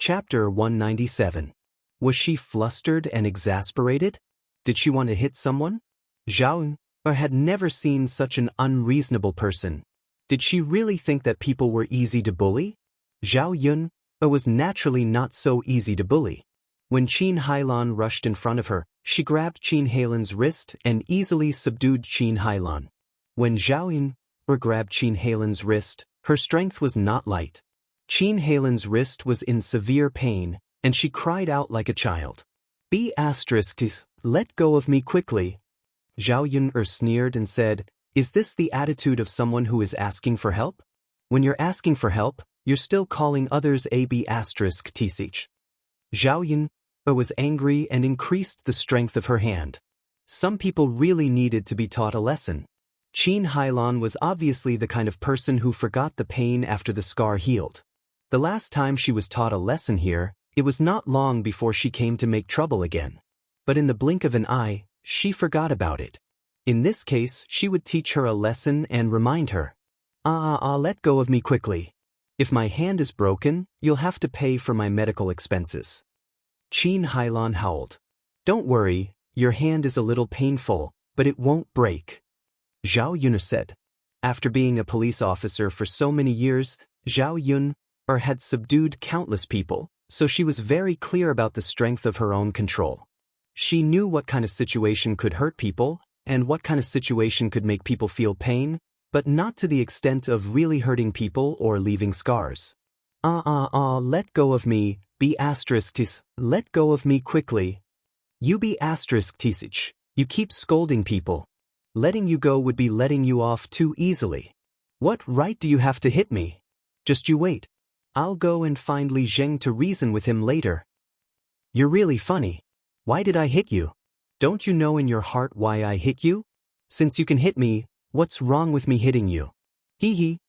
Chapter 197. Was she flustered and exasperated? Did she want to hit someone? Zhao Yun had never seen such an unreasonable person. Did she really think that people were easy to bully? Zhao Yun was naturally not so easy to bully. When Qin Hailan rushed in front of her, she grabbed Qin Hailan's wrist and easily subdued Qin Hailan. When Zhao Yun grabbed Qin Hailan's wrist, her strength was not light. Qin Hailan's wrist was in severe pain, and she cried out like a child. Let go of me quickly. Zhao Yun sneered and said, "Is this the attitude of someone who is asking for help? When you're asking for help, you're still calling others ****. Zhao Yun was angry and increased the strength of her hand. Some people really needed to be taught a lesson. Qin Hailan was obviously the kind of person who forgot the pain after the scar healed. The last time she was taught a lesson here, it was not long before she came to make trouble again. But in the blink of an eye, she forgot about it. In this case, she would teach her a lesson and remind her. Let go of me quickly. If my hand is broken, you'll have to pay for my medical expenses." Qin Hailan howled. "Don't worry, your hand is a little painful, but it won't break," Zhao Yun said. After being a police officer for so many years, Zhao Yun had subdued countless people, so she was very clear about the strength of her own control. She knew what kind of situation could hurt people, and what kind of situation could make people feel pain, but not to the extent of really hurting people or leaving scars. Let go of me, let go of me quickly. You you keep scolding people. Letting you go would be letting you off too easily. What right do you have to hit me? Just you wait. I'll go and find Li Zheng to reason with him later. You're really funny. Why did I hit you? Don't you know in your heart why I hit you? Since you can hit me, what's wrong with me hitting you?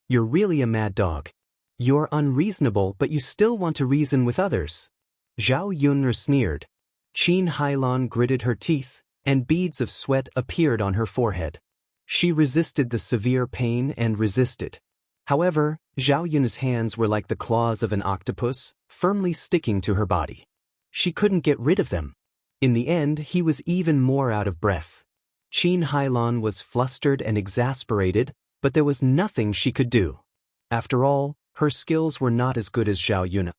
You're really a mad dog. You're unreasonable, but you still want to reason with others. Zhao Yun sneered. Qin Hailan gritted her teeth, and beads of sweat appeared on her forehead. She resisted the severe pain and resisted. However, Zhao Yun's hands were like the claws of an octopus, firmly sticking to her body. She couldn't get rid of them. In the end, he was even more out of breath. Qin Hailan was flustered and exasperated, but there was nothing she could do. After all, her skills were not as good as Zhao Yun.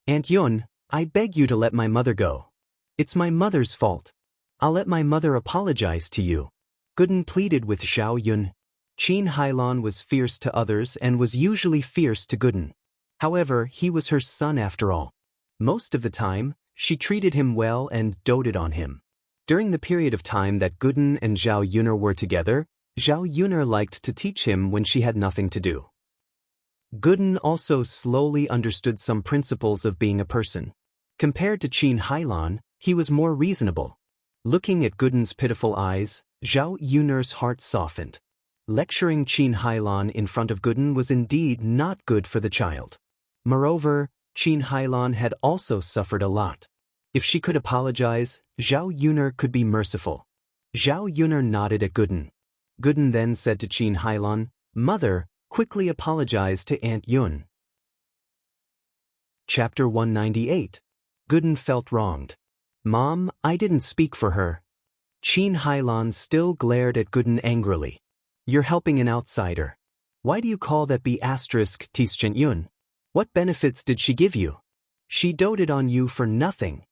"Aunt Yun, I beg you to let my mother go. It's my mother's fault. I'll let my mother apologize to you," Gooden pleaded with Zhao Yun. Qin Hailan was fierce to others and was usually fierce to Gooden. However, he was her son after all. Most of the time, she treated him well and doted on him. During the period of time that Gooden and Zhao Yun were together, Zhao Yun liked to teach him when she had nothing to do. Gooden also slowly understood some principles of being a person. Compared to Qin Hailan, he was more reasonable. Looking at Gooden's pitiful eyes, Zhao Yun's heart softened. Lecturing Qin Hailan in front of Gooden was indeed not good for the child. Moreover, Qin Hailan had also suffered a lot. If she could apologize, Zhao Yun could be merciful. Zhao Yun nodded at Gooden. Gooden then said to Qin Hailan, "Mother, quickly apologize to Aunt Yun." Chapter 198. Gooden felt wronged. "Mom, I didn't speak for her." Qin Hailan still glared at Gooden angrily. "You're helping an outsider. Why do you call that *****? Yun? What benefits did she give you? She doted on you for nothing."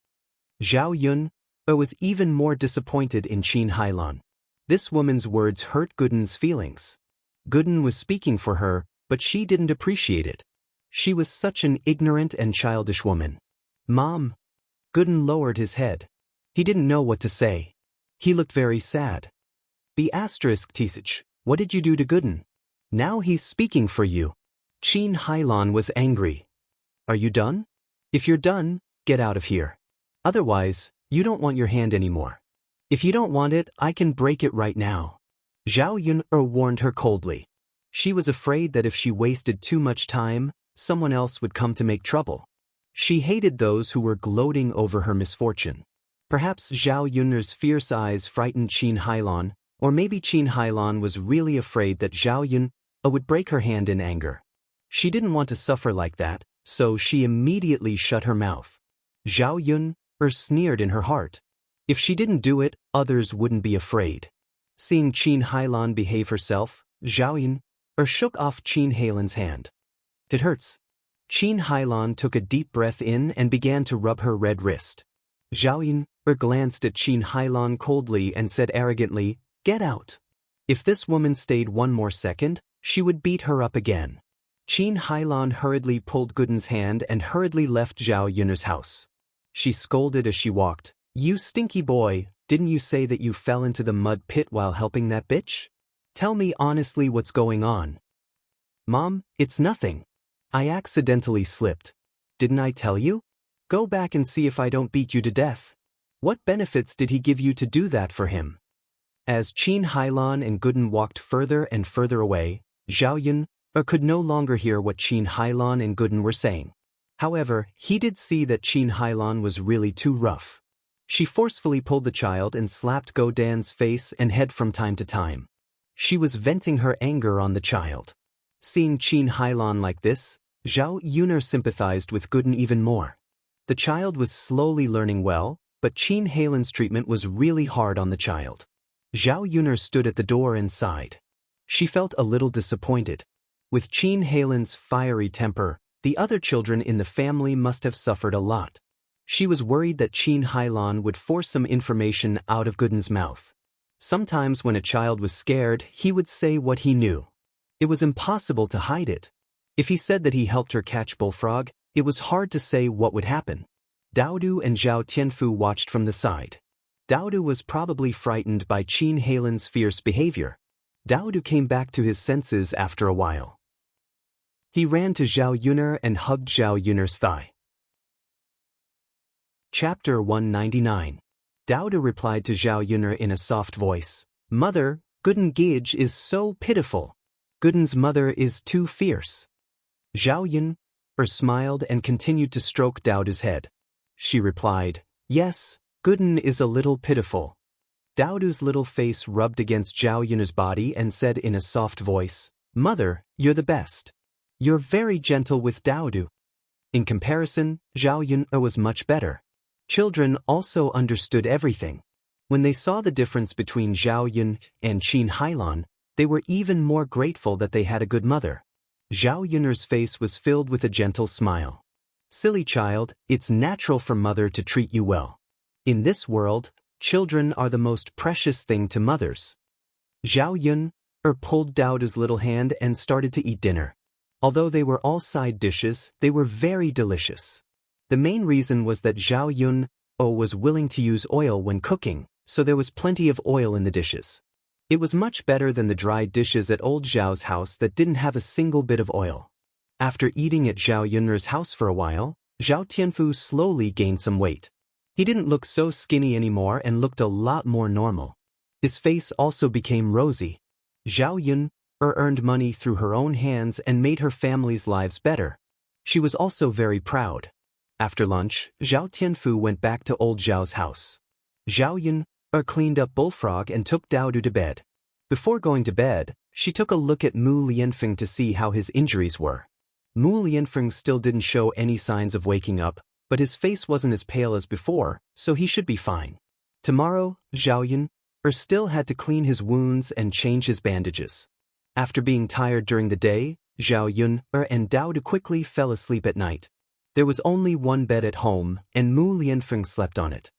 Zhao Yun was even more disappointed in Qin Hailan. This woman's words hurt Gooden's feelings. Gooden was speaking for her, but she didn't appreciate it. She was such an ignorant and childish woman. "Mom." Gooden lowered his head. He didn't know what to say. He looked very sad. What did you do to Gooden? Now he's speaking for you." Qin Hailan was angry. "Are you done? If you're done, get out of here. Otherwise, you don't want your hand anymore. If you don't want it, I can break it right now." Zhao Yun warned her coldly. She was afraid that if she wasted too much time, someone else would come to make trouble. She hated those who were gloating over her misfortune. Perhaps Zhao Yun's fierce eyes frightened Qin Hailan, or maybe Qin Hailan was really afraid that Zhao Yun would break her hand in anger. She didn't want to suffer like that, so she immediately shut her mouth. Zhao Yun sneered in her heart. If she didn't do it, others wouldn't be afraid. Seeing Qin Hailan behave herself, Zhao Yun shook off Qin Hailan's hand. It hurts. Qin Hailan took a deep breath in and began to rub her red wrist. Zhao Yun glanced at Qin Hailan coldly and said arrogantly, "Get out." If this woman stayed one more second, she would beat her up again. Qin Hailan hurriedly pulled Gooden's hand and hurriedly left Zhao Yun's house. She scolded as she walked. "You stinky boy, didn't you say that you fell into the mud pit while helping that bitch? Tell me honestly what's going on." "Mom, it's nothing. I accidentally slipped. Didn't I tell you? Go back and see if I don't beat you to death. What benefits did he give you to do that for him?" As Qin Hailan and Gooden walked further and further away, Zhao Yun could no longer hear what Qin Hailan and Gooden were saying. However, he did see that Qin Hailan was really too rough. She forcefully pulled the child and slapped Godan's face and head from time to time. She was venting her anger on the child. Seeing Qin Hailan like this, Zhao Yun sympathized with Gooden even more. The child was slowly learning well, but Qin Hailan's treatment was really hard on the child. Zhao Yun stood at the door and sighed. She felt a little disappointed. With Qin Hailan's fiery temper, the other children in the family must have suffered a lot. She was worried that Qin Hailan would force some information out of Gooden's mouth. Sometimes when a child was scared, he would say what he knew. It was impossible to hide it. If he said that he helped her catch bullfrog, it was hard to say what would happen. Daodu and Zhao Tianfu watched from the side. Daodu was probably frightened by Qin Hailan's fierce behavior. Daodu came back to his senses after a while. He ran to Zhao Yun and hugged Zhao Yun's thigh. Chapter 199. Daodu replied to Zhao Yun in a soft voice, "Mother, Gooden Gage is so pitiful. Gooden's mother is too fierce." Zhao Yun smiled and continued to stroke Daodu's head. She replied, "Yes, Gooden is a little pitiful." Daodu's little face rubbed against Zhao Yun's body and said in a soft voice, "Mother, you're the best. You're very gentle with Daodu." In comparison, Zhao Yun was much better. Children also understood everything. When they saw the difference between Zhao Yun and Qin Hailan, they were even more grateful that they had a good mother. Zhao Yun's face was filled with a gentle smile. "Silly child, it's natural for mother to treat you well. In this world, children are the most precious thing to mothers." Zhao Yun pulled Daodu's little hand and started to eat dinner. Although they were all side dishes, they were very delicious. The main reason was that Zhao Yun was willing to use oil when cooking, so there was plenty of oil in the dishes. It was much better than the dried dishes at old Zhao's house that didn't have a single bit of oil. After eating at Zhao Yun's house for a while, Zhao Tianfu slowly gained some weight. He didn't look so skinny anymore and looked a lot more normal. His face also became rosy. Zhao Yun earned money through her own hands and made her family's lives better. She was also very proud. After lunch, Zhao Tianfu went back to old Zhao's house. Zhao Yun cleaned up Bullfrog and took Daodu to bed. Before going to bed, she took a look at Mu Lianfeng to see how his injuries were. Mu Lianfeng still didn't show any signs of waking up, but his face wasn't as pale as before, so he should be fine. Tomorrow, Zhao Yun still had to clean his wounds and change his bandages. After being tired during the day, Zhao Yun and Daodu quickly fell asleep at night. There was only one bed at home, and Mu Lianfeng slept on it.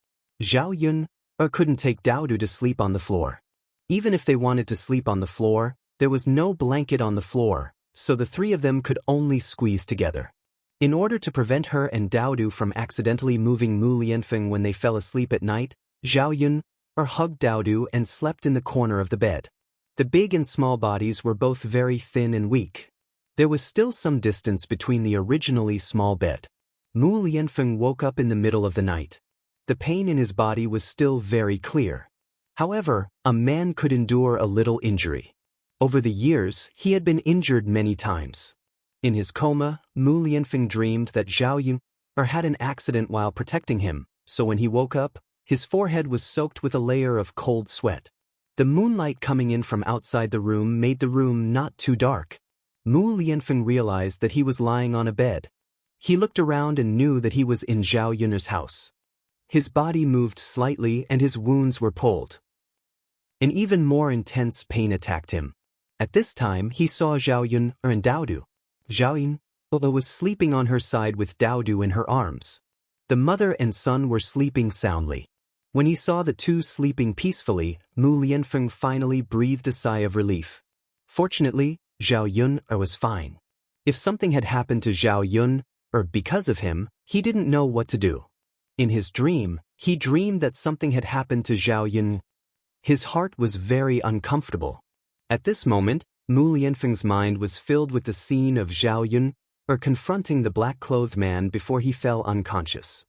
Zhao Yun couldn't take Daodu to sleep on the floor. Even if they wanted to sleep on the floor, there was no blanket on the floor, so the three of them could only squeeze together. In order to prevent her and Daodu from accidentally moving Mu Lianfeng when they fell asleep at night, Zhao Yun hugged Daodu and slept in the corner of the bed. The big and small bodies were both very thin and weak. There was still some distance between the originally small bed. Mu Lianfeng woke up in the middle of the night. The pain in his body was still very clear. However, a man could endure a little injury. Over the years, he had been injured many times. In his coma, Mu Lianfeng dreamed that Zhao Yun had an accident while protecting him, so when he woke up, his forehead was soaked with a layer of cold sweat. The moonlight coming in from outside the room made the room not too dark. Mu Lianfeng realized that he was lying on a bed. He looked around and knew that he was in Zhao Yun's house. His body moved slightly and his wounds were pulled. An even more intense pain attacked him. At this time he saw Zhao Yun and Daodu. Zhao Yun was sleeping on her side with Daodu in her arms. The mother and son were sleeping soundly. When he saw the two sleeping peacefully, Mu Lianfeng finally breathed a sigh of relief. Fortunately, Zhao Yun was fine. If something had happened to Zhao Yun, or because of him, he didn't know what to do. In his dream, he dreamed that something had happened to Zhao Yun. His heart was very uncomfortable. At this moment, Mu Lianfeng's mind was filled with the scene of Zhao Yun confronting the black-clothed man before he fell unconscious.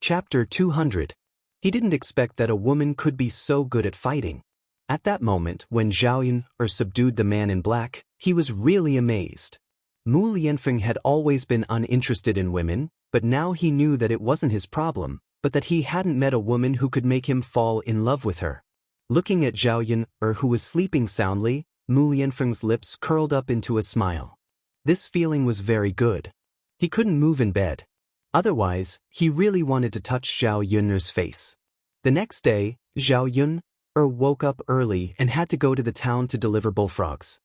Chapter 200. He didn't expect that a woman could be so good at fighting. At that moment, when Zhao Yun subdued the man in black, he was really amazed. Mu Lianfeng had always been uninterested in women, but now he knew that it wasn't his problem, but that he hadn't met a woman who could make him fall in love with her. Looking at Zhao Yun, who was sleeping soundly, Mu Lianfeng's lips curled up into a smile. This feeling was very good. He couldn't move in bed. Otherwise, he really wanted to touch Zhao Yun's face. The next day, Zhao Yun woke up early and had to go to the town to deliver bullfrogs.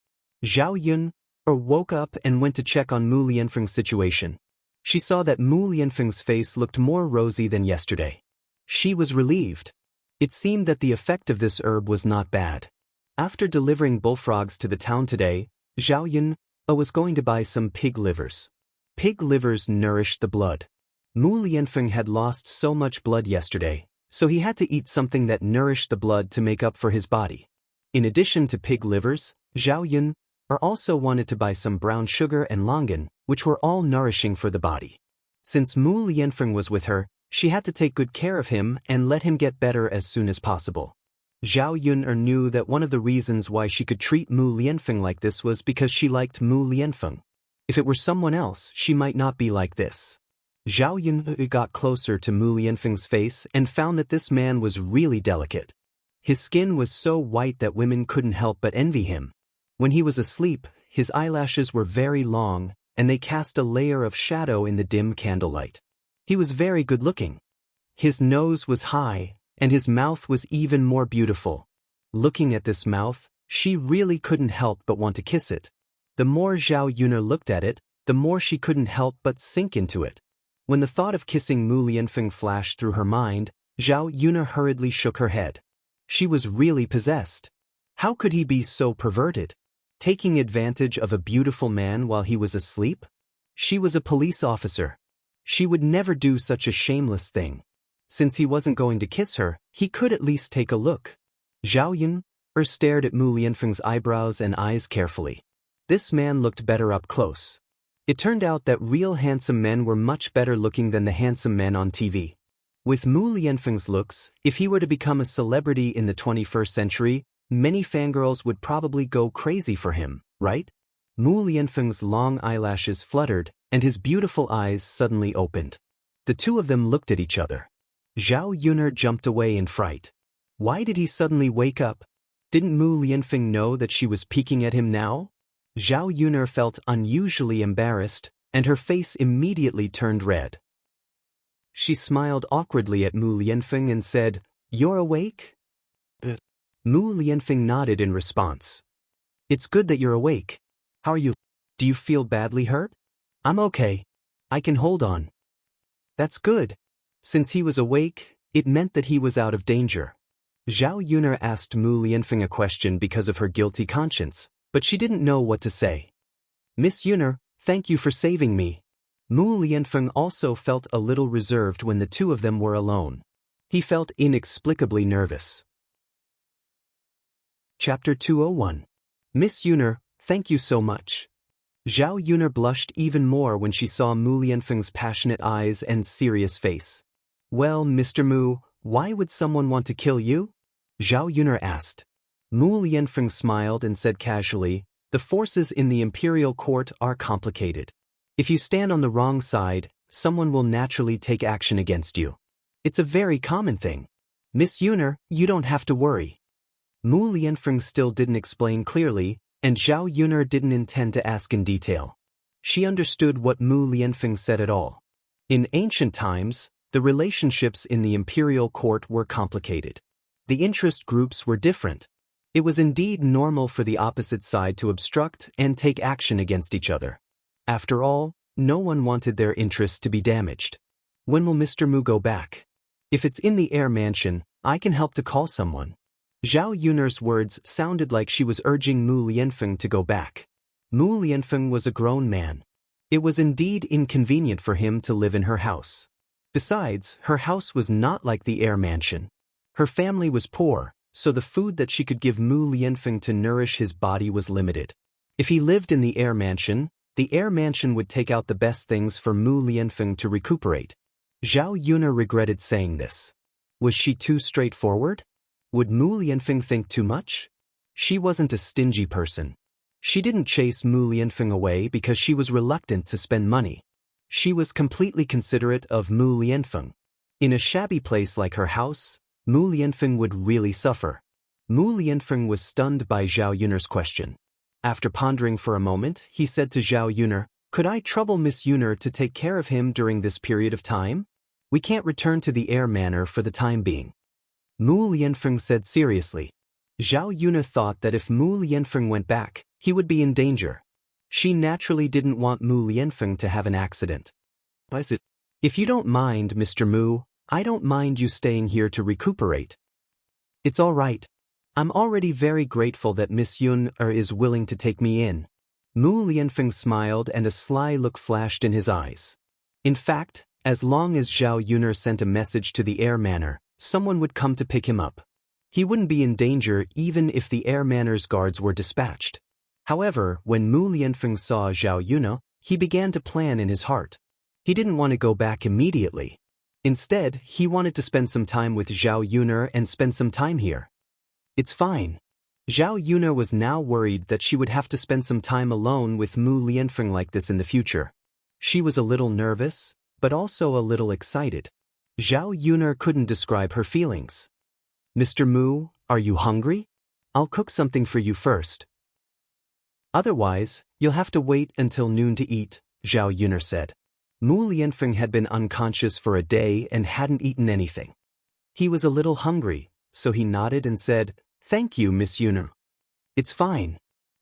Zhao Yun woke up and went to check on Mu Lianfeng's situation. She saw that Mu Lianfeng's face looked more rosy than yesterday. She was relieved. It seemed that the effect of this herb was not bad. After delivering bullfrogs to the town today, Zhao Yun was going to buy some pig livers. Pig livers nourished the blood. Mu Lianfeng had lost so much blood yesterday, so he had to eat something that nourished the blood to make up for his body. In addition to pig livers, Zhao Yun also wanted to buy some brown sugar and longan, which were all nourishing for the body. Since Mu Lianfeng was with her, she had to take good care of him and let him get better as soon as possible. Zhao Yun knew that one of the reasons why she could treat Mu Lianfeng like this was because she liked Mu Lianfeng. If it were someone else, she might not be like this. Zhao Yun got closer to Mu Lianfeng's face and found that this man was really delicate. His skin was so white that women couldn't help but envy him. When he was asleep, his eyelashes were very long, and they cast a layer of shadow in the dim candlelight. He was very good-looking. His nose was high, and his mouth was even more beautiful. Looking at this mouth, she really couldn't help but want to kiss it. The more Zhao Yun looked at it, the more she couldn't help but sink into it. When the thought of kissing Mu Lianfeng flashed through her mind, Zhao Yun hurriedly shook her head. She was really possessed. How could he be so perverted? Taking advantage of a beautiful man while he was asleep? She was a police officer. She would never do such a shameless thing. Since he wasn't going to kiss her, he could at least take a look. Zhao Yun stared at Mu Lianfeng's eyebrows and eyes carefully. This man looked better up close. It turned out that real handsome men were much better looking than the handsome men on TV. With Mu Lianfeng's looks, if he were to become a celebrity in the 21st century, many fangirls would probably go crazy for him, right? Mu Lianfeng's long eyelashes fluttered, and his beautiful eyes suddenly opened. The two of them looked at each other. Zhao Yun jumped away in fright. Why did he suddenly wake up? Didn't Mu Lianfeng know that she was peeking at him now? Zhao Yun felt unusually embarrassed, and her face immediately turned red. She smiled awkwardly at Mu Lianfeng and said, "You're awake?" Mu Lianfeng nodded in response. "It's good that you're awake. How are you? Do you feel badly hurt?" "I'm okay. I can hold on." "That's good." Since he was awake, it meant that he was out of danger. Zhao Yun asked Mu Lianfeng a question because of her guilty conscience, but she didn't know what to say. "Miss Yun, thank you for saving me." Mu Lianfeng also felt a little reserved when the two of them were alone. He felt inexplicably nervous. Chapter 201. Miss Yun, thank you so much. Zhao Yun blushed even more when she saw Mu Lianfeng's passionate eyes and serious face. "Well, Mr. Mu, why would someone want to kill you?" Zhao Yun asked. Mu Lianfeng smiled and said casually, "The forces in the imperial court are complicated. If you stand on the wrong side, someone will naturally take action against you. It's a very common thing. Miss Yun, you don't have to worry." Mu Lianfeng still didn't explain clearly, and Zhao Yun didn't intend to ask in detail. She understood what Mu Lianfeng said at all. In ancient times, the relationships in the imperial court were complicated. The interest groups were different. It was indeed normal for the opposite side to obstruct and take action against each other. After all, no one wanted their interests to be damaged. When will Mr. Mu go back? If it's in the air mansion, I can help to call someone. Zhao Yun'er's words sounded like she was urging Mu Lianfeng to go back. Mu Lianfeng was a grown man. It was indeed inconvenient for him to live in her house. Besides, her house was not like the air mansion. Her family was poor, so the food that she could give Mu Lianfeng to nourish his body was limited. If he lived in the air mansion would take out the best things for Mu Lianfeng to recuperate. Zhao Yun'er regretted saying this. Was she too straightforward? Would Mu Lianfeng think too much? She wasn't a stingy person. She didn't chase Mu Lianfeng away because she was reluctant to spend money. She was completely considerate of Mu Lianfeng. In a shabby place like her house, Mu Lianfeng would really suffer. Mu Lianfeng was stunned by Zhao Yun'er's question. After pondering for a moment, he said to Zhao Yun'er, "Could I trouble Miss Yun'er to take care of him during this period of time? We can't return to the air manor for the time being." Mu Lianfeng said seriously. Zhao Yun'er thought that if Mu Lianfeng went back, he would be in danger. She naturally didn't want Mu Lianfeng to have an accident. "If you don't mind, Mr. Mu, I don't mind you staying here to recuperate. It's all right. I'm already very grateful that Miss Yun'er is willing to take me in." Mu Lianfeng smiled and a sly look flashed in his eyes. In fact, as long as Zhao Yun'er sent a message to the air manor, someone would come to pick him up. He wouldn't be in danger even if the air manor's guards were dispatched. However, when Mu Lianfeng saw Zhao Yun'er, he began to plan in his heart. He didn't want to go back immediately. Instead, he wanted to spend some time with Zhao Yun'er and spend some time here. It's fine. Zhao Yun'er was now worried that she would have to spend some time alone with Mu Lianfeng like this in the future. She was a little nervous, but also a little excited. Zhao Yun'er couldn't describe her feelings. "Mr. Mu, are you hungry? I'll cook something for you first. Otherwise, you'll have to wait until noon to eat," Zhao Yun'er said. Mu Lianfeng had been unconscious for a day and hadn't eaten anything. He was a little hungry, so he nodded and said, "Thank you, Miss Yun'er." "It's fine."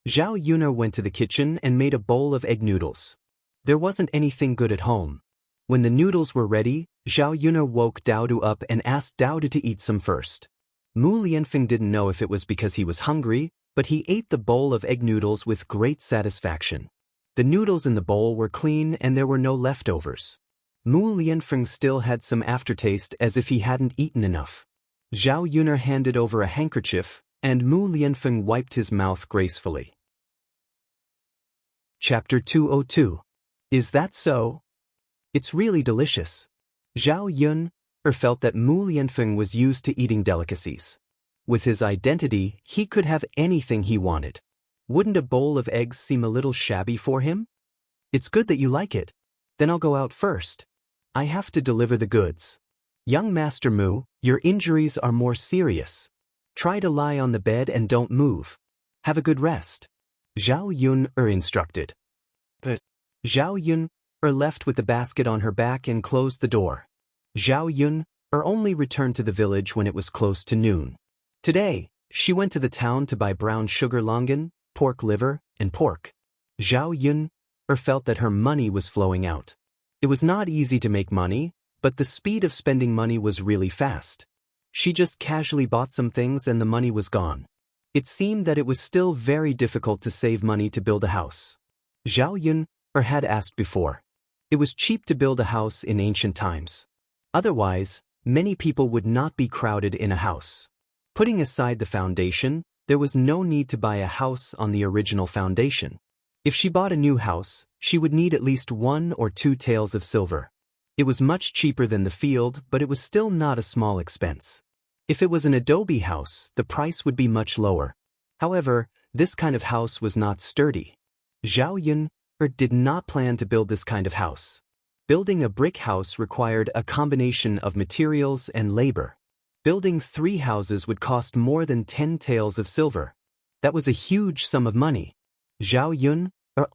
Zhao Yun'er went to the kitchen and made a bowl of egg noodles. There wasn't anything good at home. When the noodles were ready, Zhao Yun'er woke Daodu up and asked Daodu to eat some first. Mu Lianfeng didn't know if it was because he was hungry, but he ate the bowl of egg noodles with great satisfaction. The noodles in the bowl were clean and there were no leftovers. Mu Lianfeng still had some aftertaste as if he hadn't eaten enough. Zhao Yun'er handed over a handkerchief, and Mu Lianfeng wiped his mouth gracefully. Chapter 202. Is that so? It's really delicious. Zhao Yun'er felt that Mu Lianfeng was used to eating delicacies. With his identity, he could have anything he wanted. Wouldn't a bowl of eggs seem a little shabby for him? "It's good that you like it. Then I'll go out first. I have to deliver the goods. Young Master Mu, your injuries are more serious. Try to lie on the bed and don't move. Have a good rest," Zhao Yun'er instructed. But Zhao Yun'er left with the basket on her back and closed the door. Zhao Yun'er only returned to the village when it was close to noon. Today, she went to the town to buy brown sugar longan, pork liver, and pork. Zhao Yun'er felt that her money was flowing out. It was not easy to make money, but the speed of spending money was really fast. She just casually bought some things and the money was gone. It seemed that it was still very difficult to save money to build a house. Zhao Yun'er had asked before. It was cheap to build a house in ancient times. Otherwise, many people would not be crowded in a house. Putting aside the foundation, there was no need to buy a house on the original foundation. If she bought a new house, she would need at least 1 or 2 taels of silver. It was much cheaper than the field, but it was still not a small expense. If it was an adobe house, the price would be much lower. However, this kind of house was not sturdy. Zhao Yun'er did not plan to build this kind of house. Building a brick house required a combination of materials and labor. Building 3 houses would cost more than 10 taels of silver. That was a huge sum of money. Zhao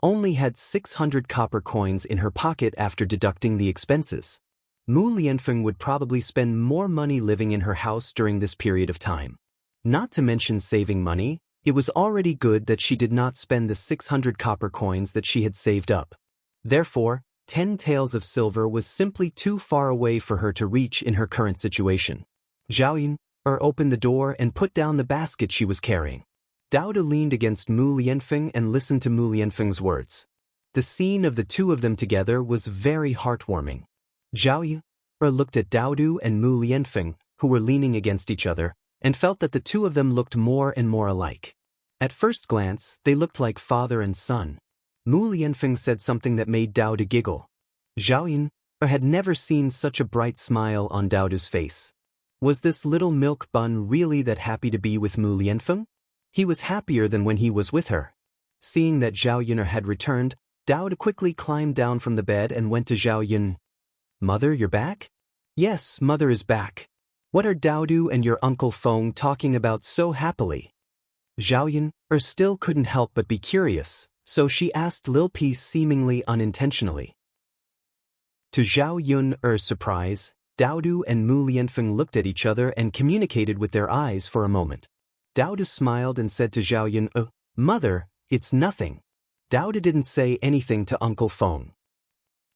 only had 600 copper coins in her pocket after deducting the expenses. Mu Lianfeng would probably spend more money living in her house during this period of time. Not to mention saving money, it was already good that she did not spend the 600 copper coins that she had saved up. Therefore, 10 taels of silver was simply too far away for her to reach in her current situation. Zhao Yun opened the door and put down the basket she was carrying. Dao De leaned against Mu Lianfeng and listened to Mu Lianfeng's words. The scene of the two of them together was very heartwarming. Zhao Yun looked at Dao Du and Mu Lianfeng, who were leaning against each other, and felt that the two of them looked more and more alike. At first glance, they looked like father and son. Mu Lianfeng said something that made Dao De giggle. Zhao Yun had never seen such a bright smile on Dao De's face. Was this little milk bun really that happy to be with Mu Lianfeng? He was happier than when he was with her. Seeing that Zhao Yun had returned, Dao De quickly climbed down from the bed and went to Zhao Yun. Mother, you're back? Yes, mother is back. What are Dao Du and your Uncle Feng talking about so happily? Zhao Yun still couldn't help but be curious, so she asked Lil Peace seemingly unintentionally. To Zhao Yun's surprise, Dao Du and Mu Lianfeng looked at each other and communicated with their eyes for a moment. Dao Du smiled and said to Zhao Yun, Mother, it's nothing. Dao Du didn't say anything to Uncle Feng.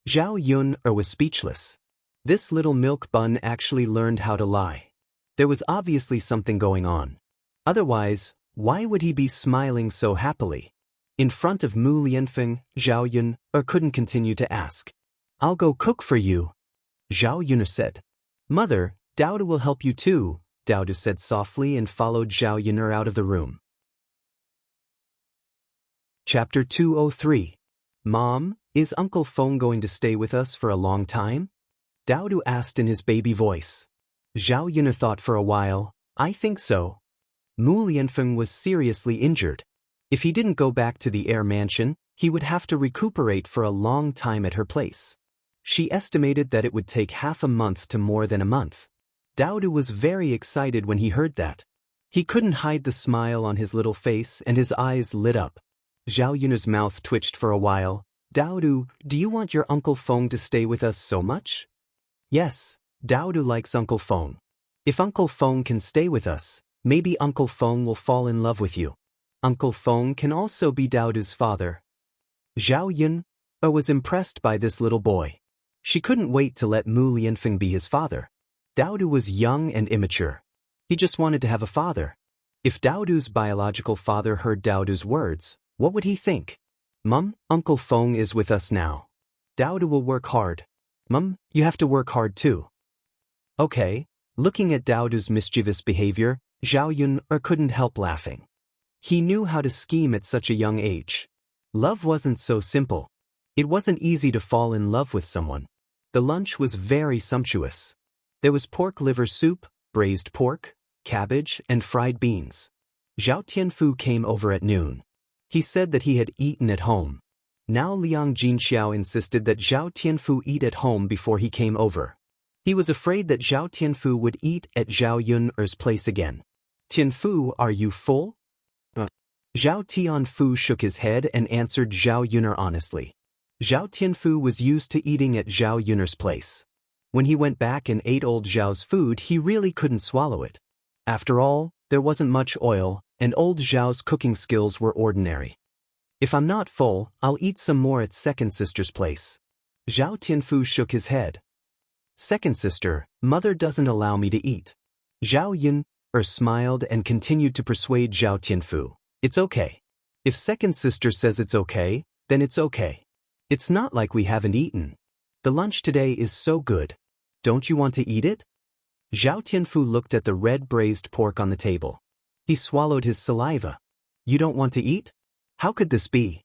Zhao Yun was speechless. This little milk bun actually learned how to lie. There was obviously something going on. Otherwise, why would he be smiling so happily? In front of Mu Lianfeng, Zhao Yun couldn't continue to ask. I'll go cook for you. Zhao Yun said. Mother, Dao Du will help you too, Dao Du said softly and followed Zhao Yun out of the room. Chapter 203. Mom, is Uncle Feng going to stay with us for a long time? Dao Du asked in his baby voice. Zhao Yun thought for a while. I think so. Mu Lianfeng was seriously injured. If he didn't go back to the air mansion, he would have to recuperate for a long time at her place. She estimated that it would take half a month to more than a month. Dao Du was very excited when he heard that. He couldn't hide the smile on his little face and his eyes lit up. Zhao Yun's mouth twitched for a while. Dao Du, do you want your Uncle Feng to stay with us so much? Yes, Dao Du likes Uncle Feng. If Uncle Feng can stay with us, maybe Uncle Feng will fall in love with you. Uncle Feng can also be Dao Du's father. Zhao Yun was impressed by this little boy. She couldn't wait to let Mu Lianfeng be his father. Dao Du was young and immature. He just wanted to have a father. If Dao Du's biological father heard Dao Du's words, what would he think? Mum, Uncle Feng is with us now. Dao Du will work hard. Mum, you have to work hard too. Okay. Looking at Dao Du's mischievous behavior, Zhao Yun couldn't help laughing. He knew how to scheme at such a young age. Love wasn't so simple. It wasn't easy to fall in love with someone. The lunch was very sumptuous. There was pork liver soup, braised pork, cabbage, and fried beans. Zhao Tianfu came over at noon. He said that he had eaten at home. Now Liang Jinxiao insisted that Zhao Tianfu eat at home before he came over. He was afraid that Zhao Tianfu would eat at Zhao Yun's place again. Tianfu, are you full? Zhao Tianfu shook his head and answered Zhao Yun honestly. Zhao Tianfu was used to eating at Zhao Yun's place. When he went back and ate old Zhao's food, he really couldn't swallow it. After all, there wasn't much oil, and old Zhao's cooking skills were ordinary. If I'm not full, I'll eat some more at second sister's place. Zhao Tianfu shook his head. Second sister, mother doesn't allow me to eat. Zhao Yun smiled and continued to persuade Zhao Tianfu. It's okay. If second sister says it's okay, then it's okay. It's not like we haven't eaten. The lunch today is so good. Don't you want to eat it? Zhao Tianfu looked at the red braised pork on the table. He swallowed his saliva. You don't want to eat? How could this be?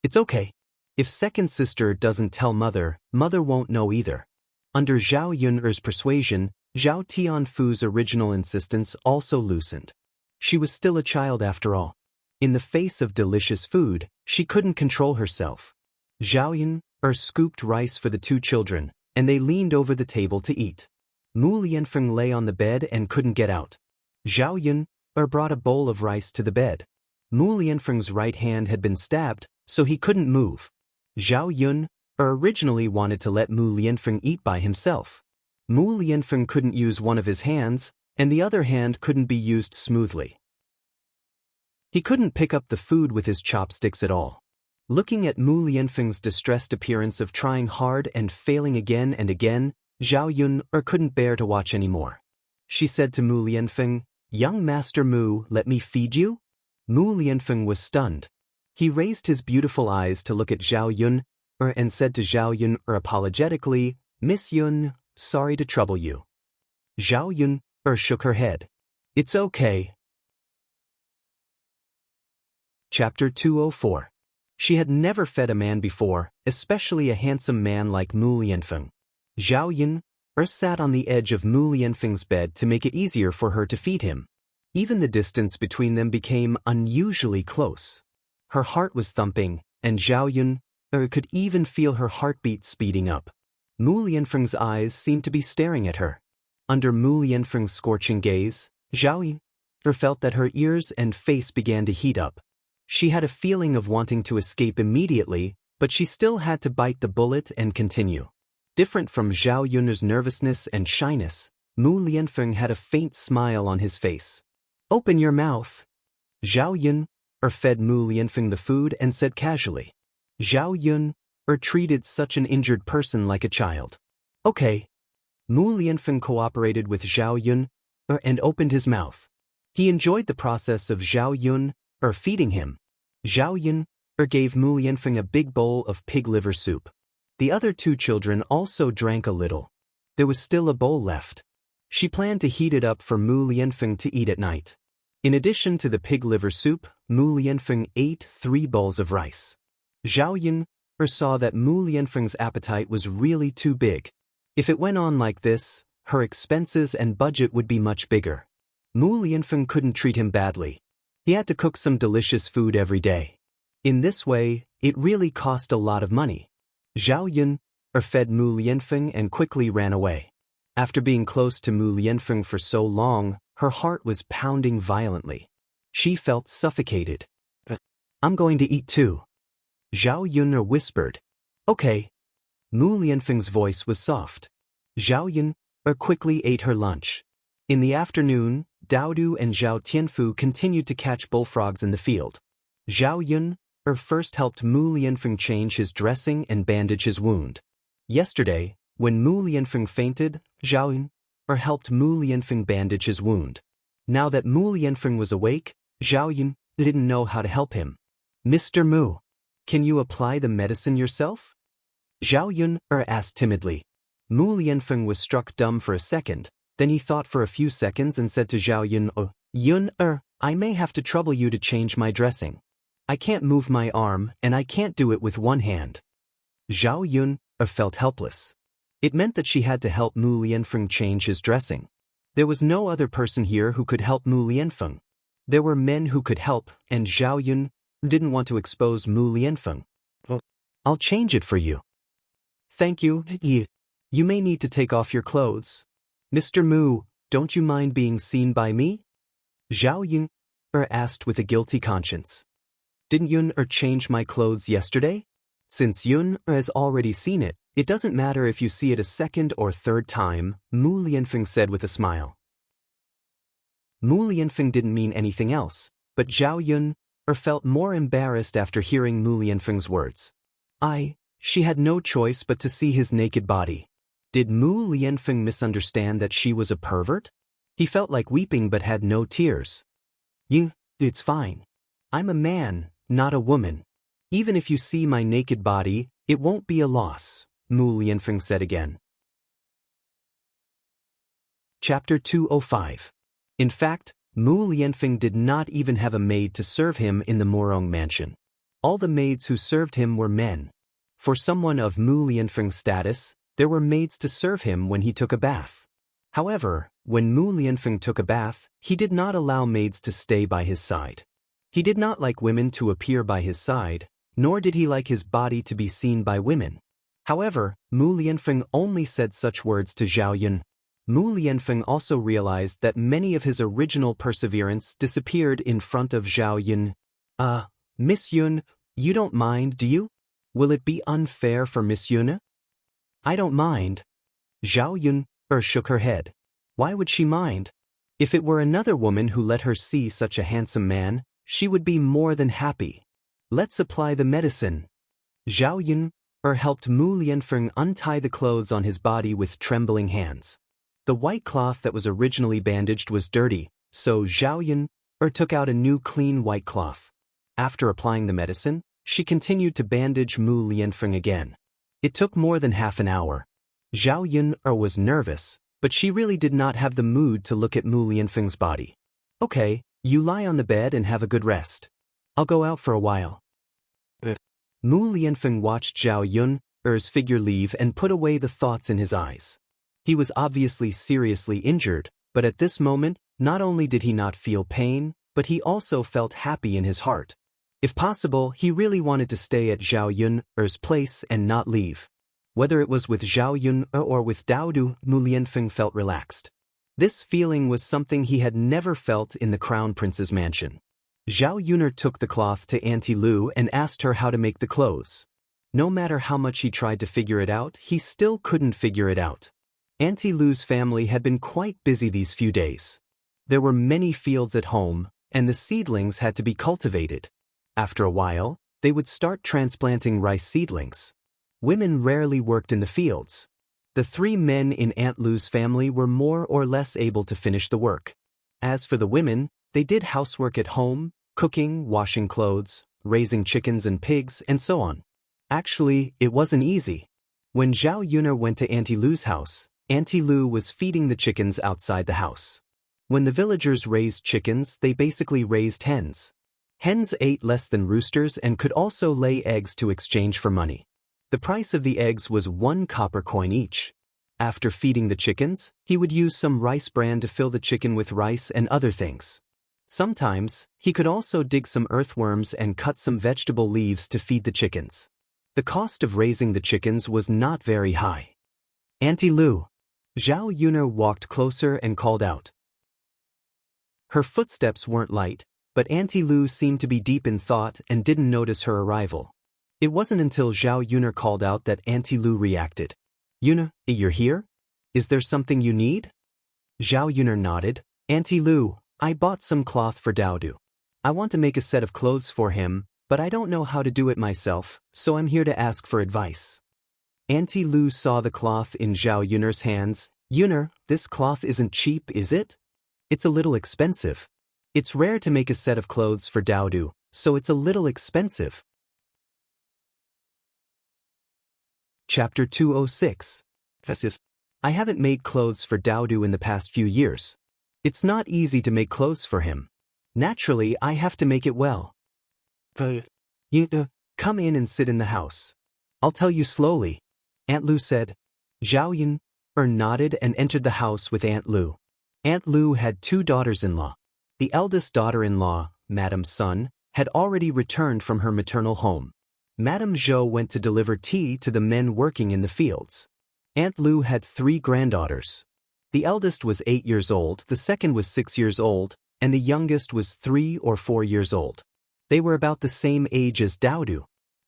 It's okay. If second sister doesn't tell mother, mother won't know either. Under Zhao Yun's persuasion, Zhao Tianfu's original insistence also loosened. She was still a child after all. In the face of delicious food, she couldn't control herself. Zhao Yun scooped rice for the two children, and they leaned over the table to eat. Mu Lianfeng lay on the bed and couldn't get out. Zhao Yun brought a bowl of rice to the bed. Mu Lianfeng's right hand had been stabbed, so he couldn't move. Zhao Yun originally wanted to let Mu Lianfeng eat by himself. Mu Lianfeng couldn't use one of his hands, and the other hand couldn't be used smoothly. He couldn't pick up the food with his chopsticks at all. Looking at Mu Lianfeng's distressed appearance of trying hard and failing again and again, Zhao Yun couldn't bear to watch anymore. She said to Mu Lianfeng, "Young Master Mu, let me feed you?" Mu Lianfeng was stunned. He raised his beautiful eyes to look at Zhao Yun, and said to Zhao Yun apologetically, "Miss Yun, sorry to trouble you." Zhao Yun shook her head. "It's okay." Chapter 204. She had never fed a man before, especially a handsome man like Mu Lianfeng. Zhao Yun sat on the edge of Mu Lianfeng's bed to make it easier for her to feed him. Even the distance between them became unusually close. Her heart was thumping, and Zhao Yun could even feel her heartbeat speeding up. Mu Lianfeng's eyes seemed to be staring at her. Under Mu Lianfeng's scorching gaze, Zhao Yun felt that her ears and face began to heat up. She had a feeling of wanting to escape immediately, but she still had to bite the bullet and continue. Different from Zhao Yun's nervousness and shyness, Mu Lianfeng had a faint smile on his face. "Open your mouth." Zhao Yun fed Mu Lianfeng the food and said casually. Zhao Yun treated such an injured person like a child. "Okay." Mu Lianfeng cooperated with Zhao Yun and opened his mouth. He enjoyed the process of Zhao Yun feeding him. Zhao Yun gave Mu Lianfeng a big bowl of pig liver soup. The other two children also drank a little. There was still a bowl left. She planned to heat it up for Mu Lianfeng to eat at night. In addition to the pig liver soup, Mu Lianfeng ate 3 bowls of rice. Zhao Yun saw that Mu Lianfeng's appetite was really too big. If it went on like this, her expenses and budget would be much bigger. Mu Lianfeng couldn't treat him badly. He had to cook some delicious food every day. In this way, it really cost a lot of money. Zhao Yun fed Mu Lianfeng and quickly ran away. After being close to Mu Lianfeng for so long, her heart was pounding violently. She felt suffocated. "I'm going to eat too." Zhao Yun whispered. "Okay." Mu Lianfeng's voice was soft. Zhao Yun quickly ate her lunch. In the afternoon, Daodu and Zhao Tianfu continued to catch bullfrogs in the field. Zhao Yun first helped Mu Lianfeng change his dressing and bandage his wound. Yesterday, when Mu Lianfeng fainted, Zhao Yun helped Mu Lianfeng bandage his wound. Now that Mu Lianfeng was awake, Zhao Yun didn't know how to help him. "Mr. Mu, can you apply the medicine yourself?" Zhao Yun asked timidly. Mu Lianfeng was struck dumb for a second. Then he thought for a few seconds and said to Zhao Yun, "Yun, I may have to trouble you to change my dressing. I can't move my arm, and I can't do it with one hand." Zhao Yun felt helpless. It meant that she had to help Mu Lianfeng change his dressing. There was no other person here who could help Mu Lianfeng. There were men who could help, and Zhao Yun didn't want to expose Mu Lianfeng. "I'll change it for you." "Thank you. You may need to take off your clothes." "Mr. Mu, don't you mind being seen by me?" Zhao Yun asked with a guilty conscience. "Didn't Yun change my clothes yesterday? Since Yun has already seen it, it doesn't matter if you see it a second or third time," Mu Lianfeng said with a smile. Mu Lianfeng didn't mean anything else, but Zhao Yun felt more embarrassed after hearing Mu Lianfeng's words. She had no choice but to see his naked body. Did Mu Lianfeng misunderstand that she was a pervert? He felt like weeping but had no tears. It's fine. I'm a man, not a woman. Even if you see my naked body, it won't be a loss," Mu Lianfeng said again. Chapter 205. In fact, Mu Lianfeng did not even have a maid to serve him in the Morong mansion. All the maids who served him were men. For someone of Mu Lianfeng's status, there were maids to serve him when he took a bath. However, when Mu Lianfeng took a bath, he did not allow maids to stay by his side. He did not like women to appear by his side, nor did he like his body to be seen by women. However, Mu Lianfeng only said such words to Zhao Yun. Mu Lianfeng also realized that many of his original perseverance disappeared in front of Zhao Yun. "Miss Yun, You don't mind, do you? Will it be unfair for Miss Yuna? I don't mind. Zhao Yun shook her head. Why would she mind? If it were another woman who let her see such a handsome man, she would be more than happy. Let's apply the medicine. Zhao Yun helped Mu Lianfeng untie the clothes on his body with trembling hands. The white cloth that was originally bandaged was dirty, so Zhao Yun took out a new clean white cloth. After applying the medicine, she continued to bandage Mu Lianfeng again. It took more than half an hour. Zhao Yun was nervous, but she really did not have the mood to look at Mu Lianfeng's body. Okay, you lie on the bed and have a good rest. I'll go out for a while. Mu Lianfeng watched Zhao Yun's figure leave and put away the thoughts in his eyes. He was obviously seriously injured, but at this moment, not only did he not feel pain, but he also felt happy in his heart. If possible, he really wanted to stay at Zhao Yun's place and not leave. Whether it was with Zhao Yun or with Daodu, Mu Lianfeng felt relaxed. This feeling was something he had never felt in the Crown Prince's mansion. Zhao Yun took the cloth to Auntie Lu and asked her how to make the clothes. No matter how much he tried to figure it out, he still couldn't figure it out. Auntie Lu's family had been quite busy these few days. There were many fields at home, and the seedlings had to be cultivated. After a while, they would start transplanting rice seedlings. Women rarely worked in the fields. The 3 men in Aunt Lu's family were more or less able to finish the work. As for the women, they did housework at home, cooking, washing clothes, raising chickens and pigs, and so on. Actually, it wasn't easy. When Zhao Yun went to Auntie Lu's house, Auntie Lu was feeding the chickens outside the house. When the villagers raised chickens, they basically raised hens. Hens ate less than roosters and could also lay eggs to exchange for money. The price of the eggs was 1 copper coin each. After feeding the chickens, he would use some rice bran to fill the chicken with rice and other things. Sometimes, he could also dig some earthworms and cut some vegetable leaves to feed the chickens. The cost of raising the chickens was not very high. Auntie Lu. Zhao Yun walked closer and called out. Her footsteps weren't light, but Auntie Lu seemed to be deep in thought and didn't notice her arrival. It wasn't until Zhao Yun called out that Auntie Lu reacted. Yun, you're here? Is there something you need? Zhao Yun nodded. Auntie Lu, I bought some cloth for Daodu. I want to make a set of clothes for him, but I don't know how to do it myself, so I'm here to ask for advice. Auntie Lu saw the cloth in Zhao Yun's hands. Yun, this cloth isn't cheap, is it? It's a little expensive. It's rare to make a set of clothes for Daodu, so it's a little expensive. Chapter 206. I haven't made clothes for Daodu in the past few years. It's not easy to make clothes for him. Naturally, I have to make it well. Come in and sit in the house. I'll tell you slowly, Aunt Lu said. Zhao Yun nodded and entered the house with Aunt Lu. Aunt Lu had 2 daughters-in-law. The eldest daughter-in-law, Madame Sun, had already returned from her maternal home. Madame Zhou went to deliver tea to the men working in the fields. Aunt Lu had 3 granddaughters. The eldest was 8 years old, the second was 6 years old, and the youngest was 3 or 4 years old. They were about the same age as Daodu.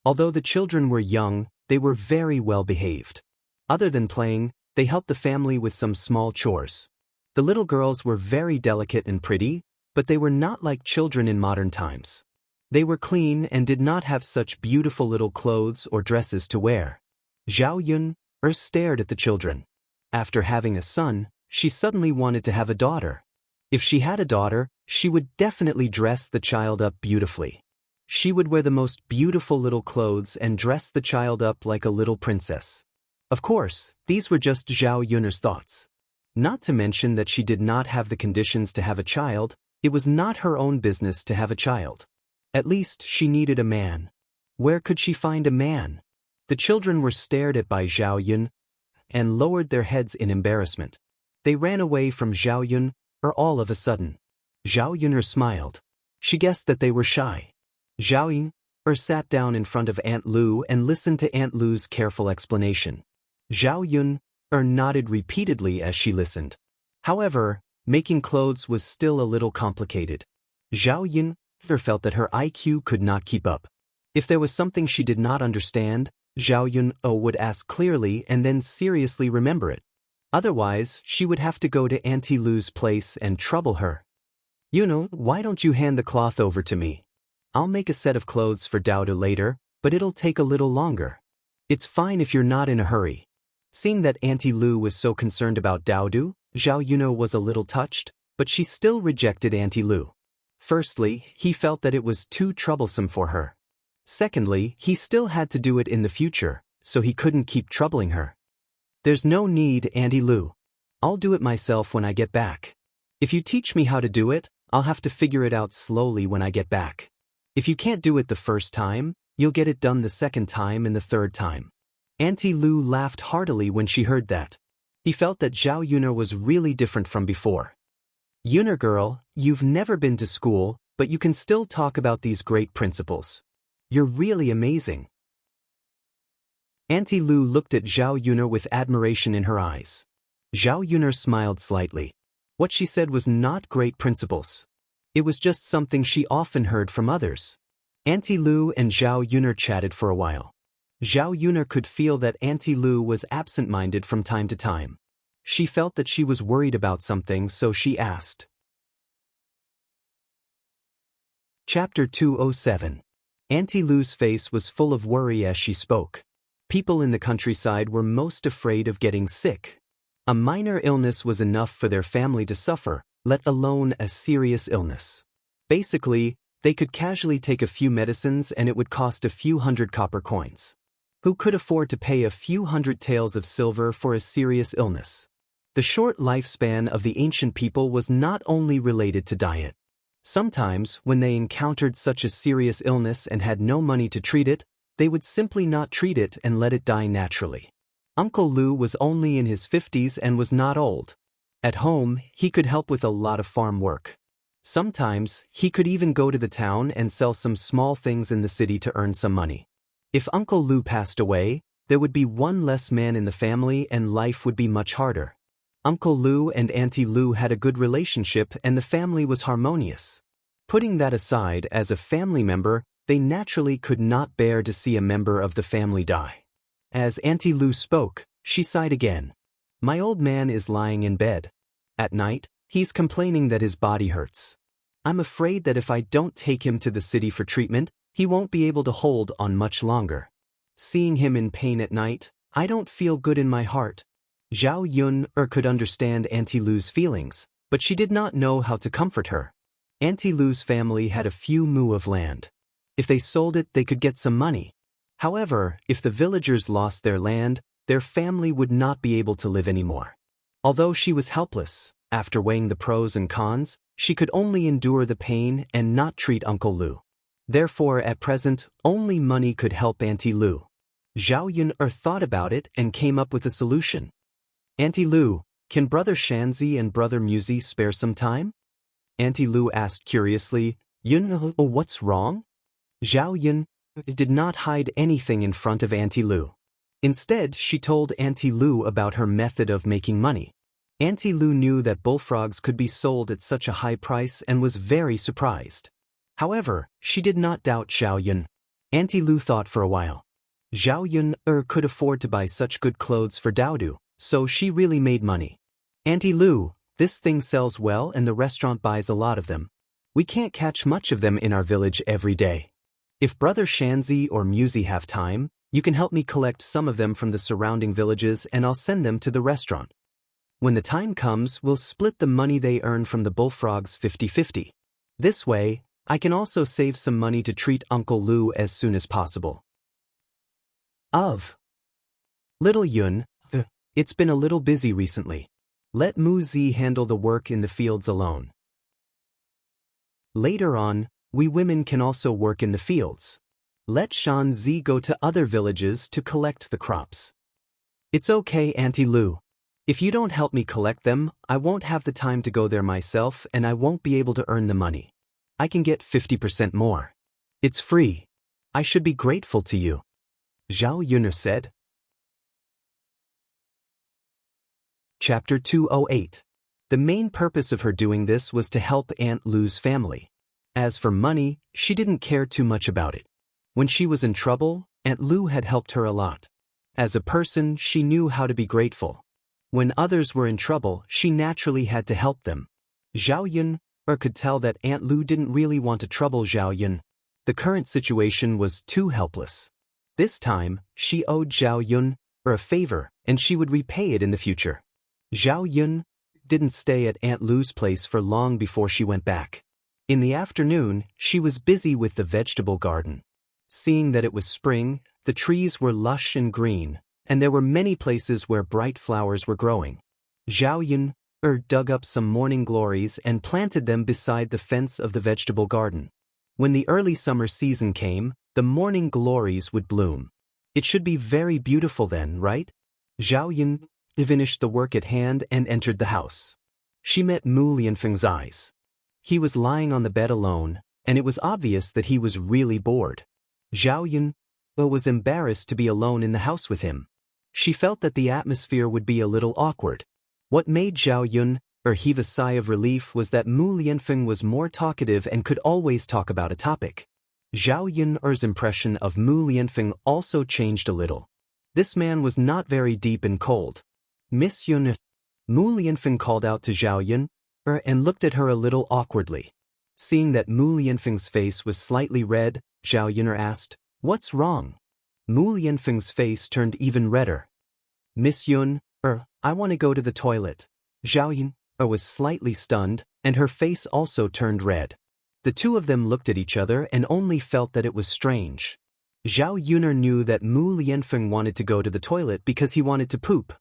Although the children were young, they were very well behaved. Other than playing, they helped the family with some small chores. The little girls were very delicate and pretty, but they were not like children in modern times. They were clean and did not have such beautiful little clothes or dresses to wear. Zhao Yun stared at the children. After having a son, she suddenly wanted to have a daughter. If she had a daughter, she would definitely dress the child up beautifully. She would wear the most beautiful little clothes and dress the child up like a little princess. Of course, these were just Zhao Yun's thoughts. Not to mention that she did not have the conditions to have a child. It was not her own business to have a child. At least she needed a man. Where could she find a man? The children were stared at by Zhao Yun and lowered their heads in embarrassment. They ran away from Zhao Yun, all of a sudden. Zhao Yun smiled. She guessed that they were shy. Zhao Yun sat down in front of Aunt Lu and listened to Aunt Lu's careful explanation. Zhao Yun nodded repeatedly as she listened. However, making clothes was still a little complicated. Zhao Yun felt that her IQ could not keep up. If there was something she did not understand, Zhao Yun would ask clearly and then seriously remember it. Otherwise, she would have to go to Auntie Lu's place and trouble her. Why don't you hand the cloth over to me? I'll make a set of clothes for Daodu later, but it'll take a little longer. It's fine if you're not in a hurry. Seeing that Auntie Lu was so concerned about Daodu, Zhao Yun was a little touched, but she still rejected Auntie Lu. Firstly, he felt that it was too troublesome for her. Secondly, he still had to do it in the future, so he couldn't keep troubling her. There's no need, Auntie Lu. I'll do it myself when I get back. If you teach me how to do it, I'll have to figure it out slowly when I get back. If you can't do it the first time, you'll get it done the second time and the third time. Auntie Lu laughed heartily when she heard that. He felt that Zhao Yun'er was really different from before. Yun'er girl, you've never been to school, but you can still talk about these great principles. You're really amazing. Auntie Lu looked at Zhao Yun'er with admiration in her eyes. Zhao Yun'er smiled slightly. What she said was not great principles. It was just something she often heard from others. Auntie Lu and Zhao Yun'er chatted for a while. Zhao Yun'er could feel that Auntie Lu was absent-minded from time to time. She felt that she was worried about something, so she asked. Chapter 207. Auntie Lu's face was full of worry as she spoke. People in the countryside were most afraid of getting sick. A minor illness was enough for their family to suffer, let alone a serious illness. Basically, they could casually take a few medicines and it would cost a few hundred copper coins. Who could afford to pay a few hundred taels of silver for a serious illness? The short lifespan of the ancient people was not only related to diet. Sometimes, when they encountered such a serious illness and had no money to treat it, they would simply not treat it and let it die naturally. Uncle Lu was only in his 50s and was not old. At home, he could help with a lot of farm work. Sometimes, he could even go to the town and sell some small things in the city to earn some money. If Uncle Lu passed away, there would be one less man in the family and life would be much harder. Uncle Lu and Auntie Lu had a good relationship and the family was harmonious. Putting that aside, as a family member, they naturally could not bear to see a member of the family die. As Auntie Lu spoke, she sighed again. My old man is lying in bed. At night, he's complaining that his body hurts. I'm afraid that if I don't take him to the city for treatment, he won't be able to hold on much longer. Seeing him in pain at night, I don't feel good in my heart. Zhao Yun'er could understand Auntie Lu's feelings, but she did not know how to comfort her. Auntie Lu's family had a few mu of land. If they sold it, they could get some money. However, if the villagers lost their land, their family would not be able to live anymore. Although she was helpless, after weighing the pros and cons, she could only endure the pain and not treat Uncle Lu. Therefore, at present, only money could help Auntie Lu. Zhao Yun'er thought about it and came up with a solution. Auntie Lu, can Brother Shanzi and Brother Muzi spare some time? Auntie Lu asked curiously. What's wrong? Zhao Yun did not hide anything in front of Auntie Lu. Instead, she told Auntie Lu about her method of making money. Auntie Lu knew that bullfrogs could be sold at such a high price and was very surprised. However, she did not doubt Zhao Yun. Auntie Lu thought for a while. Zhao Yun'er could afford to buy such good clothes for Daodu, so she really made money. Auntie Lu, this thing sells well and the restaurant buys a lot of them. We can't catch much of them in our village every day. If Brother Shanzi or Muzi have time, you can help me collect some of them from the surrounding villages and I'll send them to the restaurant. When the time comes, we'll split the money they earn from the bullfrogs 50-50. This way, I can also save some money to treat Uncle Lu as soon as possible. Little Yun, it's been a little busy recently. Let Mu Zi handle the work in the fields alone. Later on, we women can also work in the fields. Let Shan Zi go to other villages to collect the crops. It's okay, Auntie Lu. If you don't help me collect them, I won't have the time to go there myself and I won't be able to earn the money. I can get 50% more. It's free. I should be grateful to you. Zhao Yun'er said. Chapter 208. The main purpose of her doing this was to help Aunt Lu's family. As for money, she didn't care too much about it. When she was in trouble, Aunt Lu had helped her a lot. As a person, she knew how to be grateful. When others were in trouble, she naturally had to help them. Zhao Yun could tell that Aunt Lu didn't really want to trouble Zhao Yun. The current situation was too helpless. This time, she owed Zhao Yun a favor, and she would repay it in the future. Zhao Yun didn't stay at Aunt Lu's place for long before she went back. In the afternoon, she was busy with the vegetable garden. Seeing that it was spring, the trees were lush and green, and there were many places where bright flowers were growing. Zhao Yun dug up some morning glories and planted them beside the fence of the vegetable garden. When the early summer season came, the morning glories would bloom. It should be very beautiful then, right? Zhao Yun finished the work at hand and entered the house. She met Mu Lianfeng's eyes. He was lying on the bed alone, and it was obvious that he was really bored. Zhao Yun was embarrassed to be alone in the house with him. She felt that the atmosphere would be a little awkward. What made Zhao Yun heave a sigh of relief was that Mu Lianfeng was more talkative and could always talk about a topic. Zhao Yun's impression of Mu Lianfeng also changed a little. This man was not very deep and cold. Miss Yun. Mu Lianfeng called out to Zhao Yun and looked at her a little awkwardly. Seeing that Mu Lianfeng's face was slightly red, Zhao Yun asked, "What's wrong?" Mu Lianfeng's face turned even redder. "Miss Yun, I want to go to the toilet." Zhao Yun was slightly stunned, and her face also turned red. The two of them looked at each other and only felt that it was strange. Zhao Yun knew that Mu Lianfeng wanted to go to the toilet because he wanted to poop.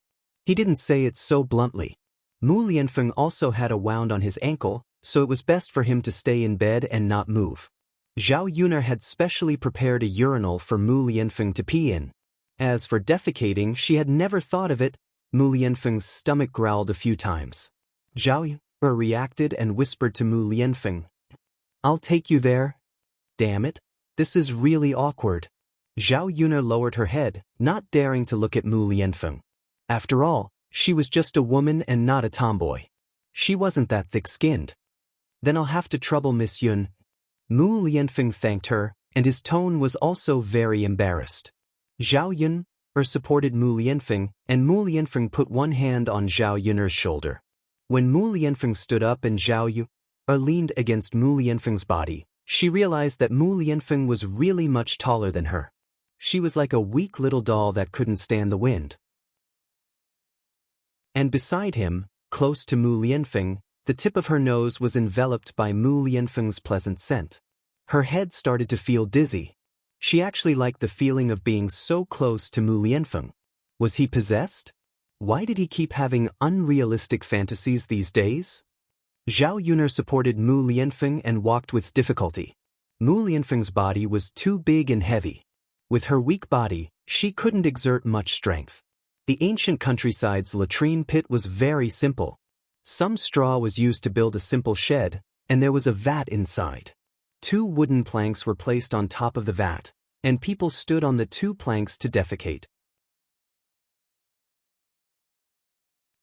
He didn't say it so bluntly. Mu Lianfeng also had a wound on his ankle, so it was best for him to stay in bed and not move. Zhao Yun had specially prepared a urinal for Mu Lianfeng to pee in. As for defecating, she had never thought of it. Mu Lianfeng's stomach growled a few times. Zhao Yun reacted and whispered to Mu Lianfeng, "I'll take you there." "Damn it, this is really awkward." Zhao Yun lowered her head, not daring to look at Mu Lianfeng. After all, she was just a woman and not a tomboy. She wasn't that thick-skinned. "Then I'll have to trouble Miss Yun." Mu Lianfeng thanked her, and his tone was also very embarrassed. Zhao Yun supported Mu Lianfeng, and Mu Lianfeng put one hand on Zhao Yun's shoulder. When Mu Lianfeng stood up and Zhao Yun leaned against Mu Lianfeng's body, she realized that Mu Lianfeng was really much taller than her. She was like a weak little doll that couldn't stand the wind. And beside him, close to Mu Lianfeng, the tip of her nose was enveloped by Mu Lianfeng's pleasant scent. Her head started to feel dizzy. She actually liked the feeling of being so close to Mu Lianfeng. Was he possessed? Why did he keep having unrealistic fantasies these days? Zhao Yun supported Mu Lianfeng and walked with difficulty. Mu Lianfeng's body was too big and heavy. With her weak body, she couldn't exert much strength. The ancient countryside's latrine pit was very simple. Some straw was used to build a simple shed, and there was a vat inside. 2 wooden planks were placed on top of the vat, and people stood on the 2 planks to defecate.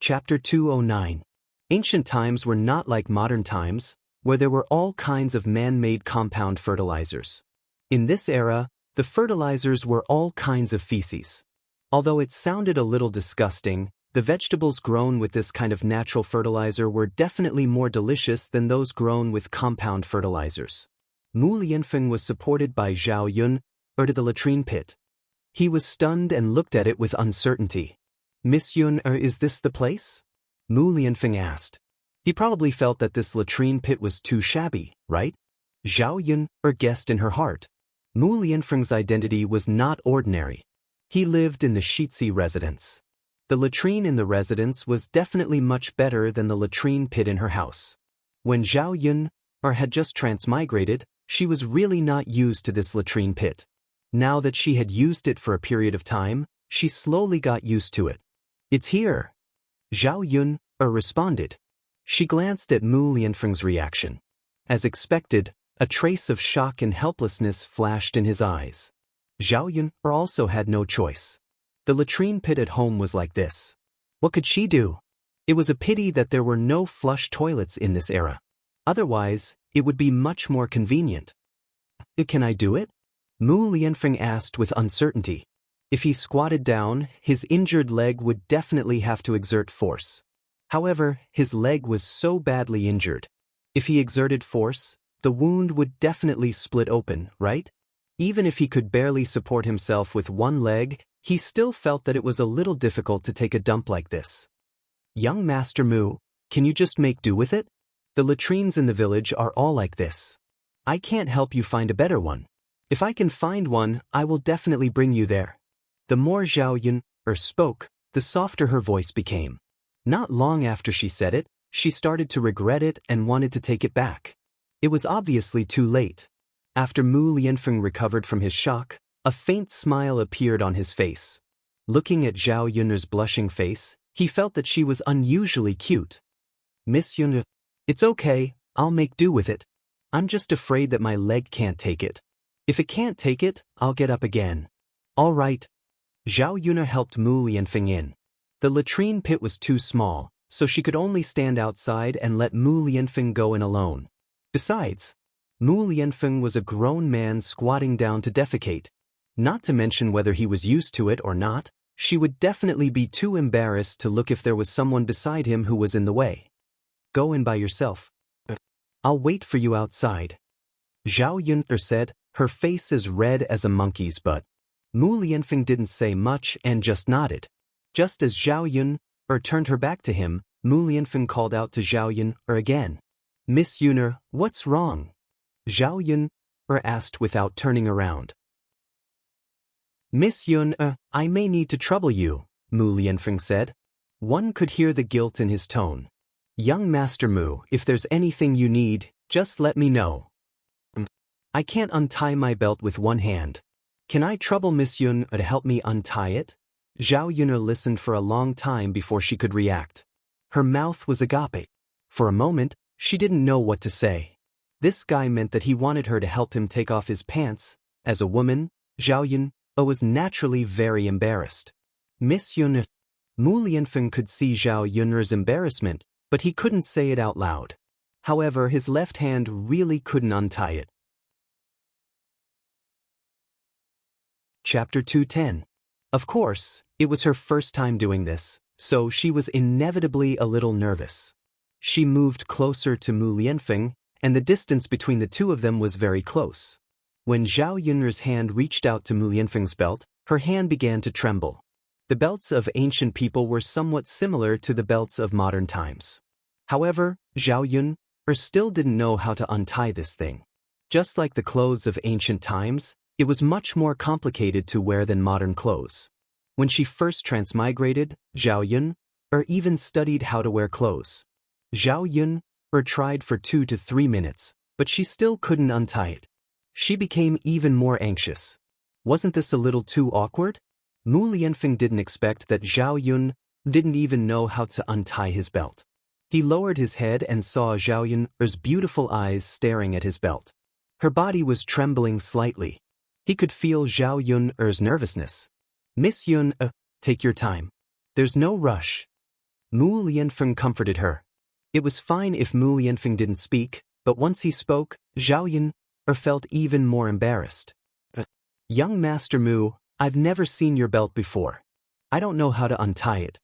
Chapter 209. Ancient times were not like modern times, where there were all kinds of man-made compound fertilizers. In this era, the fertilizers were all kinds of feces. Although it sounded a little disgusting, the vegetables grown with this kind of natural fertilizer were definitely more delicious than those grown with compound fertilizers. Mu Lianfeng was supported by Zhao Yun to the latrine pit. He was stunned and looked at it with uncertainty. "Miss Yun, is this the place?" Mu Lianfeng asked. He probably felt that this latrine pit was too shabby, right? Zhao Yun guessed in her heart. Mu Lianfeng's identity was not ordinary. He lived in the Shitsi residence. The latrine in the residence was definitely much better than the latrine pit in her house. When Zhao Yun had just transmigrated, she was really not used to this latrine pit. Now that she had used it for a period of time, she slowly got used to it. "It's here." Zhao Yun responded. She glanced at Mu Lianfeng's reaction. As expected, a trace of shock and helplessness flashed in his eyes. Zhao Yun also had no choice. The latrine pit at home was like this. What could she do? It was a pity that there were no flush toilets in this era. Otherwise, it would be much more convenient. "Can I do it?" Mu Lianfeng asked with uncertainty. If he squatted down, his injured leg would definitely have to exert force. However, his leg was so badly injured. If he exerted force, the wound would definitely split open, right? Even if he could barely support himself with one leg, he still felt that it was a little difficult to take a dump like this. Young Master Mu, can you just make do with it? The latrines in the village are all like this. I can't help you find a better one. If I can find one, I will definitely bring you there. The more Zhao Yun spoke, the softer her voice became. Not long after she said it, she started to regret it and wanted to take it back. It was obviously too late. After Mu Lianfeng recovered from his shock, a faint smile appeared on his face. Looking at Zhao Yun's blushing face, he felt that she was unusually cute. Miss Yun, it's okay, I'll make do with it. I'm just afraid that my leg can't take it. If it can't take it, I'll get up again. All right. Zhao Yun helped Mu Lianfeng in. The latrine pit was too small, so she could only stand outside and let Mu Lianfeng go in alone. Besides, Mu Lianfeng was a grown man squatting down to defecate. Not to mention whether he was used to it or not, she would definitely be too embarrassed to look if there was someone beside him who was in the way. Go in by yourself. I'll wait for you outside. Zhao Yun said, her face as red as a monkey's butt. Mu Lianfeng didn't say much and just nodded. Just as Zhao Yun turned her back to him, Mu Lianfeng called out to Zhao Yun again. Miss Yun, what's wrong? Zhao Yun asked without turning around. Miss Yun, I may need to trouble you, Mu Lianfeng said. One could hear the guilt in his tone. Young Master Mu, if there's anything you need, just let me know. I can't untie my belt with one hand. Can I trouble Miss Yun to help me untie it? Zhao Yun listened for a long time before she could react. Her mouth was agape. For a moment, she didn't know what to say. This guy meant that he wanted her to help him take off his pants. As a woman, Zhao Yun was naturally very embarrassed. Miss Yun. Mu Lianfeng could see Zhao Yun's embarrassment, but he couldn't say it out loud. However, his left hand really couldn't untie it. Chapter 210. Of course, it was her first time doing this, so she was inevitably a little nervous. She moved closer to Mu Lianfeng, and the distance between the two of them was very close. When Zhao Yun's hand reached out to Mu Lianfeng's belt, her hand began to tremble. The belts of ancient people were somewhat similar to the belts of modern times. However, Zhao Yun still didn't know how to untie this thing. Just like the clothes of ancient times, it was much more complicated to wear than modern clothes. When she first transmigrated, Zhao Yun even studied how to wear clothes. Zhao Yun tried for 2 to 3 minutes, but she still couldn't untie it. She became even more anxious. Wasn't this a little too awkward? Mu Lianfeng didn't expect that Zhao Yun didn't even know how to untie his belt. He lowered his head and saw Zhao Yun's beautiful eyes staring at his belt. Her body was trembling slightly. He could feel Zhao Yun's nervousness. Miss Yun, take your time. There's no rush. Mu Lianfeng comforted her. It was fine if Mu Lianfeng didn't speak, but once he spoke, Zhao Yun felt even more embarrassed. Young Master Mu, I've never seen your belt before. I don't know how to untie it.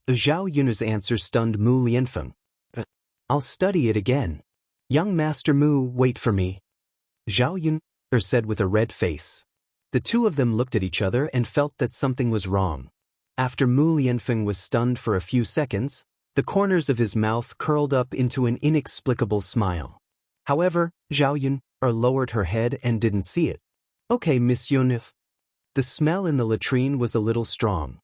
Zhao Yun's answer stunned Mu Lianfeng. I'll study it again. Young Master Mu, wait for me. Zhao Yun said with a red face. The two of them looked at each other and felt that something was wrong. After Mu Lianfeng was stunned for a few seconds, the corners of his mouth curled up into an inexplicable smile. However, Zhao Yun lowered her head and didn't see it. Okay, Miss Yun. The smell in the latrine was a little strong.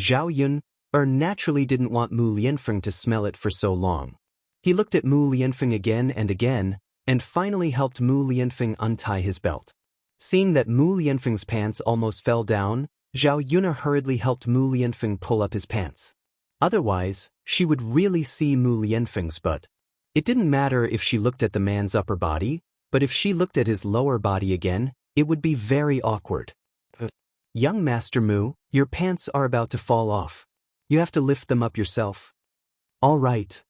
Zhao Yun naturally didn't want Mu Lianfeng to smell it for so long. He looked at Mu Lianfeng again, and finally helped Mu Lianfeng untie his belt. Seeing that Mu Lianfeng's pants almost fell down, Zhao Yun hurriedly helped Mu Lianfeng pull up his pants. Otherwise, she would really see Mu Lianfeng's butt. It didn't matter if she looked at the man's upper body, but if she looked at his lower body again, it would be very awkward. Young Master Mu, your pants are about to fall off. You have to lift them up yourself. All right.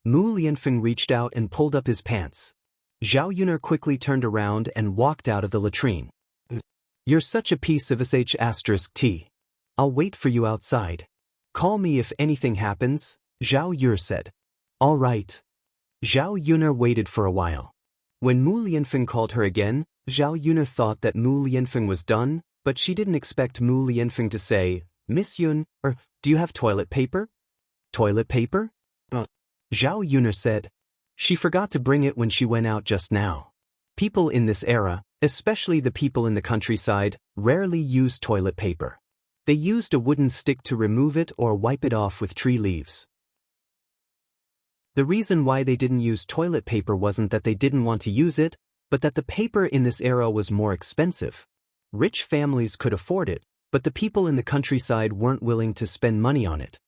Mu Lianfeng reached out and pulled up his pants. Zhao Yun quickly turned around and walked out of the latrine. You're such a piece of sh*t. I'll wait for you outside. Call me if anything happens, Zhao Yun said. All right. Zhao Yun waited for a while. When Mu Lianfeng called her again, Zhao Yun thought that Mu Lianfeng was done, but she didn't expect Mu Lianfeng to say, Miss Yun, do you have toilet paper? Toilet paper? Zhao Yun said. She forgot to bring it when she went out just now. People in this era, especially the people in the countryside, rarely use toilet paper. They used a wooden stick to remove it or wipe it off with tree leaves. The reason why they didn't use toilet paper wasn't that they didn't want to use it, but that the paper in this era was more expensive. Rich families could afford it, but the people in the countryside weren't willing to spend money on it.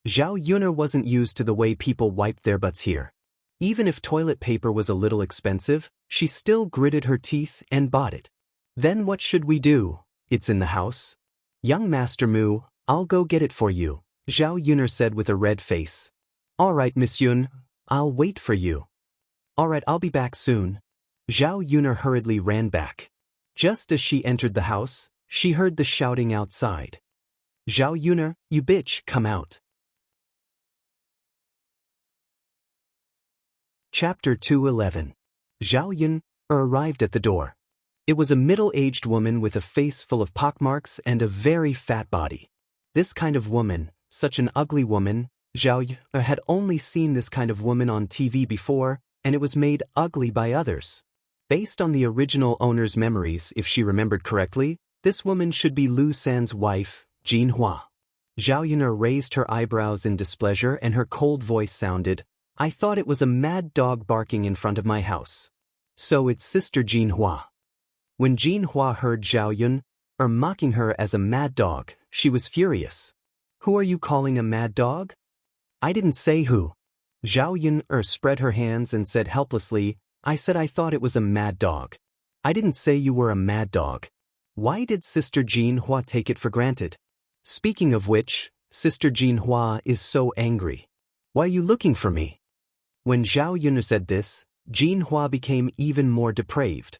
Zhao Yun wasn't used to the way people wiped their butts here. Even if toilet paper was a little expensive, she still gritted her teeth and bought it. Then what should we do? It's in the house. Young Master Mu, I'll go get it for you, Zhao Yun said with a red face. All right, Miss Yun, I'll wait for you. All right, I'll be back soon. Zhao Yun hurriedly ran back. Just as she entered the house, she heard the shouting outside. Zhao Yun, you bitch, come out. Chapter 211. Zhao Yun arrived at the door. It was a middle-aged woman with a face full of pockmarks and a very fat body. This kind of woman, such an ugly woman, Zhao Yun had only seen this kind of woman on TV before, and it was made ugly by others. Based on the original owner's memories, if she remembered correctly, this woman should be Lu San's wife, Jin Hua. Zhao Yun raised her eyebrows in displeasure and her cold voice sounded, I thought it was a mad dog barking in front of my house. So it's Sister Jin Hua. When Jin Hua heard Zhao Yun mocking her as a mad dog, she was furious. Who are you calling a mad dog? I didn't say who. Zhao Yun spread her hands and said helplessly, I said I thought it was a mad dog. I didn't say you were a mad dog. Why did Sister Jin Hua take it for granted? Speaking of which, Sister Jin Hua is so angry. Why are you looking for me? When Zhao Yun said this, Jin Hua became even more depraved.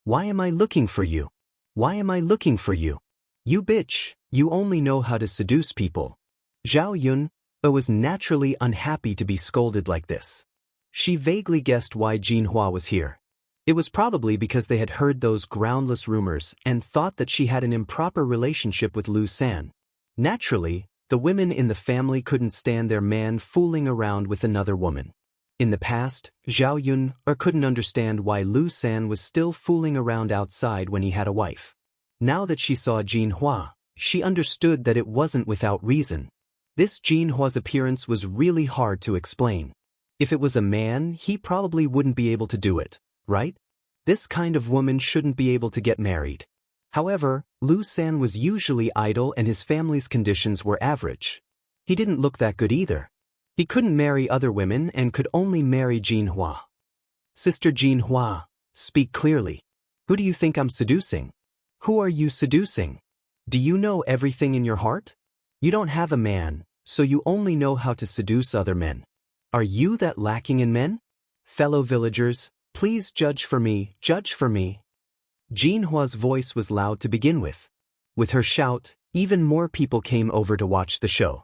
Why am I looking for you? Why am I looking for you? You bitch, you only know how to seduce people. Zhao Yun was naturally unhappy to be scolded like this. She vaguely guessed why Jin Hua was here. It was probably because they had heard those groundless rumors and thought that she had an improper relationship with Lu San. Naturally, the women in the family couldn't stand their man fooling around with another woman. In the past, Zhao Yun couldn't understand why Lu San was still fooling around outside when he had a wife. Now that she saw Jin Hua, she understood that it wasn't without reason. This Jin Hua's appearance was really hard to explain. If it was a man, he probably wouldn't be able to do it, right? This kind of woman shouldn't be able to get married. However, Lu San was usually idle and his family's conditions were average. He didn't look that good either. He couldn't marry other women and could only marry Jin Hua. Sister Jin Hua, speak clearly. Who do you think I'm seducing? Who are you seducing? Do you know everything in your heart? You don't have a man, so you only know how to seduce other men. Are you that lacking in men? Fellow villagers, please judge for me, judge for me. Jin Hua's voice was loud to begin with. With her shout, even more people came over to watch the show.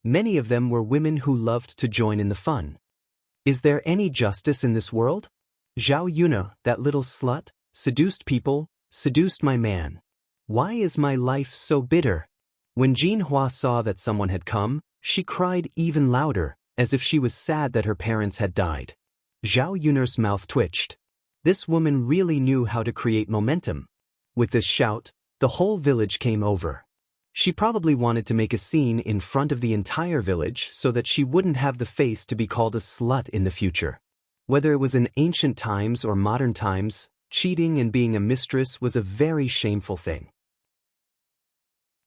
Many of them were women who loved to join in the fun. Is there any justice in this world? Zhao Yun, that little slut, seduced people, seduced my man. Why is my life so bitter? When Jin Hua saw that someone had come, she cried even louder, as if she was sad that her parents had died. Zhao Yun's mouth twitched. This woman really knew how to create momentum. With this shout, the whole village came over. She probably wanted to make a scene in front of the entire village so that she wouldn't have the face to be called a slut in the future. Whether it was in ancient times or modern times, cheating and being a mistress was a very shameful thing.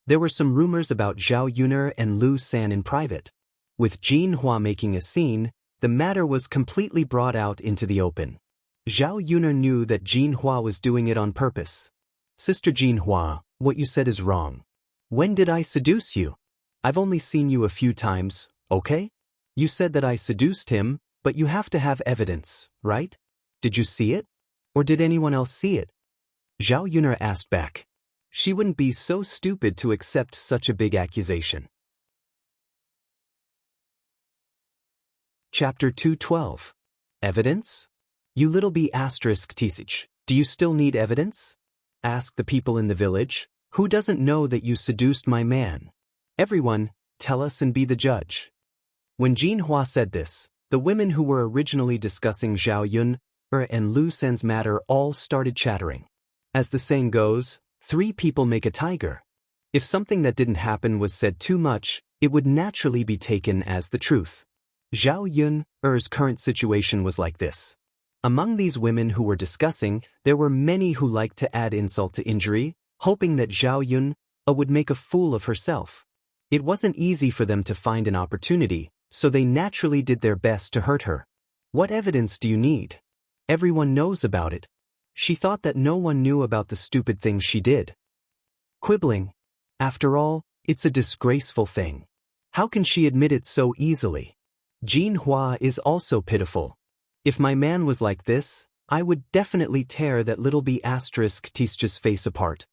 There were some rumors about Zhao Yun and Lu San in private. With Jin Hua making a scene, the matter was completely brought out into the open. Zhao Yun knew that Jin Hua was doing it on purpose. Sister Jin Hua, what you said is wrong. When did I seduce you? I've only seen you a few times, okay? You said that I seduced him, but you have to have evidence, right? Did you see it? Or did anyone else see it? Zhao Yun asked back. She wouldn't be so stupid to accept such a big accusation. Chapter 212. Evidence? You little b** tisich, do you still need evidence? Ask the people in the village, who doesn't know that you seduced my man? Everyone, tell us and be the judge. When Jinhua said this, the women who were originally discussing Zhao Yun and Lu Sen's matter all started chattering. As the saying goes, 3 people make a tiger. If something that didn't happen was said too much, it would naturally be taken as the truth. Zhao Yun's current situation was like this. Among these women who were discussing, there were many who liked to add insult to injury, hoping that Zhao Yun would make a fool of herself. It wasn't easy for them to find an opportunity, so they naturally did their best to hurt her. What evidence do you need? Everyone knows about it. She thought that no one knew about the stupid things she did. Quibbling. After all, it's a disgraceful thing. How can she admit it so easily? Jinhua is also pitiful. If my man was like this, I would definitely tear that little b** Tischa's face apart.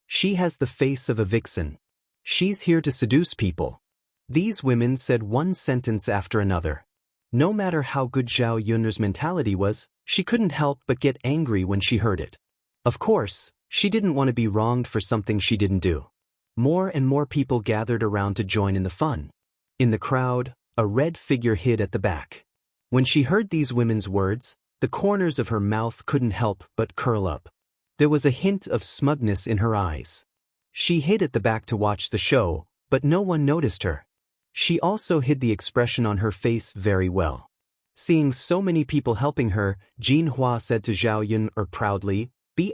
She has the face of a vixen. She's here to seduce people. These women said one sentence after another. No matter how good Zhao Yun's mentality was, she couldn't help but get angry when she heard it. Of course, she didn't want to be wronged for something she didn't do. More and more people gathered around to join in the fun. In the crowd, a red figure hid at the back. When she heard these women's words, the corners of her mouth couldn't help but curl up. There was a hint of smugness in her eyes. She hid at the back to watch the show, but no one noticed her. She also hid the expression on her face very well. Seeing so many people helping her, Jinhua said to Zhao Yun proudly, "B**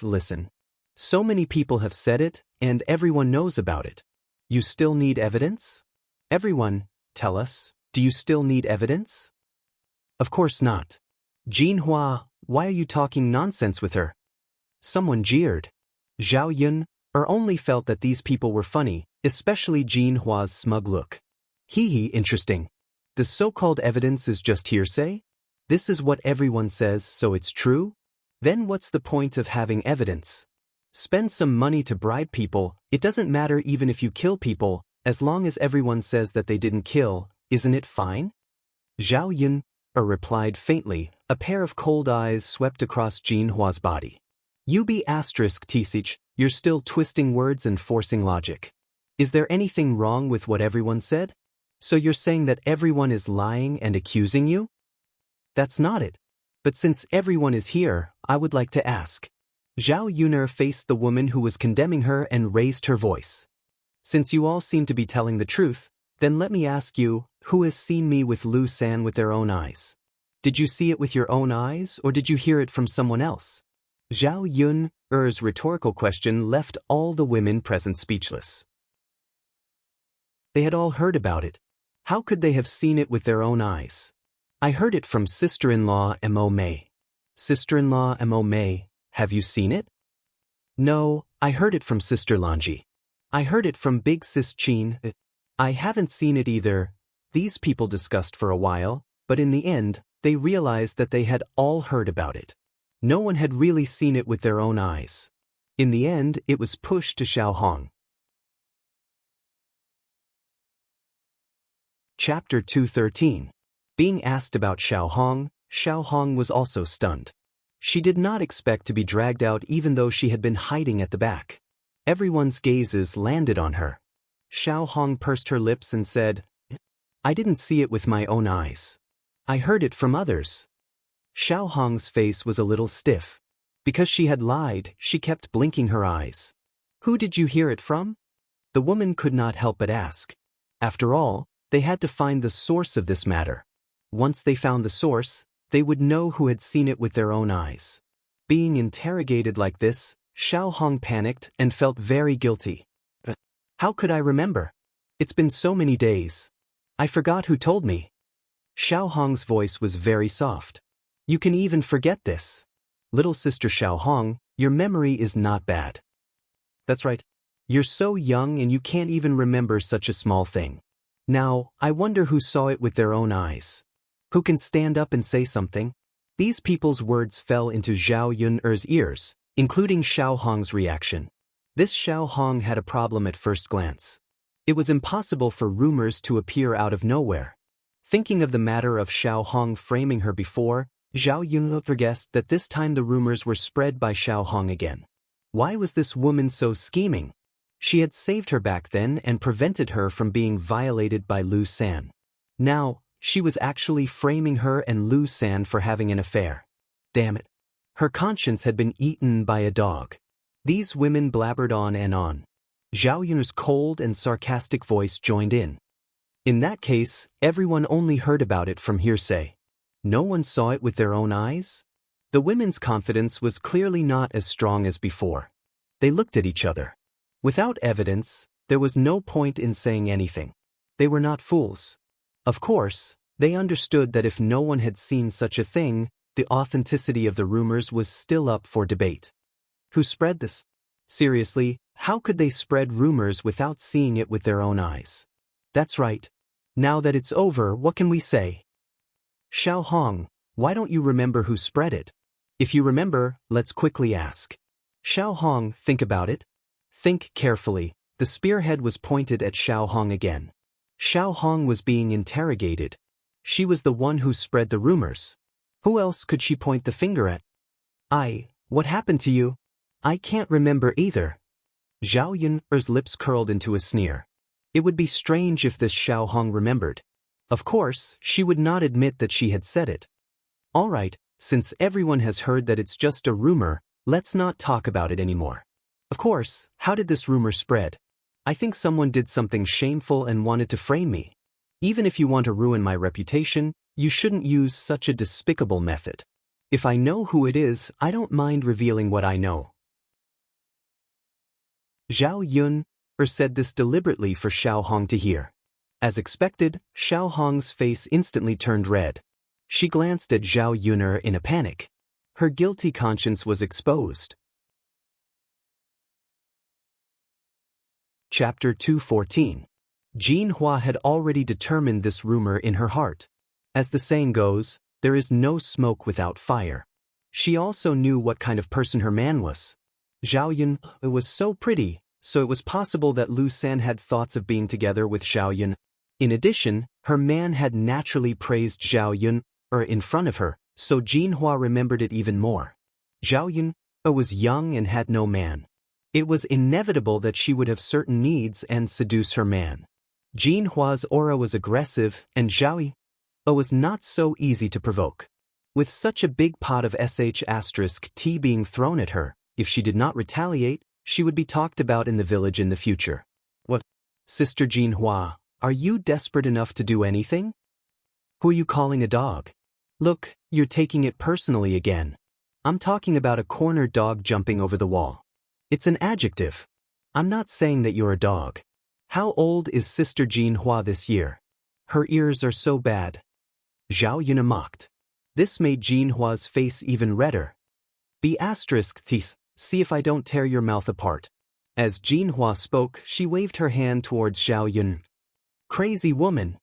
listen. So many people have said it, and everyone knows about it. You still need evidence? Everyone, tell us, do you still need evidence?" Of course not. Jinhua, why are you talking nonsense with her? Someone jeered. Zhao Yun only felt that these people were funny, especially Jinhua's smug look. Hee, interesting. The so-called evidence is just hearsay? This is what everyone says, so it's true? Then what's the point of having evidence? Spend some money to bribe people, it doesn't matter even if you kill people, as long as everyone says that they didn't kill, isn't it fine? Zhao Yun replied faintly, a pair of cold eyes swept across Jinhua's body. You be *tisich, you're still twisting words and forcing logic. Is there anything wrong with what everyone said? So you're saying that everyone is lying and accusing you? That's not it. But since everyone is here, I would like to ask. Zhao Yun faced the woman who was condemning her and raised her voice. Since you all seem to be telling the truth, then let me ask you, who has seen me with Lu San with their own eyes? Did you see it with your own eyes, or did you hear it from someone else? Zhao Yun's rhetorical question left all the women present speechless. They had all heard about it. How could they have seen it with their own eyes? I heard it from sister-in-law Mo Mei. Sister-in-law Mo Mei, have you seen it? No, I heard it from Sister Lanji. I heard it from Big Sis Chin. I haven't seen it either. These people discussed for a while, but in the end, they realized that they had all heard about it. No one had really seen it with their own eyes. In the end, it was pushed to Xiao Hong. Chapter 213. Being asked about Xiao Hong was also stunned. She did not expect to be dragged out even though she had been hiding at the back. Everyone's gazes landed on her. Xiao Hong pursed her lips and said, I didn't see it with my own eyes. I heard it from others. Xiao Hong's face was a little stiff. Because she had lied, she kept blinking her eyes. Who did you hear it from? The woman could not help but ask. After all, they had to find the source of this matter. Once they found the source, they would know who had seen it with their own eyes. Being interrogated like this, Xiao Hong panicked and felt very guilty. How could I remember? It's been so many days. I forgot who told me. Xiao Hong's voice was very soft. You can even forget this. Little sister Xiao Hong, your memory is not bad. That's right. You're so young and you can't even remember such a small thing. Now, I wonder who saw it with their own eyes. Who can stand up and say something? These people's words fell into Zhao Yun's ears, including Xiao Hong's reaction. This Xiao Hong had a problem at first glance. It was impossible for rumors to appear out of nowhere. Thinking of the matter of Xiao Hong framing her before, Zhao Yun guessed that this time the rumors were spread by Xiao Hong again. Why was this woman so scheming? She had saved her back then and prevented her from being violated by Lu San. Now, she was actually framing her and Lu San for having an affair. Damn it. Her conscience had been eaten by a dog. These women blabbered on and on. Zhao Yun's cold and sarcastic voice joined in. In that case, everyone only heard about it from hearsay. No one saw it with their own eyes? The women's confidence was clearly not as strong as before. They looked at each other. Without evidence, there was no point in saying anything. They were not fools. Of course, they understood that if no one had seen such a thing, the authenticity of the rumors was still up for debate. Who spread this? Seriously, how could they spread rumors without seeing it with their own eyes? That's right. Now that it's over, what can we say? Xiao Hong, why don't you remember who spread it? If you remember, let's quickly ask. Xiao Hong, think about it. Think carefully. The spearhead was pointed at Xiao Hong again. Xiao Hong was being interrogated. She was the one who spread the rumors. Who else could she point the finger at? What happened to you? I can't remember either. Zhao Yun's lips curled into a sneer. It would be strange if this Xiao Hong remembered. Of course, she would not admit that she had said it. All right, since everyone has heard that it's just a rumor, let's not talk about it anymore. Of course, how did this rumor spread? I think someone did something shameful and wanted to frame me. Even if you want to ruin my reputation, you shouldn't use such a despicable method. If I know who it is, I don't mind revealing what I know. Zhao Yun said this deliberately for Xiao Hong to hear. As expected, Xiao Hong's face instantly turned red. She glanced at Zhao Yun in a panic. Her guilty conscience was exposed. Chapter 214. Jin Hua had already determined this rumor in her heart. As the saying goes, there is no smoke without fire. She also knew what kind of person her man was. Zhao Yun was so pretty, so it was possible that Lu San had thoughts of being together with Zhao Yun. In addition, her man had naturally praised Zhao Yun in front of her, so Jin Hua remembered it even more. Zhao Yun was young and had no man. It was inevitable that she would have certain needs and seduce her man. Jin Hua's aura was aggressive, and Zhao Yun was not so easy to provoke. With such a big pot of *T being thrown at her, if she did not retaliate, she would be talked about in the village in the future. What? Sister Jin Hua, are you desperate enough to do anything? Who are you calling a dog? Look, you're taking it personally again. I'm talking about a corner dog jumping over the wall. It's an adjective. I'm not saying that you're a dog. How old is Sister Jin Hua this year? Her ears are so bad. Zhao Yun mocked. This made Jin Hua's face even redder. Be *Ts, see if I don't tear your mouth apart. As Jin Hua spoke, she waved her hand towards Zhao Yun. Crazy woman.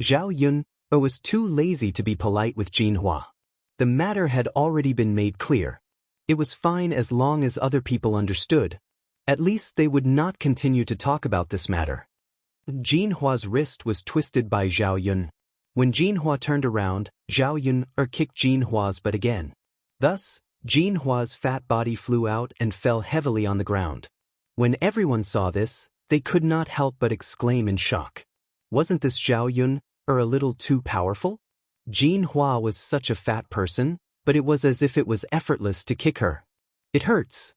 Zhao Yun was too lazy to be polite with Jin Hua. The matter had already been made clear. It was fine as long as other people understood. At least they would not continue to talk about this matter. Jin Hua's wrist was twisted by Zhao Yun. When Jin Hua turned around, Zhao Yun kicked Jin Hua's butt again. Thus, Jin Hua's fat body flew out and fell heavily on the ground. When everyone saw this, they could not help but exclaim in shock. Wasn't this Zhao Yun a little too powerful? Jin Hua was such a fat person, but it was as if it was effortless to kick her. It hurts.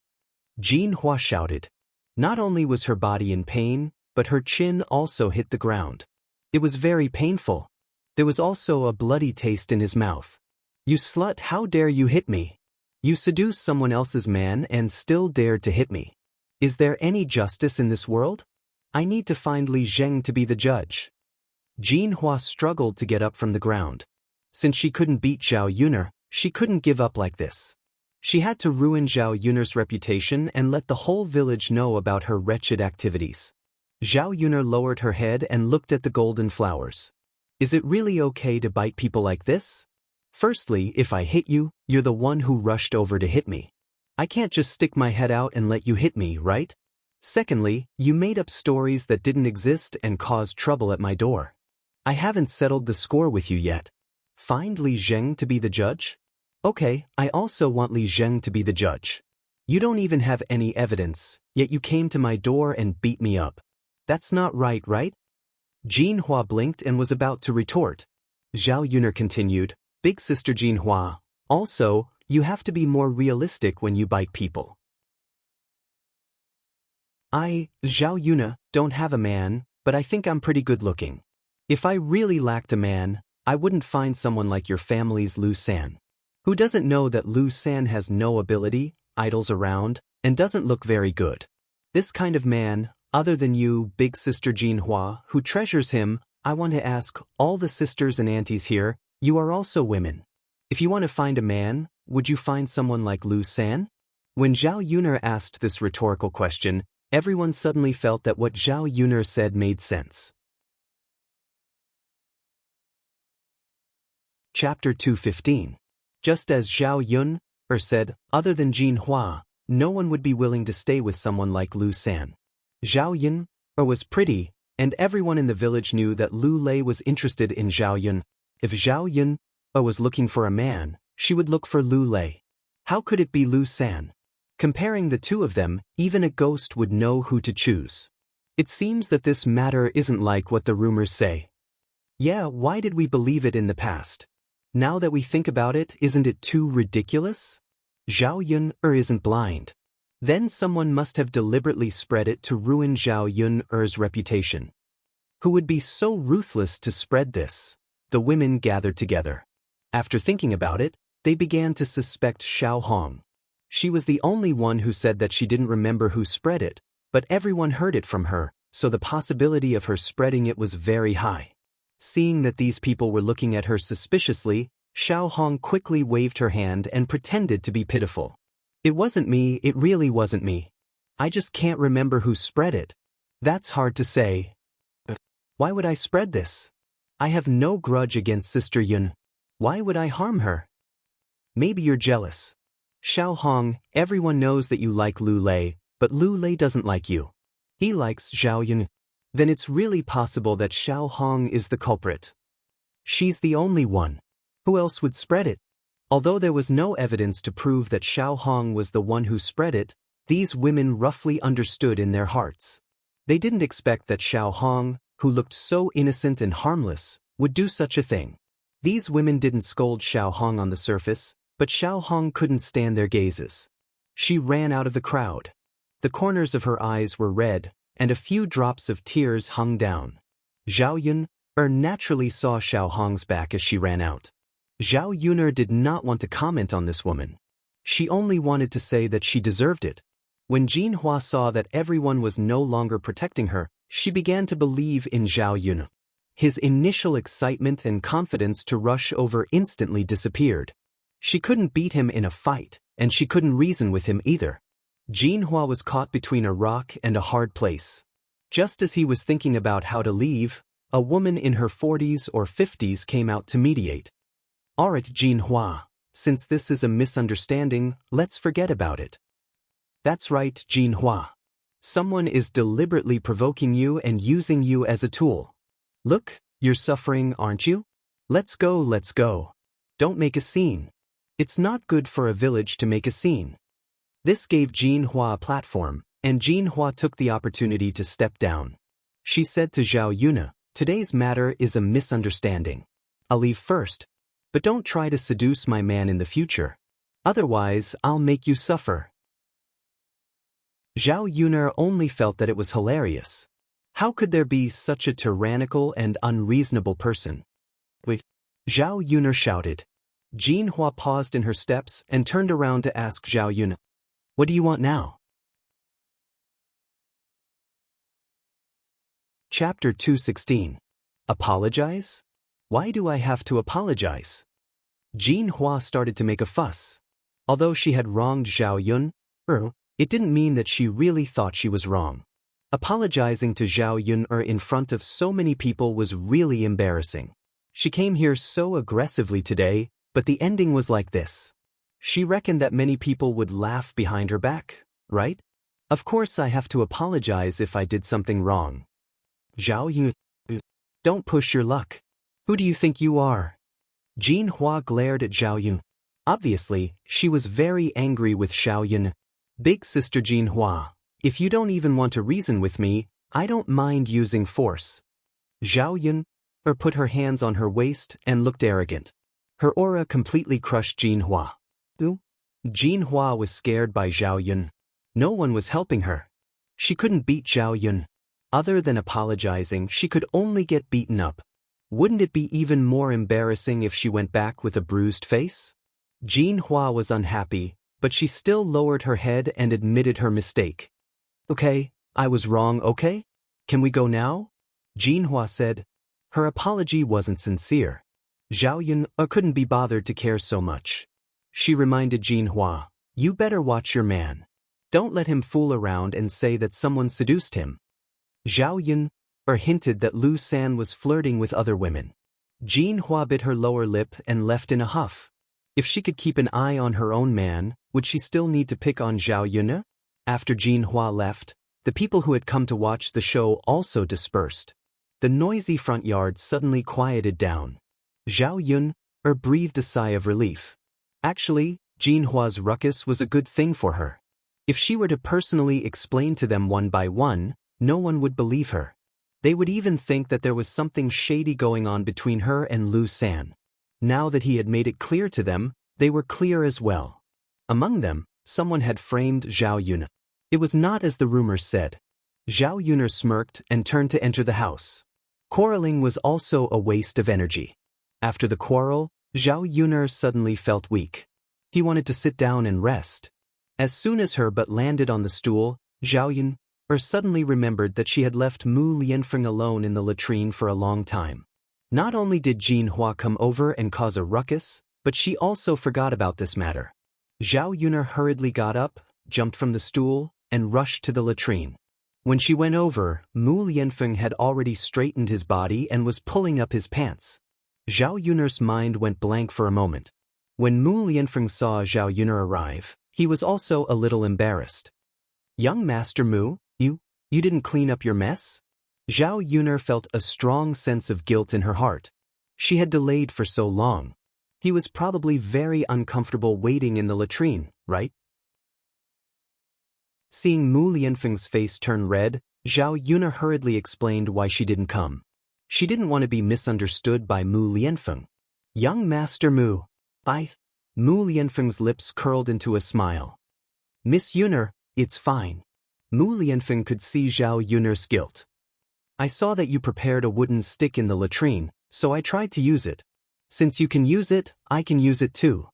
Jin Hua shouted. Not only was her body in pain, but her chin also hit the ground. It was very painful. There was also a bloody taste in his mouth. You slut, how dare you hit me? You seduced someone else's man and still dared to hit me. Is there any justice in this world? I need to find Li Zheng to be the judge. Jin Hua struggled to get up from the ground. Since she couldn't beat Zhao Yun, she couldn't give up like this. She had to ruin Zhao Yun's reputation and let the whole village know about her wretched activities. Zhao Yun lowered her head and looked at the golden flowers. Is it really okay to bite people like this? Firstly, if I hit you, you're the one who rushed over to hit me. I can't just stick my head out and let you hit me, right? Secondly, you made up stories that didn't exist and caused trouble at my door. I haven't settled the score with you yet. Find Li Zheng to be the judge? Okay, I also want Li Zheng to be the judge. You don't even have any evidence, yet you came to my door and beat me up. That's not right, right? Jinhua blinked and was about to retort. Zhao Yuner continued, Big Sister Jinhua, also, you have to be more realistic when you bite people. I, Zhao Yuna, don't have a man, but I think I'm pretty good looking. If I really lacked a man, I wouldn't find someone like your family's Lu San. Who doesn't know that Lu San has no ability, idles around, and doesn't look very good? This kind of man, other than you, Big Sister Jinhua, who treasures him, I want to ask all the sisters and aunties here, you are also women. If you want to find a man, would you find someone like Lu San? When Zhao Yuner asked this rhetorical question, everyone suddenly felt that what Zhao Yuner said made sense. Chapter 215. Just as Zhao Yuner said, other than Jinhua, no one would be willing to stay with someone like Lu San. Zhao Yuner was pretty, and everyone in the village knew that Lu Lei was interested in Zhao Yuner. If Zhao Yuner was looking for a man, she would look for Lu Lei. How could it be Lu San? Comparing the two of them, even a ghost would know who to choose. It seems that this matter isn't like what the rumors say. Yeah, why did we believe it in the past? Now that we think about it, isn't it too ridiculous? Zhao Yuner isn't blind. Then someone must have deliberately spread it to ruin Zhao Yuner's reputation. Who would be so ruthless to spread this? The women gathered together. After thinking about it, they began to suspect Xiao Hong. She was the only one who said that she didn't remember who spread it, but everyone heard it from her, so the possibility of her spreading it was very high. Seeing that these people were looking at her suspiciously, Xiao Hong quickly waved her hand and pretended to be pitiful. It wasn't me, it really wasn't me. I just can't remember who spread it. That's hard to say. Why would I spread this? I have no grudge against Sister Yun. Why would I harm her? Maybe you're jealous. Xiao Hong, everyone knows that you like Lu Lei, but Lu Lei doesn't like you. He likes Zhao Yun. Then it's really possible that Xiao Hong is the culprit. She's the only one. Who else would spread it? Although there was no evidence to prove that Xiao Hong was the one who spread it, these women roughly understood in their hearts. They didn't expect that Xiao Hong, who looked so innocent and harmless, would do such a thing. These women didn't scold Xiao Hong on the surface, but Xiao Hong couldn't stand their gazes. She ran out of the crowd. The corners of her eyes were red, and a few drops of tears hung down. Zhao Yuner naturally saw Xiao Hong's back as she ran out. Zhao Yuner did not want to comment on this woman. She only wanted to say that she deserved it. When Jinhua saw that everyone was no longer protecting her, she began to believe in Zhao Yuner. His initial excitement and confidence to rush over instantly disappeared. She couldn't beat him in a fight, and she couldn't reason with him either. Jinhua was caught between a rock and a hard place. Just as he was thinking about how to leave, a woman in her 40s or 50s came out to mediate. Alright, Jinhua, since this is a misunderstanding, let's forget about it. That's right, Jinhua. Someone is deliberately provoking you and using you as a tool. Look, you're suffering, aren't you? Let's go, let's go. Don't make a scene. It's not good for a village to make a scene. This gave Jinhua a platform, and Jinhua took the opportunity to step down. She said to Zhao Yuner, today's matter is a misunderstanding. I'll leave first. But don't try to seduce my man in the future. Otherwise, I'll make you suffer. Zhao Yuner only felt that it was hilarious. How could there be such a tyrannical and unreasonable person? Wait, Zhao Yuner shouted. Jinhua paused in her steps and turned around to ask Zhao Yuner, what do you want now? Chapter 216. Apologize? Why do I have to apologize? Jinhua started to make a fuss. Although she had wronged Zhao Yuner, it didn't mean that she really thought she was wrong. Apologizing to Zhao Yuner in front of so many people was really embarrassing. She came here so aggressively today, but the ending was like this. She reckoned that many people would laugh behind her back, right? Of course I have to apologize if I did something wrong. Zhao Yun. Don't push your luck. Who do you think you are? Jin Hua glared at Zhao Yun. Obviously, she was very angry with Zhao Yun. Big sister Jin Hua, if you don't even want to reason with me, I don't mind using force. Zhao Yun put her hands on her waist and looked arrogant. Her aura completely crushed Jin Hua. Jin Hua was scared by Zhao Yun. No one was helping her. She couldn't beat Zhao Yun. Other than apologizing, she could only get beaten up. Wouldn't it be even more embarrassing if she went back with a bruised face? Jin Hua was unhappy, but she still lowered her head and admitted her mistake. Okay, I was wrong, okay? Can we go now? Jin Hua said. Her apology wasn't sincere. Zhao Yun couldn't be bothered to care so much. She reminded Jin Hua, you better watch your man. Don't let him fool around and say that someone seduced him. Zhao Yun hinted that Lu San was flirting with other women. Jin Hua bit her lower lip and left in a huff. If she could keep an eye on her own man, would she still need to pick on Zhao Yun? After Jin Hua left, the people who had come to watch the show also dispersed. The noisy front yard suddenly quieted down. Zhao Yun breathed a sigh of relief. Actually, Jin Hua's ruckus was a good thing for her. If she were to personally explain to them one by one, no one would believe her. They would even think that there was something shady going on between her and Lu San. Now that he had made it clear to them, they were clear as well. Among them, someone had framed Zhao Yun. It was not as the rumors said. Zhao Yun smirked and turned to enter the house. Quarreling was also a waste of energy. After the quarrel, Zhao Yun suddenly felt weak. He wanted to sit down and rest. As soon as her butt landed on the stool, Zhao Yun suddenly remembered that she had left Mu Lianfeng alone in the latrine for a long time. Not only did Jin Hua come over and cause a ruckus, but she also forgot about this matter. Zhao Yun hurriedly got up, jumped from the stool, and rushed to the latrine. When she went over, Mu Lianfeng had already straightened his body and was pulling up his pants. Zhao Yun's mind went blank for a moment. When Mu Lianfeng saw Zhao Yun arrive, he was also a little embarrassed. Young Master Mu, you didn't clean up your mess? Zhao Yun felt a strong sense of guilt in her heart. She had delayed for so long. He was probably very uncomfortable waiting in the latrine, right? Seeing Mu Lianfeng's face turn red, Zhao Yun hurriedly explained why she didn't come. She didn't want to be misunderstood by Mu Lianfeng. Young Master Mu. Mu Lianfeng's lips curled into a smile. Miss Yun, it's fine. Mu Lianfeng could see Zhao Yun's guilt. I saw that you prepared a wooden stick in the latrine, so I tried to use it. Since you can use it, I can use it too.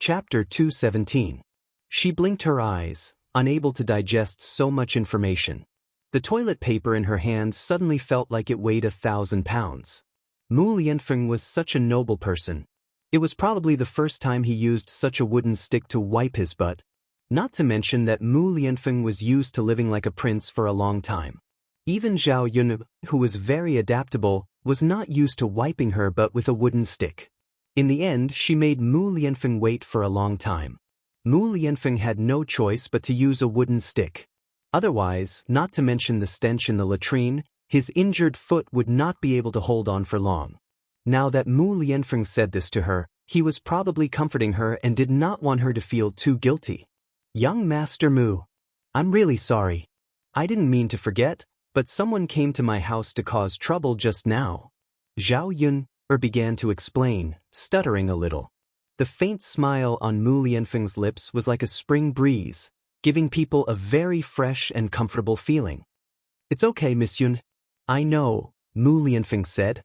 Chapter 217. She blinked her eyes, unable to digest so much information. The toilet paper in her hand suddenly felt like it weighed 1,000 pounds. Mu Lianfeng was such a noble person. It was probably the first time he used such a wooden stick to wipe his butt. Not to mention that Mu Lianfeng was used to living like a prince for a long time. Even Zhao Yun, who was very adaptable, was not used to wiping her butt with a wooden stick. In the end, she made Mu Lianfeng wait for a long time. Mu Lianfeng had no choice but to use a wooden stick. Otherwise, not to mention the stench in the latrine, his injured foot would not be able to hold on for long. Now that Mu Lianfeng said this to her, he was probably comforting her and did not want her to feel too guilty. Young Master Mu. I'm really sorry. I didn't mean to forget, but someone came to my house to cause trouble just now. Zhao Yun began to explain, stuttering a little. The faint smile on Mu Lianfeng's lips was like a spring breeze, giving people a very fresh and comfortable feeling. It's okay, Miss Yun. I know, Mu Lianfeng said.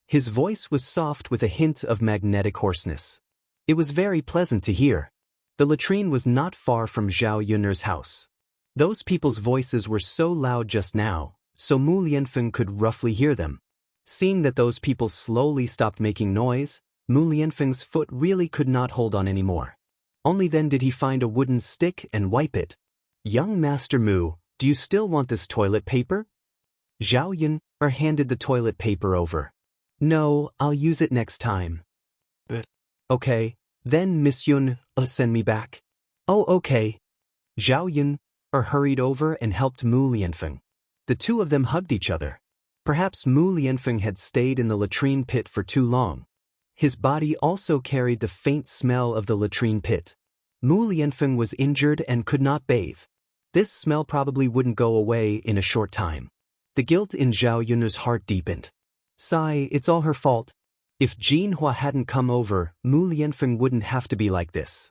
His voice was soft with a hint of magnetic hoarseness. It was very pleasant to hear. The latrine was not far from Zhao Yun's house. Those people's voices were so loud just now, so Mu Lianfeng could roughly hear them. Seeing that those people slowly stopped making noise, Mu Lianfeng's foot really could not hold on anymore. Only then did he find a wooden stick and wipe it. Young Master Mu, do you still want this toilet paper? Zhao Yun handed the toilet paper over. No, I'll use it next time. Okay, then Miss Yun, send me back. Oh, okay. Zhao Yun hurried over and helped Mu Lianfeng. The two of them hugged each other. Perhaps Mu Lianfeng had stayed in the latrine pit for too long. His body also carried the faint smell of the latrine pit. Mu Lianfeng was injured and could not bathe. This smell probably wouldn't go away in a short time. The guilt in Zhao Yun's heart deepened. Sigh, it's all her fault. If Jinhua hadn't come over, Mu Lianfeng wouldn't have to be like this.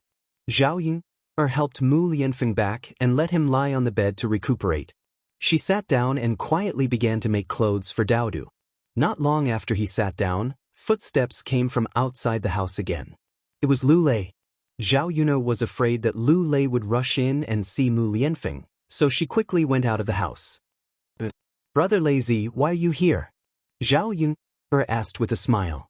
Zhao Yun helped Mu Lianfeng back and let him lie on the bed to recuperate. She sat down and quietly began to make clothes for Daodu. Not long after he sat down, footsteps came from outside the house again. It was Lu Lei. Zhao Yun was afraid that Lu Lei would rush in and see Mu Lianfeng, so she quickly went out of the house. Brother Lazy, why are you here? Zhao Yun asked with a smile.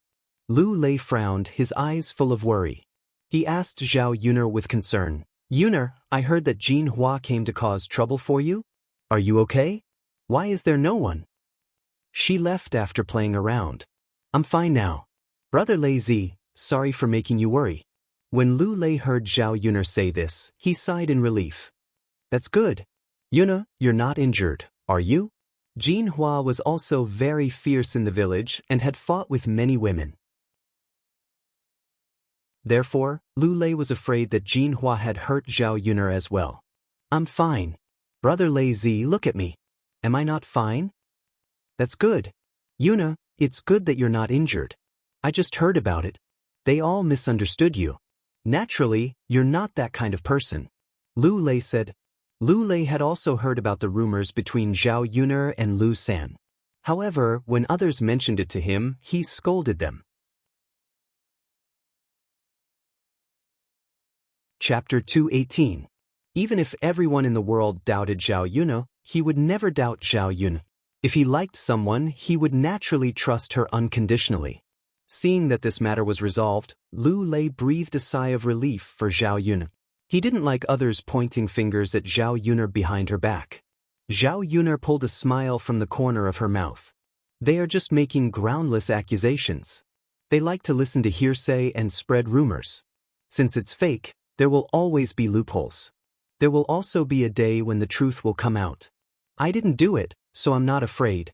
Lu Lei frowned, his eyes full of worry. He asked Zhao Yun with concern, Yuner, I heard that Jinhua came to cause trouble for you? Are you okay? Why is there no one? She left after playing around. I'm fine now. Brother Lazy, sorry for making you worry. When Lu Lei heard Zhao Yun say this, he sighed in relief. That's good. Yuna, you're not injured, are you? Jinhua was also very fierce in the village and had fought with many women. Therefore, Lu Lei was afraid that Jinhua had hurt Zhao Yun as well. I'm fine. Brother Lazy, look at me. Am I not fine? That's good. Yuna, it's good that you're not injured. I just heard about it. They all misunderstood you. Naturally, you're not that kind of person. Lu Lei said. Lu Lei had also heard about the rumors between Zhao Yun and Lu San. However, when others mentioned it to him, he scolded them. Chapter 218. Even if everyone in the world doubted Zhao Yun, he would never doubt Zhao Yun. If he liked someone, he would naturally trust her unconditionally. Seeing that this matter was resolved, Lu Lei breathed a sigh of relief for Zhao Yun. He didn't like others pointing fingers at Zhao Yun behind her back. Zhao Yun pulled a smile from the corner of her mouth. They are just making groundless accusations. They like to listen to hearsay and spread rumors. Since it's fake, there will always be loopholes. There will also be a day when the truth will come out. I didn't do it, so I'm not afraid.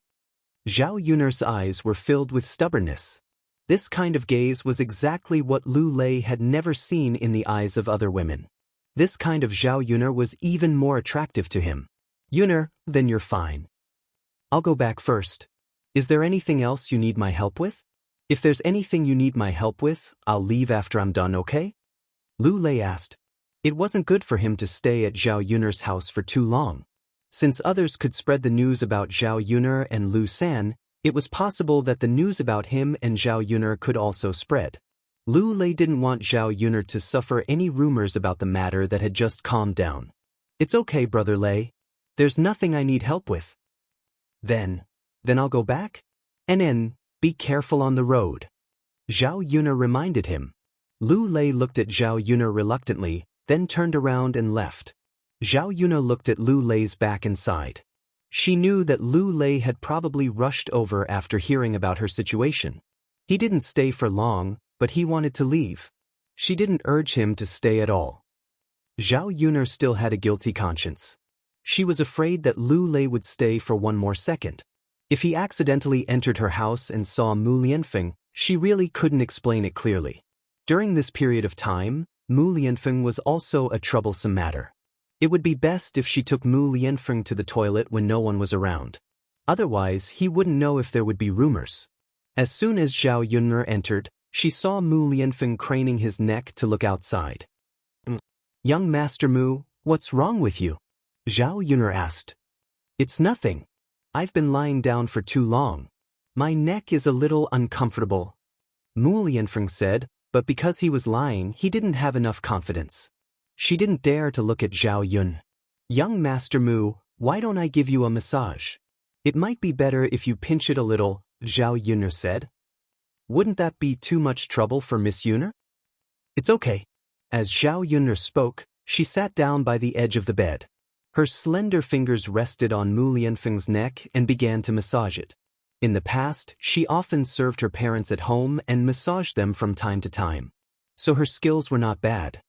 Zhao Yun's eyes were filled with stubbornness. This kind of gaze was exactly what Lu Lei had never seen in the eyes of other women. This kind of Zhao Yun was even more attractive to him. Yun, then you're fine. I'll go back first. Is there anything else you need my help with? If there's anything you need my help with, I'll leave after I'm done, okay? Lu Lei asked. It wasn't good for him to stay at Zhao Yun's house for too long. Since others could spread the news about Zhao Yun and Lu San, it was possible that the news about him and Zhao Yun could also spread. Lu Lei didn't want Zhao Yun to suffer any rumors about the matter that had just calmed down. It's okay, Brother Lei. There's nothing I need help with. Then I'll go back? And then, be careful on the road. Zhao Yun reminded him. Lu Lei looked at Zhao Yun reluctantly, then turned around and left. Zhao Yun looked at Lu Lei's back and sighed. She knew that Lu Lei had probably rushed over after hearing about her situation. He didn't stay for long, but he wanted to leave. She didn't urge him to stay at all. Zhao Yun still had a guilty conscience. She was afraid that Lu Lei would stay for one more second. If he accidentally entered her house and saw Mu Lianfeng, she really couldn't explain it clearly. During this period of time, Mu Lianfeng was also a troublesome matter. It would be best if she took Mu Lianfeng to the toilet when no one was around. Otherwise, he wouldn't know if there would be rumors. As soon as Zhao Yun entered, she saw Mu Lianfeng craning his neck to look outside. Young Master Mu, what's wrong with you? Zhao Yun asked. It's nothing. I've been lying down for too long. My neck is a little uncomfortable. Mu Lianfeng said, but because he was lying, he didn't have enough confidence. She didn't dare to look at Zhao Yun. Young Master Mu, why don't I give you a massage? It might be better if you pinch it a little, Zhao Yun said. Wouldn't that be too much trouble for Miss Yun? It's okay. As Zhao Yun spoke, she sat down by the edge of the bed. Her slender fingers rested on Mu Lianfeng's neck and began to massage it. In the past, she often served her parents at home and massaged them from time to time. So her skills were not bad.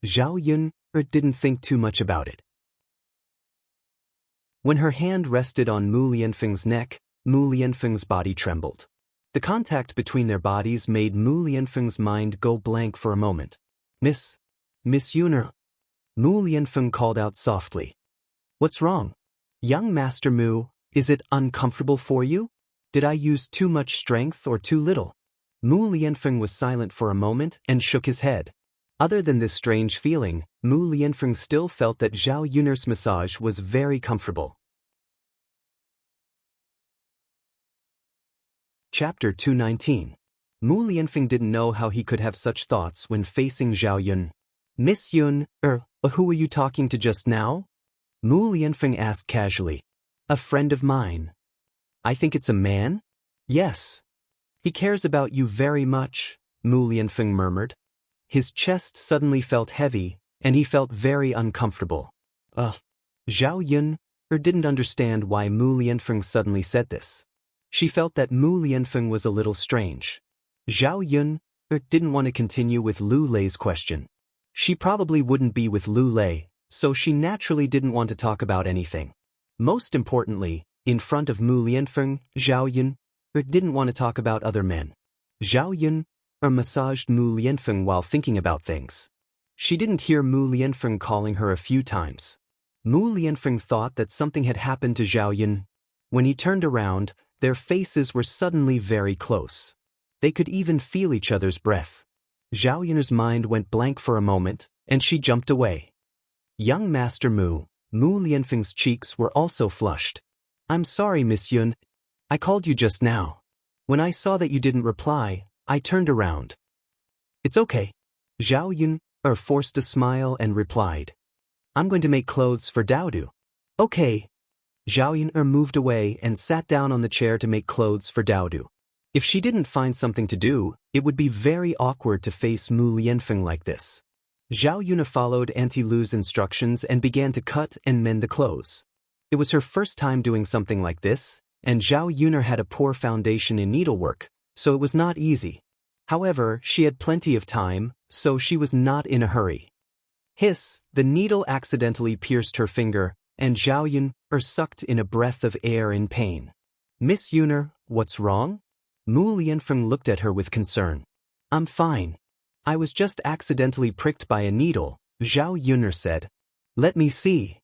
Zhao Yun didn't think too much about it. When her hand rested on Mu Lianfeng's neck, Mu Lianfeng's body trembled. The contact between their bodies made Mu Lianfeng's mind go blank for a moment. Miss Yuner. Mu Lianfeng called out softly. What's wrong? Young Master Mu, is it uncomfortable for you? Did I use too much strength or too little? Mu Lianfeng was silent for a moment and shook his head. Other than this strange feeling, Mu Lianfeng still felt that Zhao Yuner's massage was very comfortable. Chapter 219. Mu Lianfeng didn't know how he could have such thoughts when facing Zhao Yun. Miss Yun, who were you talking to just now? Mu Lianfeng asked casually. A friend of mine. I think it's a man? Yes. He cares about you very much, Mu Lianfeng murmured. His chest suddenly felt heavy, and he felt very uncomfortable. Zhao Yun didn't understand why Mu Lianfeng suddenly said this. She felt that Mu Lianfeng was a little strange. Zhao Yun didn't want to continue with Lu Lei's question. She probably wouldn't be with Lu Lei, so she naturally didn't want to talk about anything. Most importantly, in front of Mu Lianfeng, Zhao Yun didn't want to talk about other men. Zhao Yun massaged Mu Lianfeng while thinking about things. She didn't hear Mu Lianfeng calling her a few times. Mu Lianfeng thought that something had happened to Zhao Yun. When he turned around, their faces were suddenly very close. They could even feel each other's breath. Zhao Yun's mind went blank for a moment, and she jumped away. Young Master Mu Lianfeng's cheeks were also flushed. I'm sorry, Miss Yun. I called you just now. When I saw that you didn't reply, I turned around. It's okay. Zhao Yun forced a smile and replied. I'm going to make clothes for Daodu. Okay. Zhao Yun moved away and sat down on the chair to make clothes for Daodu. If she didn't find something to do, it would be very awkward to face Mu Lianfeng like this. Zhao Yun followed Auntie Lu's instructions and began to cut and mend the clothes. It was her first time doing something like this, and Zhao Yun had a poor foundation in needlework, so it was not easy. However, she had plenty of time, so she was not in a hurry. Hiss, the needle accidentally pierced her finger, and Zhao Yun sucked in a breath of air in pain. Miss Yuner, what's wrong? Mu Lianfeng looked at her with concern. I'm fine. I was just accidentally pricked by a needle, Zhao Yuner said. Let me see.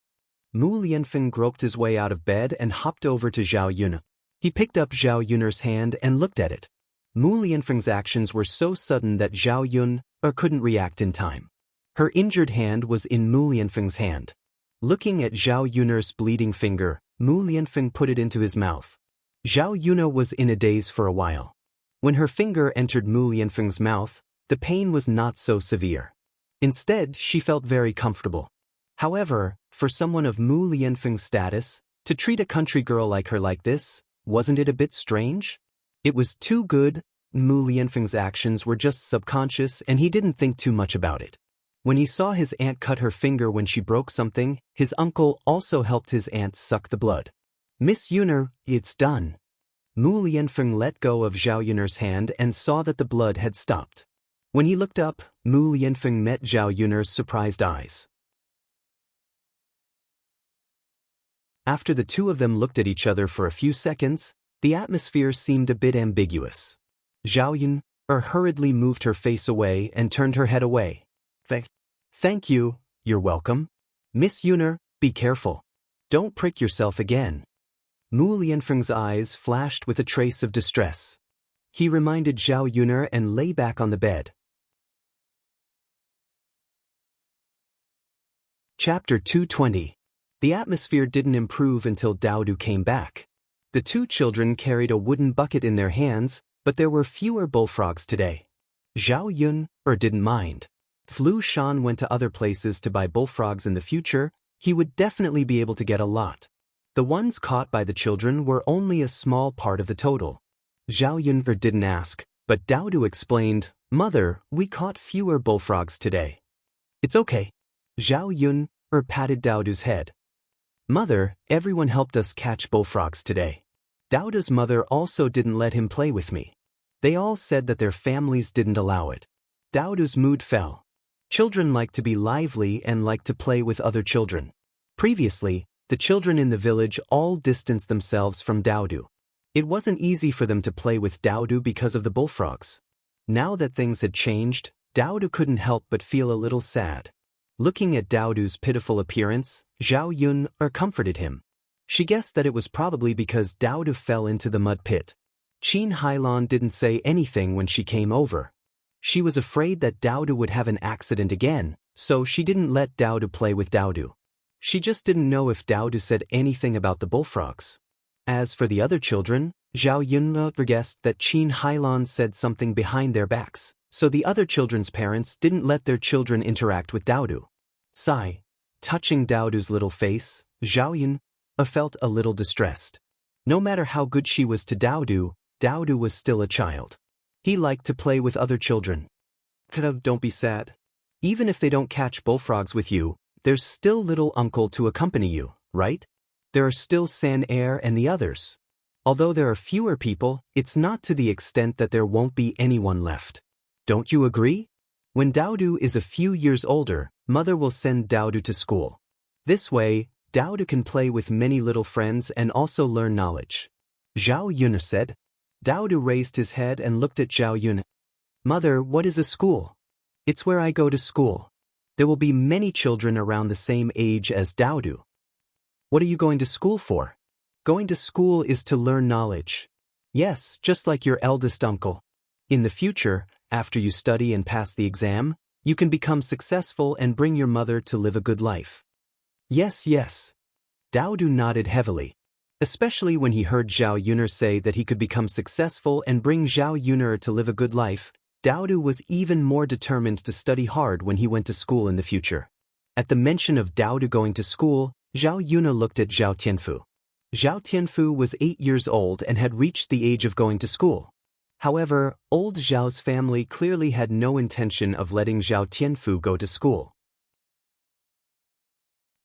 Mu Lianfeng groped his way out of bed and hopped over to Zhao Yun. He picked up Zhao Yuner's hand and looked at it. Mu Lianfeng's actions were so sudden that Zhao Yun couldn't react in time. Her injured hand was in Mu Lianfeng's hand. Looking at Zhao Yuner's bleeding finger, Mu Lianfeng put it into his mouth. Zhao Yun was in a daze for a while. When her finger entered Mu Lianfeng's mouth, the pain was not so severe. Instead, she felt very comfortable. However, for someone of Mu Lianfeng's status, to treat a country girl like her like this, wasn't it a bit strange? It was too good. Mu Lianfeng's actions were just subconscious and he didn't think too much about it. When he saw his aunt cut her finger when she broke something, his uncle also helped his aunt suck the blood. Miss Yuner, it's done. Mu Lianfeng let go of Zhao Yuner's hand and saw that the blood had stopped. When he looked up, Mu Lianfeng met Zhao Yuner's surprised eyes. After the two of them looked at each other for a few seconds, the atmosphere seemed a bit ambiguous. Zhao Yun hurriedly moved her face away and turned her head away. Thank you, you're welcome. Miss Yuner, be careful. Don't prick yourself again. Mu Lianfeng's eyes flashed with a trace of distress. He reminded Zhao Yuner and lay back on the bed. Chapter 220. The atmosphere didn't improve until Daodu came back. The two children carried a wooden bucket in their hands, but there were fewer bullfrogs today. Zhao Yun didn't mind. If Lu Shan went to other places to buy bullfrogs in the future, he would definitely be able to get a lot. The ones caught by the children were only a small part of the total. Zhao Yun didn't ask, but Daodu explained, Mother, we caught fewer bullfrogs today. It's okay. Zhao Yun patted Daodu's head. Mother, everyone helped us catch bullfrogs today. Daoda's mother also didn't let him play with me. They all said that their families didn't allow it. Daoda's mood fell. Children like to be lively and like to play with other children. Previously, the children in the village all distanced themselves from Daodu. It wasn't easy for them to play with Daodu because of the bullfrogs. Now that things had changed, Daodu couldn't help but feel a little sad. Looking at Daodu's pitiful appearance, Zhao Yun comforted him. She guessed that it was probably because Daodu fell into the mud pit. Qin Hailan didn't say anything when she came over. She was afraid that Daodu would have an accident again, so she didn't let Daodu play with Daodu. She just didn't know if Daodu said anything about the bullfrogs. As for the other children, Zhao Yun guessed that Qin Hailan said something behind their backs, so the other children's parents didn't let their children interact with Daodu. Sigh. Touching Daodu's little face, Zhao Yun felt a little distressed. No matter how good she was to Daodu, Daodu was still a child. He liked to play with other children. Don't be sad. Even if they don't catch bullfrogs with you, there's still little uncle to accompany you, right? There are still San Air and the others. Although there are fewer people, it's not to the extent that there won't be anyone left. Don't you agree? When Daodu is a few years older, mother will send Daodu to school. This way, Daodu can play with many little friends and also learn knowledge. Zhao Yun said. Daodu raised his head and looked at Zhao Yun. Mother, what is a school? It's where I go to school. There will be many children around the same age as Daodu. What are you going to school for? Going to school is to learn knowledge. Yes, just like your eldest uncle. In the future, after you study and pass the exam, you can become successful and bring your mother to live a good life. Yes, yes. Daodu nodded heavily. Especially when he heard Zhao Yun'er say that he could become successful and bring Zhao Yun'er to live a good life, Daodu was even more determined to study hard when he went to school in the future. At the mention of Daodu going to school, Zhao Yun'er looked at Zhao Tianfu. Zhao Tianfu was 8 years old and had reached the age of going to school. However, old Zhao's family clearly had no intention of letting Zhao Tianfu go to school.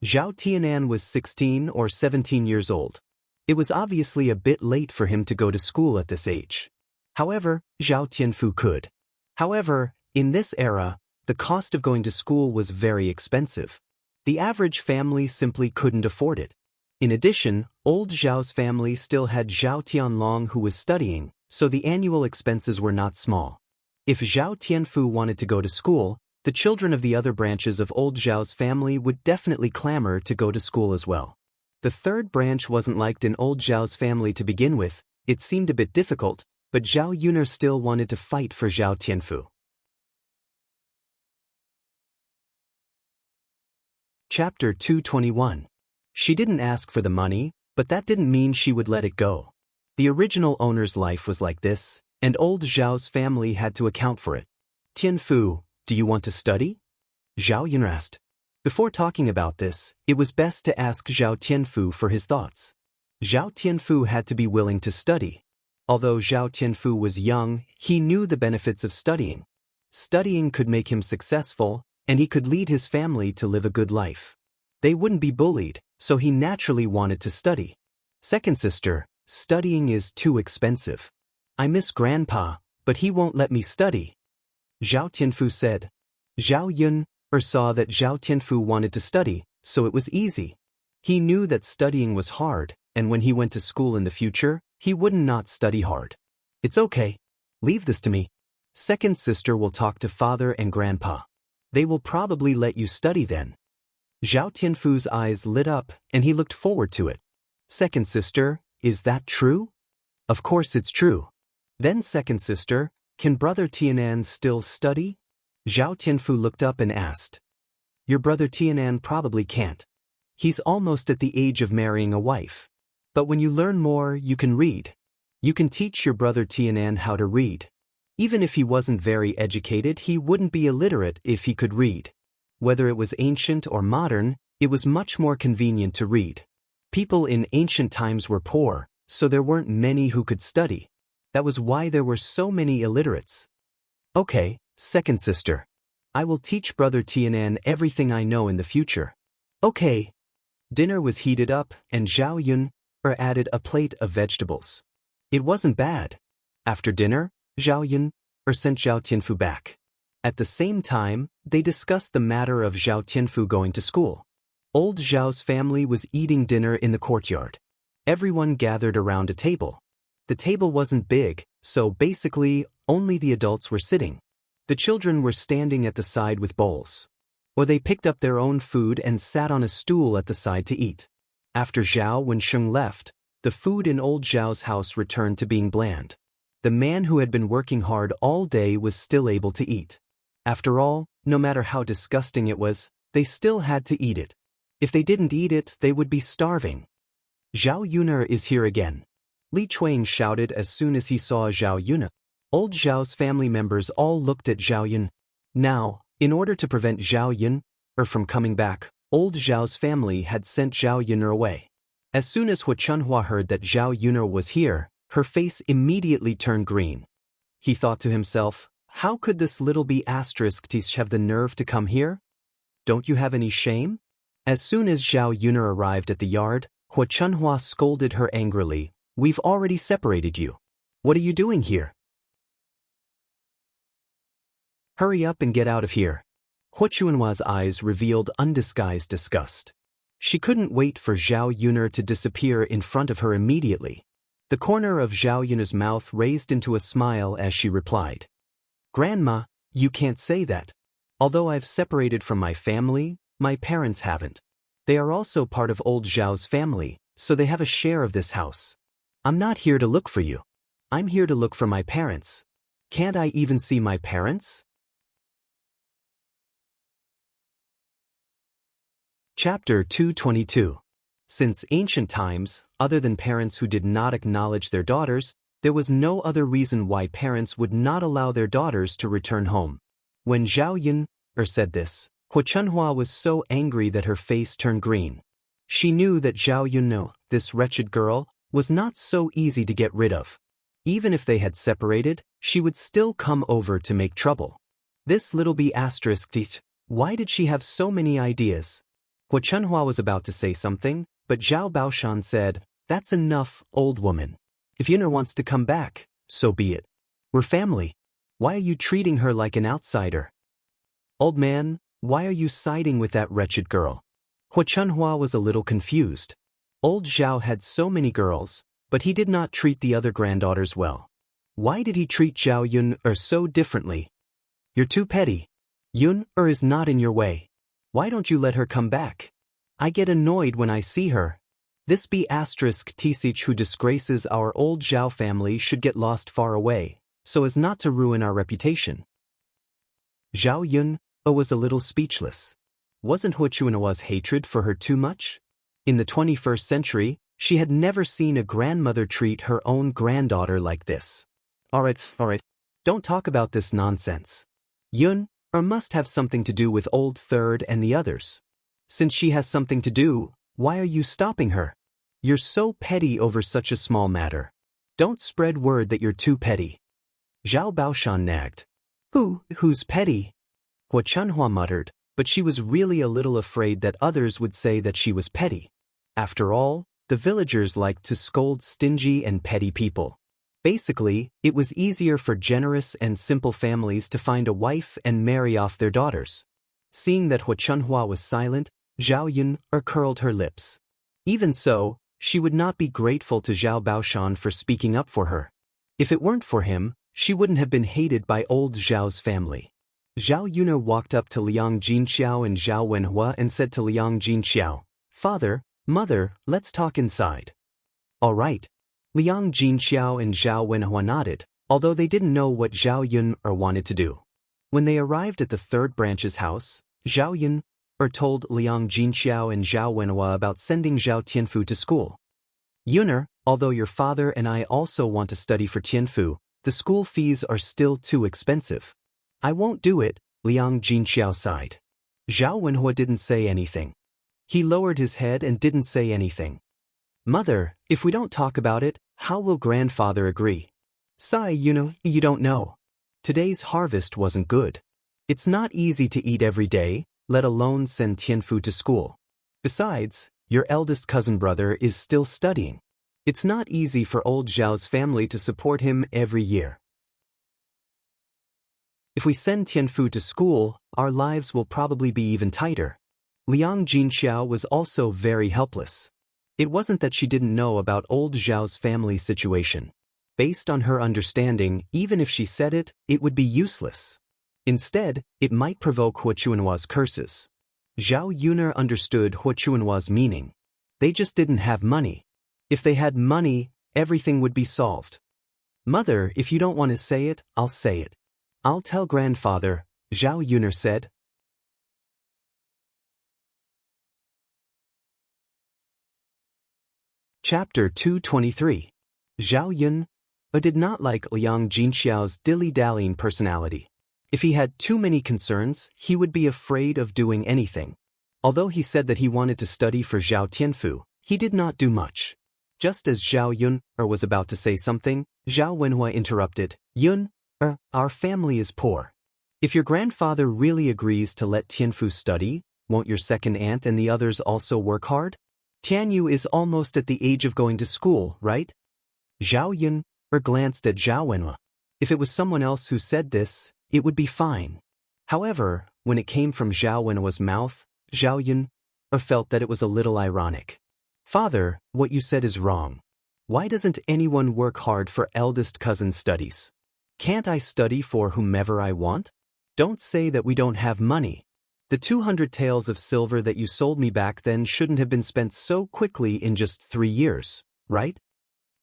Zhao Tianan was 16 or 17 years old. It was obviously a bit late for him to go to school at this age. However, Zhao Tianfu could. However, in this era, the cost of going to school was very expensive. The average family simply couldn't afford it. In addition, old Zhao's family still had Zhao Tianlong who was studying, so the annual expenses were not small. If Zhao Tianfu wanted to go to school, the children of the other branches of old Zhao's family would definitely clamor to go to school as well. The third branch wasn't liked in old Zhao's family to begin with. It seemed a bit difficult, but Zhao Yun'er still wanted to fight for Zhao Tianfu. Chapter 221. She didn't ask for the money, but that didn't mean she would let it go. The original owner's life was like this, and old Zhao's family had to account for it. Tianfu, do you want to study? Zhao Yun'er asked. Before talking about this, it was best to ask Zhao Tianfu for his thoughts. Zhao Tianfu had to be willing to study. Although Zhao Tianfu was young, he knew the benefits of studying. Studying could make him successful, and he could lead his family to live a good life. They wouldn't be bullied, so he naturally wanted to study. Second sister, studying is too expensive. I miss Grandpa, but he won't let me study. Zhao Tianfu said. Zhao Yun saw that Zhao Tianfu wanted to study, so it was easy. He knew that studying was hard, and when he went to school in the future, he wouldn't not study hard. It's okay. Leave this to me. Second sister will talk to father and grandpa. They will probably let you study then. Zhao Tianfu's eyes lit up, and he looked forward to it. Second sister, is that true? Of course it's true. Then second sister, can brother Tianan still study? Zhao Tianfu looked up and asked. Your brother Tianan probably can't. He's almost at the age of marrying a wife. But when you learn more, you can read. You can teach your brother Tianan how to read. Even if he wasn't very educated, he wouldn't be illiterate if he could read. Whether it was ancient or modern, it was much more convenient to read. People in ancient times were poor, so there weren't many who could study. That was why there were so many illiterates. Okay, second sister. I will teach brother Tianan everything I know in the future. Okay. Dinner was heated up, and Zhao Yun or added a plate of vegetables. It wasn't bad. After dinner, Zhao Yun sent Zhao Tianfu back. At the same time, they discussed the matter of Zhao Tianfu going to school. Old Zhao's family was eating dinner in the courtyard. Everyone gathered around a table. The table wasn't big, so basically, only the adults were sitting. The children were standing at the side with bowls. Or they picked up their own food and sat on a stool at the side to eat. After Zhao Wensheng left, the food in old Zhao's house returned to being bland. The man who had been working hard all day was still able to eat. After all, no matter how disgusting it was, they still had to eat it. If they didn't eat it, they would be starving. Zhao Yun'er is here again. Li Chuang shouted as soon as he saw Zhao Yun'er. Old Zhao's family members all looked at Zhao Yun. Now, in order to prevent Zhao Yun'er from coming back, old Zhao's family had sent Zhao Yun'er away. As soon as Hu Chunhua heard that Zhao Yun'er was here, her face immediately turned green. He thought to himself, how could this little b*** have the nerve to come here? Don't you have any shame? As soon as Zhao Yun'er arrived at the yard, Hu Chunhua scolded her angrily. We've already separated you. What are you doing here? Hurry up and get out of here. Hu Chunhua's eyes revealed undisguised disgust. She couldn't wait for Zhao Yun'er to disappear in front of her immediately. The corner of Zhao Yun'er's mouth raised into a smile as she replied. Grandma, you can't say that. Although I've separated from my family, my parents haven't. They are also part of old Zhao's family, so they have a share of this house. I'm not here to look for you. I'm here to look for my parents. Can't I even see my parents? Chapter 222. Since ancient times, other than parents who did not acknowledge their daughters, there was no other reason why parents would not allow their daughters to return home. When Zhao Yun'er said this, Hu Chunhua was so angry that her face turned green. She knew that Zhao Yun'er, this wretched girl, was not so easy to get rid of. Even if they had separated, she would still come over to make trouble. This little b****, why did she have so many ideas? Hu Chunhua was about to say something, but Zhao Baoshan said, that's enough, old woman. If Yun'er wants to come back, so be it. We're family. Why are you treating her like an outsider? Old man, why are you siding with that wretched girl? Hu Chunhua was a little confused. Old Zhao had so many girls, but he did not treat the other granddaughters well. Why did he treat Zhao Yun'er so differently? You're too petty. Yun'er is not in your way. Why don't you let her come back? I get annoyed when I see her. This b*** who disgraces our old Zhao family should get lost far away, so as not to ruin our reputation. Zhao Yun'er was a little speechless. Wasn't Hu Chunhua's hatred for her too much? In the 21st century, she had never seen a grandmother treat her own granddaughter like this. Alright, don't talk about this nonsense. Yun'er must have something to do with old Third and the others. Since she has something to do, why are you stopping her? You're so petty over such a small matter. Don't spread word that you're too petty. Zhao Baoshan nagged. Who's petty? Hu Chunhua muttered, but she was really a little afraid that others would say that she was petty. After all, the villagers liked to scold stingy and petty people. Basically, it was easier for generous and simple families to find a wife and marry off their daughters. Seeing that Hu Chunhua was silent, Zhao Yun'er curled her lips. Even so, she would not be grateful to Zhao Baoshan for speaking up for her. If it weren't for him, she wouldn't have been hated by old Zhao's family. Zhao Yun'er walked up to Liang Jinqiao and Zhao Wenhua and said to Liang Jinqiao, Father, Mother, let's talk inside. All right. Liang Jinqiao and Zhao Wenhua nodded, although they didn't know what Zhao Yun'er wanted to do. When they arrived at the third branch's house, Zhao Yun'er told Liang Jinqiao and Zhao Wenhua about sending Zhao Tianfu to school. Yun'er, although your father and I also want to study for Tianfu, the school fees are still too expensive. I won't do it, Liang Jinqiao sighed. Zhao Wenhua didn't say anything. He lowered his head and didn't say anything. Mother, if we don't talk about it, how will grandfather agree? Sigh, you don't know. Today's harvest wasn't good. It's not easy to eat every day, let alone send Tianfu to school. Besides, your eldest cousin brother is still studying. It's not easy for old Zhao's family to support him every year. If we send Tianfu to school, our lives will probably be even tighter. Liang Jinxiao was also very helpless. It wasn't that she didn't know about old Zhao's family situation. Based on her understanding, even if she said it, it would be useless. Instead, it might provoke Hua Chuanhua's curses. Zhao Yuner understood Hua Chuanhua's meaning. They just didn't have money. If they had money, everything would be solved. Mother, if you don't want to say it, I'll say it. I'll tell grandfather, Zhao Yuner said. Chapter 223. Zhao Yun did not like Liang Jinxiao's dilly-dallying personality. If he had too many concerns, he would be afraid of doing anything. Although he said that he wanted to study for Zhao Tianfu, he did not do much. Just as Zhao Yun was about to say something, Zhao Wenhua interrupted. Yun, our family is poor. If your grandfather really agrees to let Tianfu study, won't your second aunt and the others also work hard? Tianyu is almost at the age of going to school, right? Zhao Yun glanced at Zhao Wenhua. If it was someone else who said this, it would be fine. However, when it came from Zhao Wenhua's mouth, Zhao Yun felt that it was a little ironic. Father, what you said is wrong. Why doesn't anyone work hard for eldest cousin's studies? Can't I study for whomever I want? Don't say that we don't have money. The 200 taels of silver that you sold me back then shouldn't have been spent so quickly in just 3 years, right?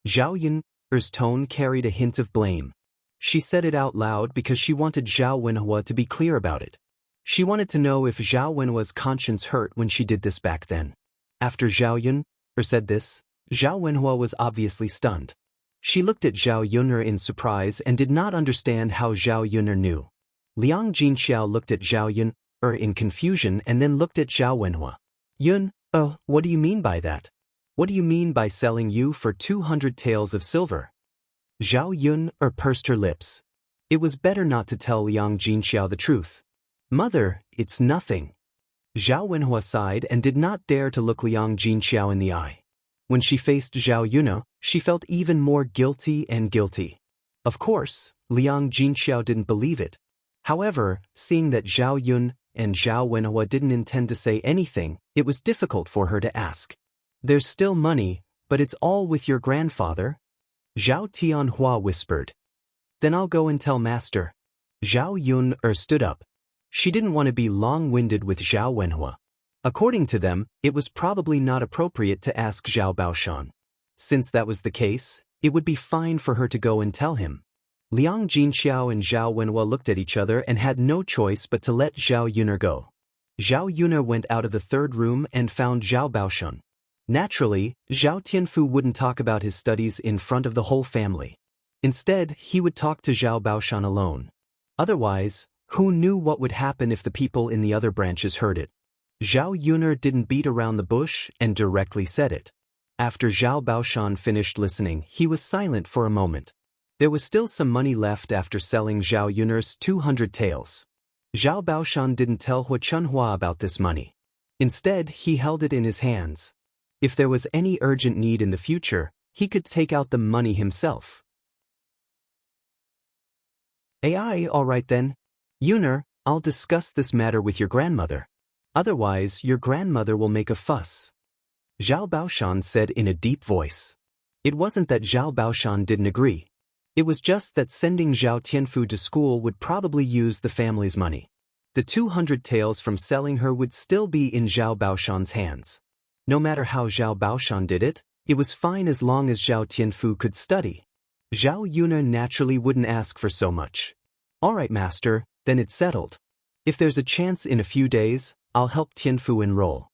Zhao Yun's tone carried a hint of blame. She said it out loud because she wanted Zhao Wenhua to be clear about it. She wanted to know if Zhao Wenhua's conscience hurt when she did this back then. After Zhao Yun said this, Zhao Wenhua was obviously stunned. She looked at Zhao Yuner in surprise and did not understand how Zhao Yuner knew. Liang Jinxiao looked at Zhao Yun in confusion and then looked at Zhao Wenhua. Yun, what do you mean by that? What do you mean by selling you for 200 taels of silver? Zhao Yun pursed her lips. It was better not to tell Liang Jinxiao the truth. Mother, it's nothing. Zhao Wenhua sighed and did not dare to look Liang Jinxiao in the eye. When she faced Zhao Yun, she felt even more guilty and guilty. Of course, Liang Jinxiao didn't believe it. However, seeing that Zhao Yun and Zhao Wenhua didn't intend to say anything, it was difficult for her to ask. There's still money, but it's all with your grandfather? Zhao Tianhua whispered. Then I'll go and tell master. Zhao Yun stood up. She didn't want to be long-winded with Zhao Wenhua. According to them, it was probably not appropriate to ask Zhao Baoshan. Since that was the case, it would be fine for her to go and tell him. Liang Jinxiao and Zhao Wenhua looked at each other and had no choice but to let Zhao Yuner go. Zhao Yuner went out of the third room and found Zhao Baoshan. Naturally, Zhao Tianfu wouldn't talk about his studies in front of the whole family. Instead, he would talk to Zhao Baoshan alone. Otherwise, who knew what would happen if the people in the other branches heard it? Zhao Yuner didn't beat around the bush and directly said it. After Zhao Baoshan finished listening, he was silent for a moment. There was still some money left after selling Zhao Yuner's 200 taels. Zhao Baoshan didn't tell Hua Chunhua about this money. Instead, he held it in his hands. If there was any urgent need in the future, he could take out the money himself. AI, all right then. Yuner, I'll discuss this matter with your grandmother. Otherwise, your grandmother will make a fuss. Zhao Baoshan said in a deep voice. It wasn't that Zhao Baoshan didn't agree. It was just that sending Zhao Tianfu to school would probably use the family's money. The 200 taels from selling her would still be in Zhao Baoshan's hands. No matter how Zhao Baoshan did it, it was fine as long as Zhao Tianfu could study. Zhao Yuner naturally wouldn't ask for so much. All right, master, then it's settled. If there's a chance in a few days, I'll help Tianfu enroll.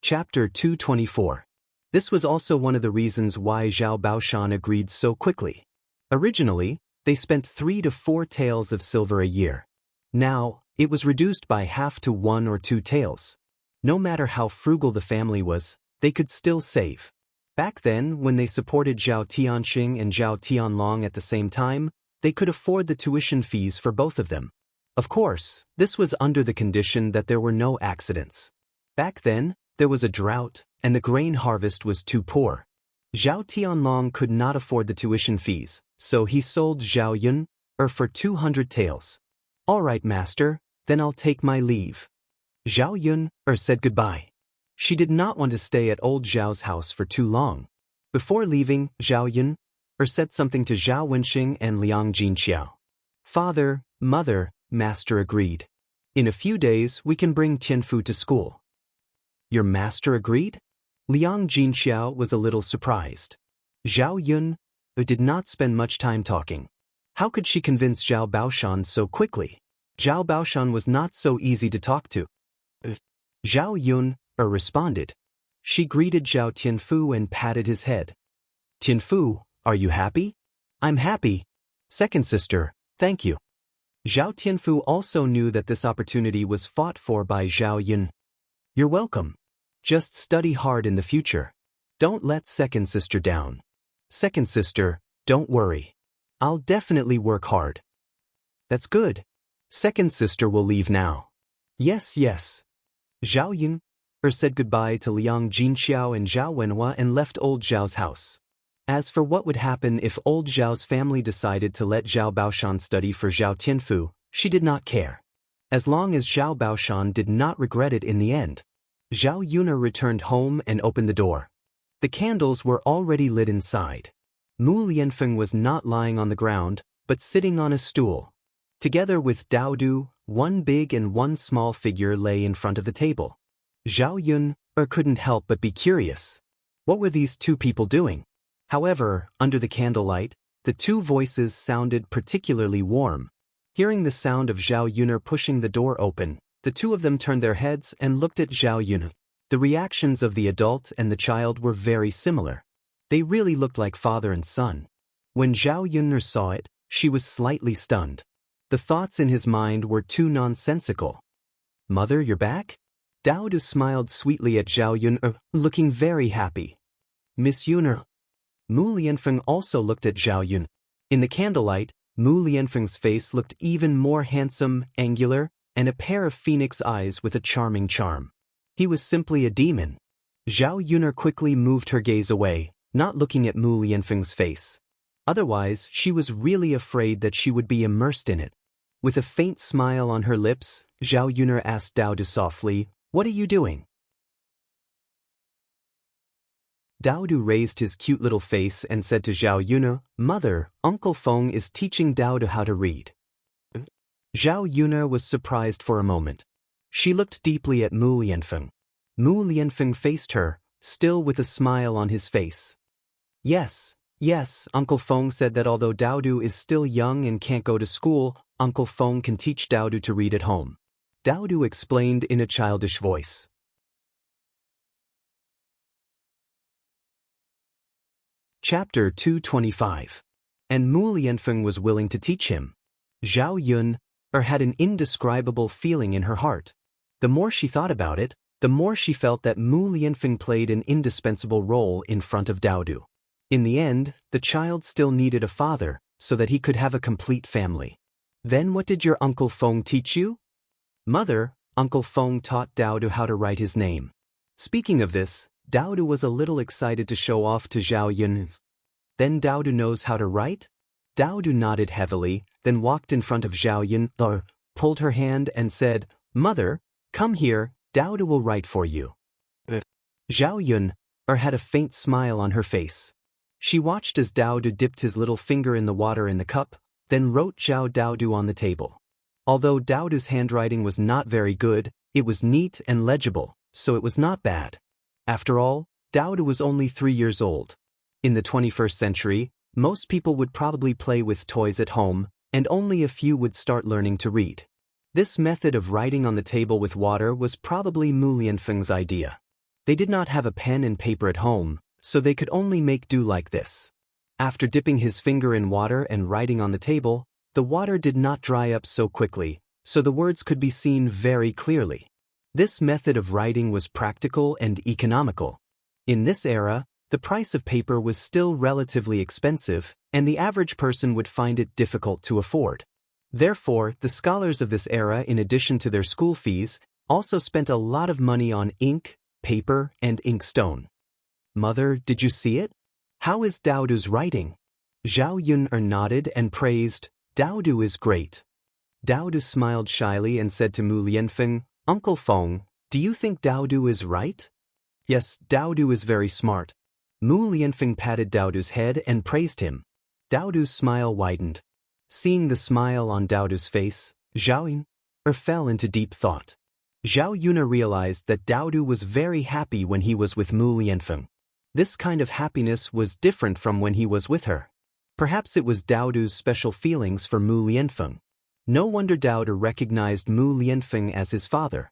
Chapter 224. This was also one of the reasons why Zhao Baoshan agreed so quickly. Originally, they spent 3 to 4 taels of silver a year. Now, it was reduced by half to 1 or 2 taels. No matter how frugal the family was, they could still save. Back then, when they supported Zhao Tianxing and Zhao Tianlong at the same time, they could afford the tuition fees for both of them. Of course, this was under the condition that there were no accidents. Back then, There was a drought, and the grain harvest was too poor. Zhao Tianlong could not afford the tuition fees, so he sold Zhao Yun for 200 taels. All right, master, then I'll take my leave. Zhao Yun said goodbye. She did not want to stay at old Zhao's house for too long. Before leaving, Zhao Yun said something to Zhao Wenxing and Liang Jinqiao. Father, mother, master agreed. In a few days we can bring Tianfu to school. Your master agreed? Liang Jinqiao was a little surprised. Zhao Yun did not spend much time talking. How could she convince Zhao Baoshan so quickly? Zhao Baoshan was not so easy to talk to. Zhao Yun responded. She greeted Zhao Tianfu and patted his head. Tianfu, are you happy? I'm happy. Second sister, thank you. Zhao Tianfu also knew that this opportunity was fought for by Zhao Yun. You're welcome. Just study hard in the future. Don't let second sister down. Second sister, don't worry. I'll definitely work hard. That's good. Second sister will leave now. Yes, yes. Zhao Yun said goodbye to Liang Jinqiao and Zhao Wenhua and left old Zhao's house. As for what would happen if old Zhao's family decided to let Zhao Baoshan study for Zhao Tianfu, she did not care. As long as Zhao Baoshan did not regret it in the end. Zhao Yun returned home and opened the door. The candles were already lit inside. Mu Lianfeng was not lying on the ground, but sitting on a stool. Together with Dao Du, one big and one small figure lay in front of the table. Zhao Yun couldn't help but be curious. What were these two people doing? However, under the candlelight, the two voices sounded particularly warm. Hearing the sound of Zhao Yun pushing the door open, the two of them turned their heads and looked at Zhao Yun. The reactions of the adult and the child were very similar. They really looked like father and son. When Zhao Yun saw it, she was slightly stunned. The thoughts in his mind were too nonsensical. Mother, you're back? Dao Du smiled sweetly at Zhao Yun, looking very happy. Miss Yun. Mu Lianfeng also looked at Zhao Yun. In the candlelight, Mu Lianfeng's face looked even more handsome, angular, and a pair of phoenix eyes with a charming charm. He was simply a demon. Zhao Yun quickly moved her gaze away, not looking at Mu Lianfeng's face. Otherwise, she was really afraid that she would be immersed in it. With a faint smile on her lips, Zhao Yun asked Dao Du softly, "What are you doing?" Dao Du raised his cute little face and said to Zhao Yun, "Mother, Uncle Feng is teaching Dao Du how to read." Zhao Yun was surprised for a moment. She looked deeply at Mu Lianfeng. Mu Lianfeng faced her, still with a smile on his face. Yes, Uncle Feng said that although Dao Du is still young and can't go to school, Uncle Feng can teach Dao Du to read at home. Dao Du explained in a childish voice. Chapter 225. And Mu Lianfeng was willing to teach him. Zhao Yun had an indescribable feeling in her heart. The more she thought about it, the more she felt that Mu Lianfeng played an indispensable role in front of Dao Du. In the end, the child still needed a father, so that he could have a complete family. Then what did your Uncle Feng teach you? Mother, Uncle Feng taught Dao Du how to write his name. Speaking of this, Dao Du was a little excited to show off to Zhao Yun. Then Dao Du knows how to write? Dao Du nodded heavily, then walked in front of Zhao Yun, pulled her hand and said, "Mother, come here, Dao Du will write for you." Zhao Yun had a faint smile on her face. She watched as Dao Du dipped his little finger in the water in the cup, then wrote Zhao Dao Du on the table. Although Dao Du's handwriting was not very good, it was neat and legible, so it was not bad. After all, Dao Du was only 3 years old. In the 21st century, most people would probably play with toys at home, and only a few would start learning to read. This method of writing on the table with water was probably Mu Lianfeng's idea. They did not have a pen and paper at home, so they could only make do like this. After dipping his finger in water and writing on the table, the water did not dry up so quickly, so the words could be seen very clearly. This method of writing was practical and economical. In this era, the price of paper was still relatively expensive, and the average person would find it difficult to afford. Therefore, the scholars of this era, in addition to their school fees, also spent a lot of money on ink, paper, and inkstone. Mother, did you see it? How is Daodu's writing? Zhao Yun'er nodded and praised, Daodu is great. Daodu smiled shyly and said to Mu Lianfeng, Uncle Feng, do you think Daodu is right? Yes, Daodu is very smart. Mu Lianfeng patted Daodu's head and praised him. Daodu's smile widened. Seeing the smile on Daodu's face, Zhao Yun'er fell into deep thought. Zhao Yun'er realized that Daodu was very happy when he was with Mu Lianfeng. This kind of happiness was different from when he was with her. Perhaps it was Daodu's special feelings for Mu Lianfeng. No wonder Daodu recognized Mu Lianfeng as his father.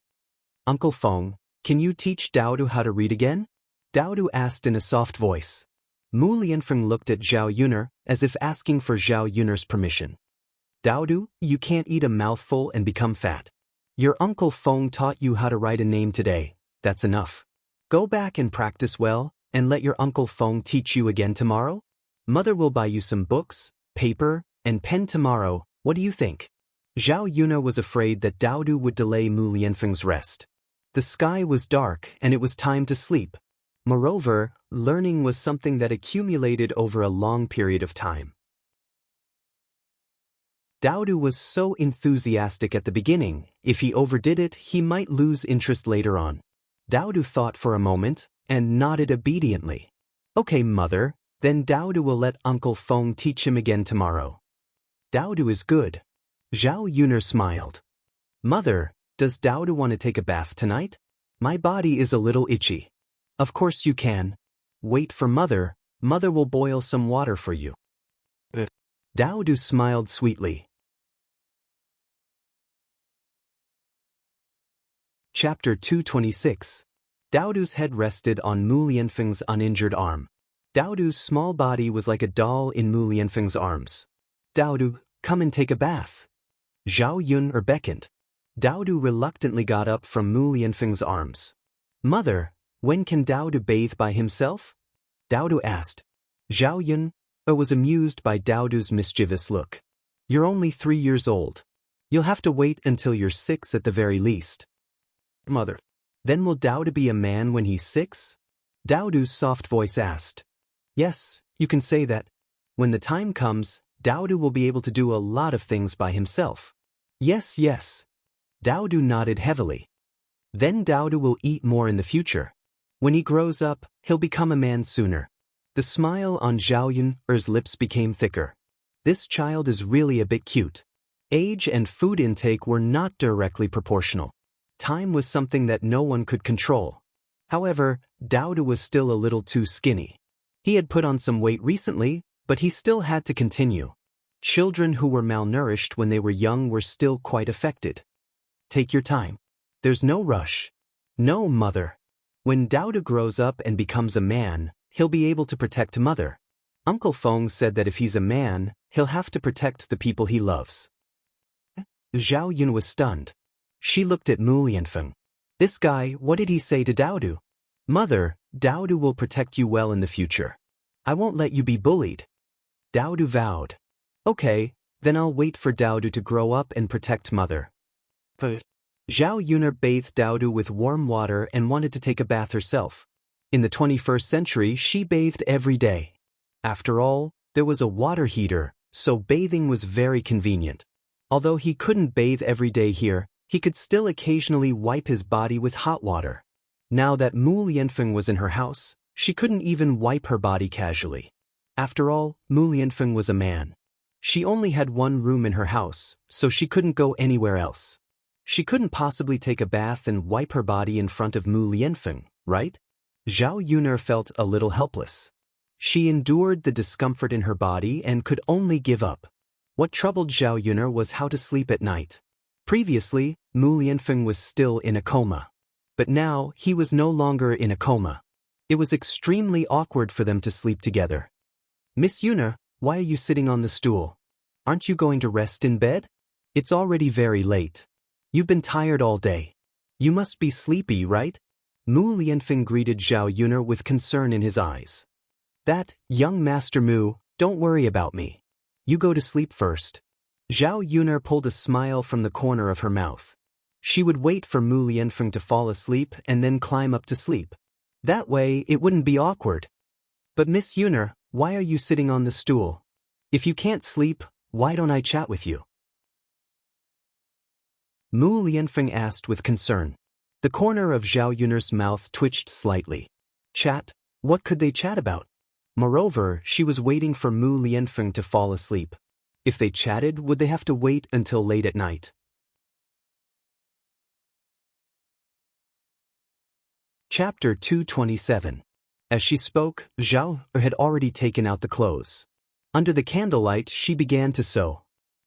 Uncle Feng, can you teach Daodu how to read again? Daodu asked in a soft voice. Mu Lianfeng looked at Zhao Yun'er as if asking for Zhao Yun'er's permission. Daodu, you can't eat a mouthful and become fat. Your Uncle Feng taught you how to write a name today, that's enough. Go back and practice well, and let your Uncle Feng teach you again tomorrow? Mother will buy you some books, paper, and pen tomorrow, what do you think? Zhao Yun'er was afraid that Daodu would delay Mu Lianfeng's rest. The sky was dark and it was time to sleep. Moreover, learning was something that accumulated over a long period of time. Daodu was so enthusiastic at the beginning, if he overdid it, he might lose interest later on. Daodu thought for a moment, and nodded obediently. Okay, mother, then Daodu will let Uncle Feng teach him again tomorrow. Daodu is good. Zhao Yun'er smiled. Mother, does Daodu want to take a bath tonight? My body is a little itchy. Of course you can. Wait for mother, mother will boil some water for you. Daodu smiled sweetly. Chapter 226. Daodu's head rested on Mu Lianfeng's uninjured arm. Daodu's small body was like a doll in Mu Lianfeng's arms. Daodu, come and take a bath. Zhao Yun'er beckoned. Daodu reluctantly got up from Mu Lianfeng's arms. Mother, when can Daodu bathe by himself? Daodu asked. Zhao Yun'er was amused by Daodu's mischievous look. You're only 3 years old. You'll have to wait until you're 6 at the very least. Mother, then will Daodu be a man when he's 6? Daodu's soft voice asked. Yes, you can say that. When the time comes, Daodu will be able to do a lot of things by himself. Yes, yes. Daodu nodded heavily. Then Daodu will eat more in the future. When he grows up, he'll become a man sooner. The smile on Zhao Yun'er's lips became thicker. This child is really a bit cute. Age and food intake were not directly proportional. Time was something that no one could control. However, Daodu was still a little too skinny. He had put on some weight recently, but he still had to continue. Children who were malnourished when they were young were still quite affected. Take your time. There's no rush. No, mother. When Daodu grows up and becomes a man, he'll be able to protect mother. Uncle Feng said that if he's a man, he'll have to protect the people he loves. Zhao Yun was stunned. She looked at Mu Lianfeng. This guy, what did he say to Daodu? Mother, Daodu will protect you well in the future. I won't let you be bullied. Daodu vowed. Okay, then I'll wait for Daodu to grow up and protect mother. Zhao Yun'er bathed Daodu with warm water and wanted to take a bath herself. In the 21st century, she bathed every day. After all, there was a water heater, so bathing was very convenient. Although he couldn't bathe every day here, he could still occasionally wipe his body with hot water. Now that Mu Lianfeng was in her house, she couldn't even wipe her body casually. After all, Mu Lianfeng was a man. She only had one room in her house, so she couldn't go anywhere else. She couldn't possibly take a bath and wipe her body in front of Mu Lianfeng, right? Zhao Yun'er felt a little helpless. She endured the discomfort in her body and could only give up. What troubled Zhao Yun'er was how to sleep at night. Previously, Mu Lianfeng was still in a coma. But now, he was no longer in a coma. It was extremely awkward for them to sleep together. Miss Yun'er, why are you sitting on the stool? Aren't you going to rest in bed? It's already very late. You've been tired all day. You must be sleepy, right? Mu Lianfeng greeted Zhao Yun'er with concern in his eyes. That, young Master Mu, don't worry about me. You go to sleep first. Zhao Yun'er pulled a smile from the corner of her mouth. She would wait for Mu Lianfeng to fall asleep and then climb up to sleep. That way, it wouldn't be awkward. But Miss Yuner, why are you sitting on the stool? If you can't sleep, why don't I chat with you? Mu Lianfeng asked with concern. The corner of Zhao Yuner's mouth twitched slightly. Chat? What could they chat about? Moreover, she was waiting for Mu Lianfeng to fall asleep. If they chatted, would they have to wait until late at night? Chapter 227. As she spoke, Zhao had already taken out the clothes. Under the candlelight, she began to sew.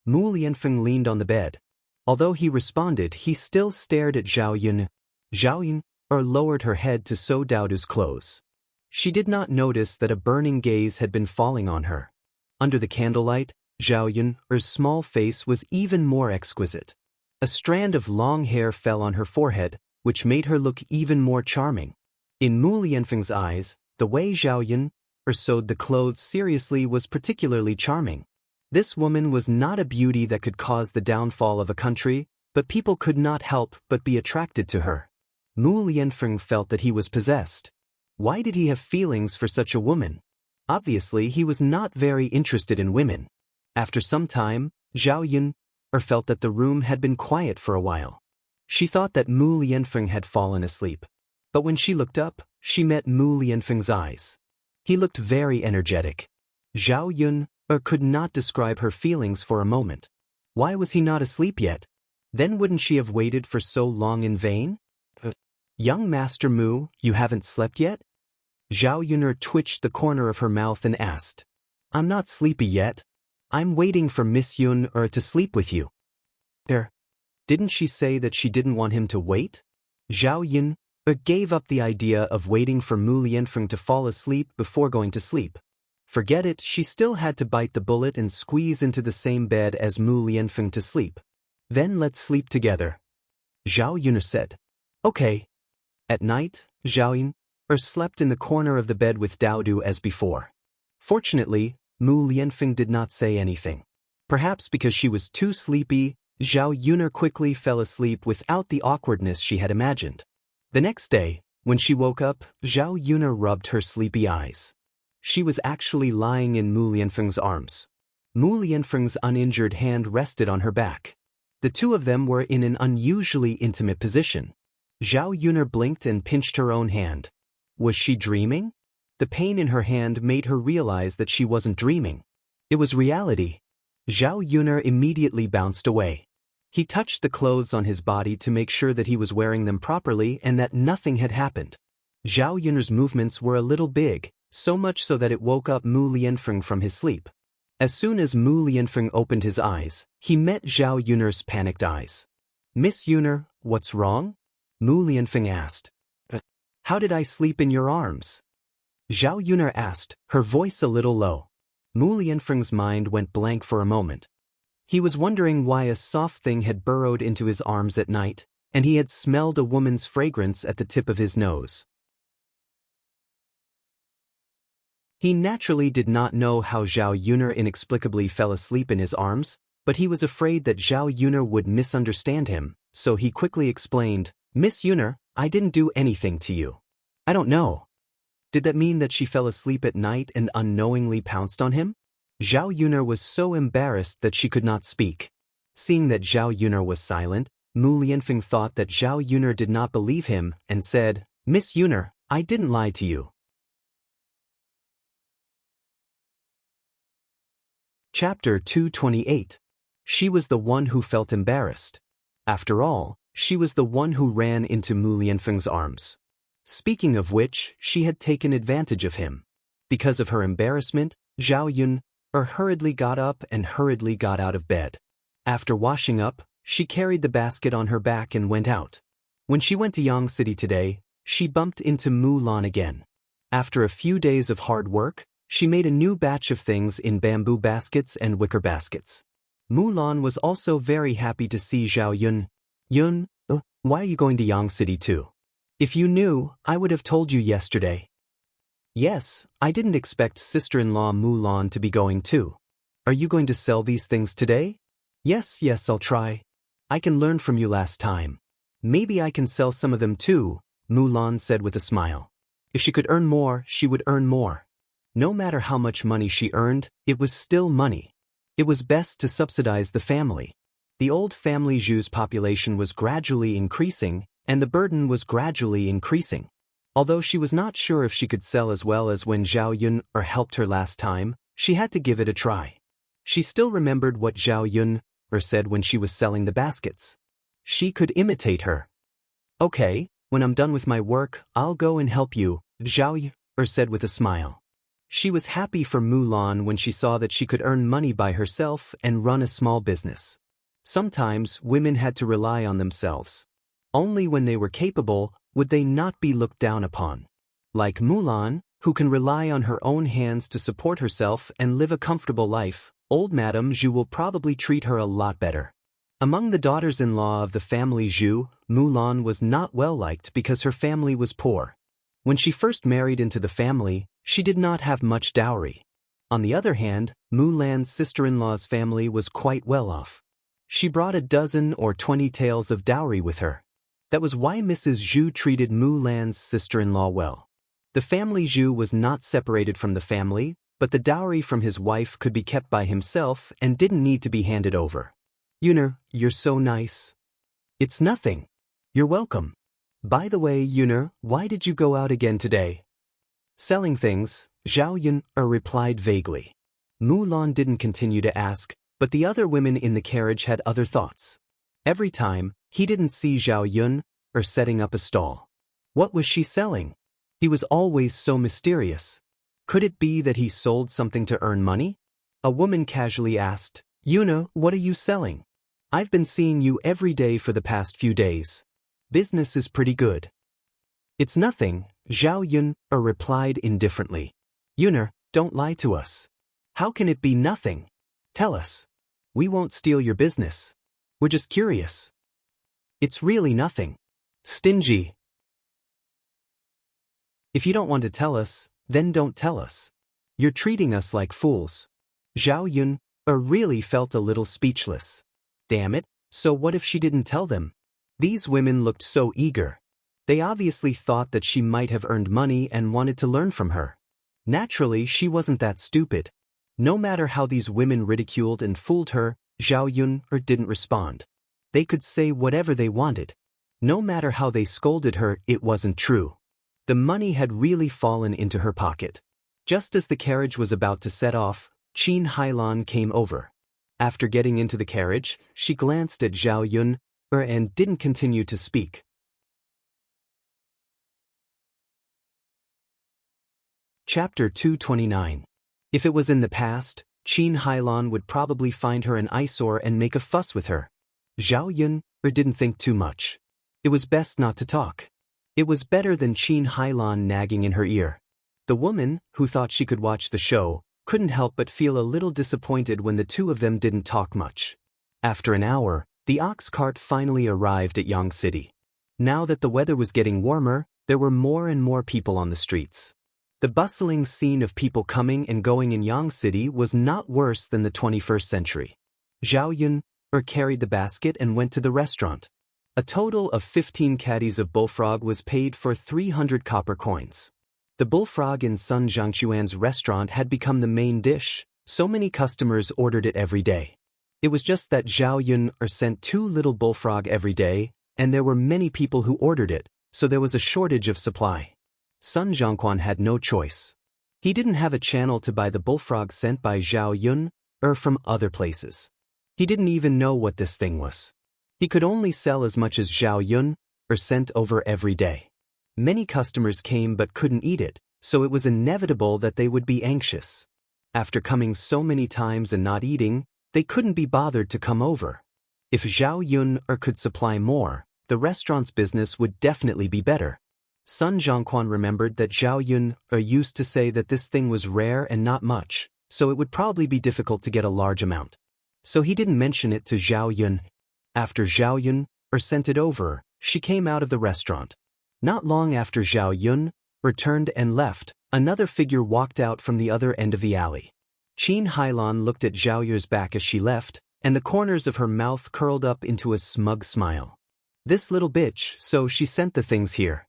Mu Lianfeng leaned on the bed. Although he responded, he still stared at Zhao Yun. Zhao Yun lowered her head to sew Daodu's clothes. She did not notice that a burning gaze had been falling on her. Under the candlelight, Zhao Yun's small face was even more exquisite. A strand of long hair fell on her forehead, which made her look even more charming. In Mu Lianfeng's eyes, the way Zhao Yun sewed the clothes seriously was particularly charming. This woman was not a beauty that could cause the downfall of a country, but people could not help but be attracted to her. Mu Lianfeng felt that he was possessed. Why did he have feelings for such a woman? Obviously, he was not very interested in women. After some time, Zhao Yun felt that the room had been quiet for a while. She thought that Mu Lianfeng had fallen asleep. But when she looked up, she met Mu Lianfeng's eyes. He looked very energetic. Zhao Yun could not describe her feelings for a moment. Why was he not asleep yet? Then wouldn't she have waited for so long in vain? Young Master Mu, you haven't slept yet? Zhao Yun twitched the corner of her mouth and asked. I'm not sleepy yet. I'm waiting for Miss Yun to sleep with you. Didn't she say that she didn't want him to wait? Zhao Yun gave up the idea of waiting for Mu Lianfeng to fall asleep before going to sleep. Forget it, she still had to bite the bullet and squeeze into the same bed as Mu Lianfeng to sleep. Then let's sleep together. Zhao Yun said. Okay. At night, Zhao Yun slept in the corner of the bed with Daodu as before. Fortunately, Mu Lianfeng did not say anything. Perhaps because she was too sleepy, Zhao Yun quickly fell asleep without the awkwardness she had imagined. The next day, when she woke up, Zhao Yun rubbed her sleepy eyes. She was actually lying in Mu Lianfeng's arms. Mu Lianfeng's uninjured hand rested on her back. The two of them were in an unusually intimate position. Zhao Yun blinked and pinched her own hand. Was she dreaming? The pain in her hand made her realize that she wasn't dreaming. It was reality. Zhao Yun immediately bounced away. He touched the clothes on his body to make sure that he was wearing them properly and that nothing had happened. Zhao Yun's movements were a little big, so much so that it woke up Mu Lianfeng from his sleep. As soon as Mu Lianfeng opened his eyes, he met Zhao Yun's panicked eyes. Miss Yun, what's wrong? Mu Lianfeng asked. How did I sleep in your arms? Zhao Yun asked, her voice a little low. Mu Lianfeng's mind went blank for a moment. He was wondering why a soft thing had burrowed into his arms at night, and he had smelled a woman's fragrance at the tip of his nose. He naturally did not know how Zhao Yun inexplicably fell asleep in his arms, but he was afraid that Zhao Yun would misunderstand him, so he quickly explained, Miss Yun, I didn't do anything to you. I don't know. Did that mean that she fell asleep at night and unknowingly pounced on him? Zhao Yun was so embarrassed that she could not speak. Seeing that Zhao Yun was silent, Mu Lianfeng thought that Zhao Yun did not believe him and said, Miss Yun, I didn't lie to you. Chapter 228. She was the one who felt embarrassed. After all, she was the one who ran into Mu Lianfeng's arms. Speaking of which, she had taken advantage of him. Because of her embarrassment, Zhao Yun hurriedly got up and hurriedly got out of bed. After washing up, she carried the basket on her back and went out. When she went to Yang City today, she bumped into Mu Lan again. After a few days of hard work, she made a new batch of things in bamboo baskets and wicker baskets. Mu Lan was also very happy to see Zhao Yun. Yun, why are you going to Yang City too? If you knew, I would have told you yesterday. Yes, I didn't expect sister-in-law Mu Lan to be going too. Are you going to sell these things today? Yes, I'll try. I can learn from you last time. Maybe I can sell some of them too, Mulan said with a smile. If she could earn more, she would earn more. No matter how much money she earned, it was still money. It was best to subsidize the family. The old family Zhu's population was gradually increasing, and the burden was gradually increasing. Although she was not sure if she could sell as well as when Zhao Yun helped her last time, she had to give it a try. She still remembered what Zhao Yun said when she was selling the baskets. She could imitate her. Okay, when I'm done with my work, I'll go and help you, Zhao Yun said with a smile. She was happy for Mulan when she saw that she could earn money by herself and run a small business. Sometimes women had to rely on themselves. Only when they were capable would they not be looked down upon. Like Mulan, who can rely on her own hands to support herself and live a comfortable life, old Madame Zhu will probably treat her a lot better. Among the daughters-in-law of the family Zhu, Mulan was not well liked because her family was poor. When she first married into the family, she did not have much dowry. On the other hand, Mulan's sister-in-law's family was quite well off. She brought a dozen or 20 taels of dowry with her. That was why Mrs. Zhu treated Mulan's sister-in-law well. The family Zhu was not separated from the family, but the dowry from his wife could be kept by himself and didn't need to be handed over. Yuner, you're so nice. It's nothing. You're welcome. By the way, Yuner, why did you go out again today? Selling things, Zhao Yun replied vaguely. Mulan didn't continue to ask, but the other women in the carriage had other thoughts. Every time, he didn't see Zhao Yun setting up a stall. What was she selling? He was always so mysterious. Could it be that he sold something to earn money? A woman casually asked, Yuna, what are you selling? I've been seeing you every day for the past few days. Business is pretty good. It's nothing, Zhao Yun replied indifferently. Yuner, don't lie to us. How can it be nothing? Tell us. We won't steal your business. We're just curious. It's really nothing. Stingy. If you don't want to tell us, then don't tell us. You're treating us like fools. Zhao Yun really felt a little speechless. Damn it, so what if she didn't tell them? These women looked so eager. They obviously thought that she might have earned money and wanted to learn from her. Naturally, she wasn't that stupid. No matter how these women ridiculed and fooled her, Zhao Yun didn't respond. They could say whatever they wanted. No matter how they scolded her, it wasn't true. The money had really fallen into her pocket. Just as the carriage was about to set off, Qin Hailan came over. After getting into the carriage, she glanced at Zhao Yun and didn't continue to speak. Chapter 229. If it was in the past, Qin Hailan would probably find her an eyesore and make a fuss with her. Zhao Yun didn't think too much. It was best not to talk. It was better than Qin Hailan nagging in her ear. The woman, who thought she could watch the show, couldn't help but feel a little disappointed when the two of them didn't talk much. After an hour, the ox cart finally arrived at Yang City. Now that the weather was getting warmer, there were more and more people on the streets. The bustling scene of people coming and going in Yang City was not worse than the 21st century. Zhao Yun carried the basket and went to the restaurant. A total of 15 caddies of bullfrog was paid for 300 copper coins. The bullfrog in Sun Zhangquan's restaurant had become the main dish, so many customers ordered it every day. It was just that Zhao Yun sent 2 little bullfrog every day, and there were many people who ordered it, so there was a shortage of supply. Sun Zhangquan had no choice. He didn't have a channel to buy the bullfrog sent by Zhao Yun from other places. He didn't even know what this thing was. He could only sell as much as Zhao Yun sent over every day. Many customers came but couldn't eat it, so it was inevitable that they would be anxious. After coming so many times and not eating, they couldn't be bothered to come over. If Zhao Yun could supply more, the restaurant's business would definitely be better. Sun Zhangquan remembered that Zhao Yun used to say that this thing was rare and not much, so it would probably be difficult to get a large amount. So he didn't mention it to Zhao Yun. After Zhao Yun sent it over, she came out of the restaurant. Not long after Zhao Yun returned and left, another figure walked out from the other end of the alley. Qin Hailan looked at Zhao Yun's back as she left, and the corners of her mouth curled up into a smug smile. This little bitch, so she sent the things here.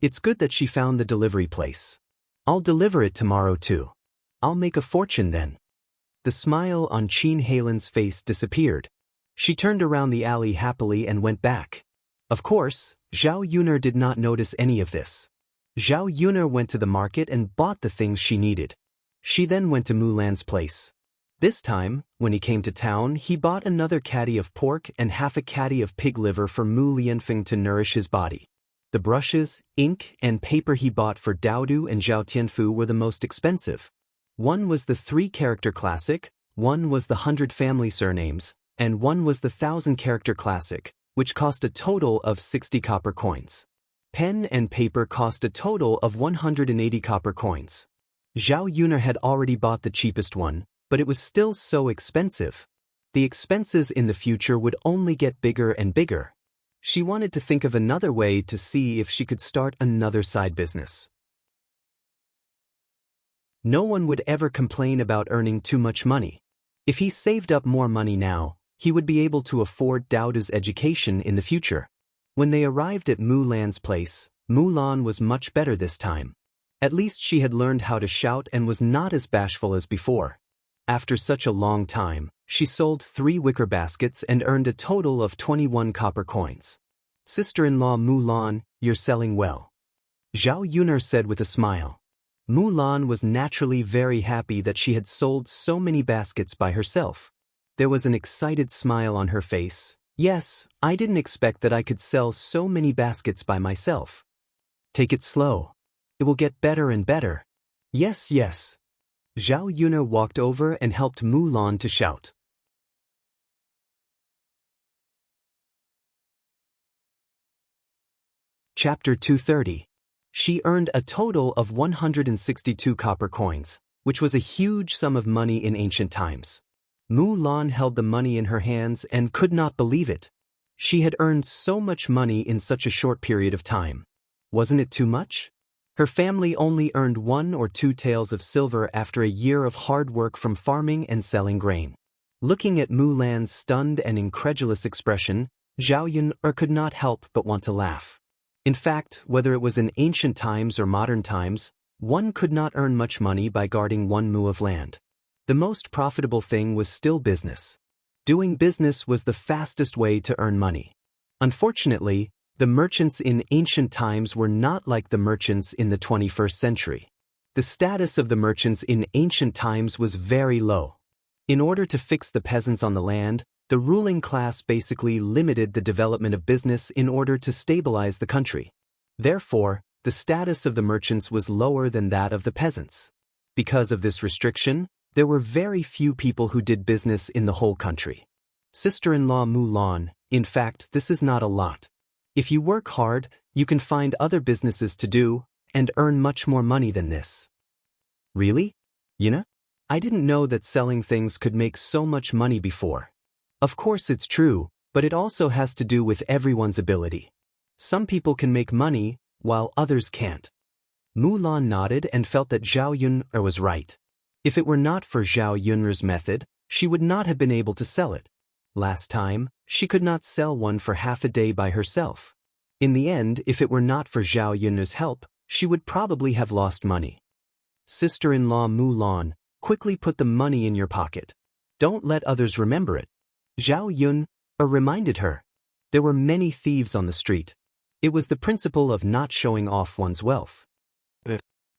It's good that she found the delivery place. I'll deliver it tomorrow too. I'll make a fortune then. The smile on Chin Halen's face disappeared. She turned around the alley happily and went back. Of course, Zhao Yuner did not notice any of this. Zhao Yuner went to the market and bought the things she needed. She then went to Mulan's place. This time, when he came to town, he bought another caddy of pork and half a caddy of pig liver for Mu Lianfeng to nourish his body. The brushes, ink, and paper he bought for Daodu and Zhao Tianfu were the most expensive. One was the 3-character classic, one was the 100 family surnames, and one was the 1,000-character classic, which cost a total of 60 copper coins. Pen and paper cost a total of 180 copper coins. Zhao Yuner had already bought the cheapest one, but it was still so expensive. The expenses in the future would only get bigger and bigger. She wanted to think of another way to see if she could start another side business. No one would ever complain about earning too much money. If he saved up more money now, he would be able to afford Daodu's education in the future. When they arrived at Mulan's place, Mulan was much better this time. At least she had learned how to shout and was not as bashful as before. After such a long time, she sold 3 wicker baskets and earned a total of 21 copper coins. Sister-in-law Mulan, you're selling well. Zhao Yuner said with a smile. Mulan was naturally very happy that she had sold so many baskets by herself. There was an excited smile on her face. Yes, I didn't expect that I could sell so many baskets by myself. Take it slow. It will get better and better. Yes, yes. Zhao Yuner walked over and helped Mulan to shout. Chapter 230. She earned a total of 162 copper coins, which was a huge sum of money in ancient times. Mulan held the money in her hands and could not believe it. She had earned so much money in such a short period of time. Wasn't it too much? Her family only earned 1 or 2 taels of silver after a year of hard work from farming and selling grain. Looking at Mulan's stunned and incredulous expression, Zhao Yuner could not help but want to laugh. In fact, whether it was in ancient times or modern times, one could not earn much money by guarding 1 mu of land. The most profitable thing was still business. Doing business was the fastest way to earn money. Unfortunately, the merchants in ancient times were not like the merchants in the 21st century. The status of the merchants in ancient times was very low. In order to fix the peasants on the land, the ruling class basically limited the development of business in order to stabilize the country. Therefore, the status of the merchants was lower than that of the peasants. Because of this restriction, there were very few people who did business in the whole country. Sister-in-law Mulan, in fact, this is not a lot. If you work hard, you can find other businesses to do and earn much more money than this. Really? Yuna? I didn't know that selling things could make so much money before. Of course it's true, but it also has to do with everyone's ability. Some people can make money, while others can't. Mulan nodded and felt that Zhao Yuner was right. If it were not for Zhao Yuner's method, she would not have been able to sell it. Last time, she could not sell one for half a day by herself. In the end, if it were not for Zhao Yuner's help, she would probably have lost money. Sister-in-law Mulan, quickly put the money in your pocket. Don't let others remember it. Zhao Yuner reminded her. There were many thieves on the street. It was the principle of not showing off one's wealth.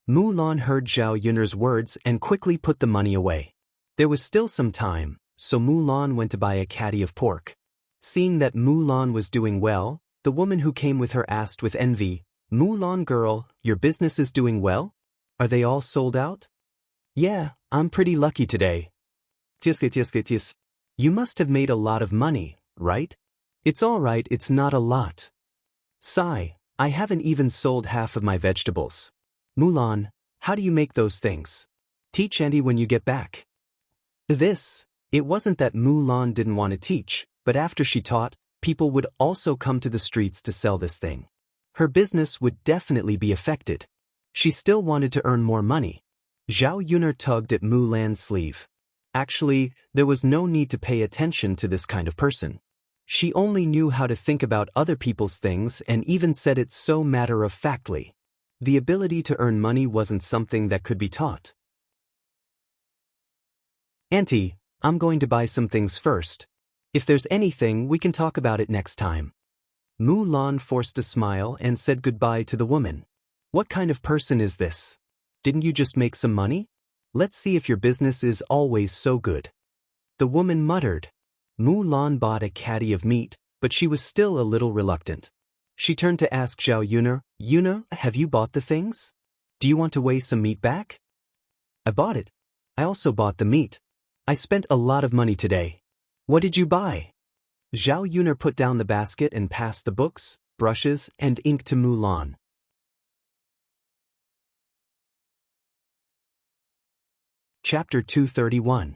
Mulan heard Zhao Yuner's words and quickly put the money away. There was still some time, so Mulan went to buy a caddy of pork. Seeing that Mulan was doing well, the woman who came with her asked with envy, "Mulan girl, your business is doing well? Are they all sold out?" "Yeah, I'm pretty lucky today." "Tis. You must have made a lot of money, right?" "It's all right, it's not a lot." "Sigh, I haven't even sold half of my vegetables." "Mulan, how do you make those things? Teach Auntie when you get back." It wasn't that Mulan didn't want to teach, but after she taught, people would also come to the streets to sell this thing. Her business would definitely be affected. She still wanted to earn more money. Zhao Yuner tugged at Mulan's sleeve. Actually, there was no need to pay attention to this kind of person. She only knew how to think about other people's things and even said it so matter-of-factly. The ability to earn money wasn't something that could be taught. Auntie, I'm going to buy some things first. If there's anything, we can talk about it next time. Mulan forced a smile and said goodbye to the woman. What kind of person is this? Didn't you just make some money? Let's see if your business is always so good. The woman muttered. Mulan bought a caddy of meat, but she was still a little reluctant. She turned to ask Zhao Yun'er, Yun'er, have you bought the things? Do you want to weigh some meat back? I bought it. I also bought the meat. I spent a lot of money today. What did you buy? Zhao Yun'er put down the basket and passed the books, brushes, and ink to Mulan. Chapter 231.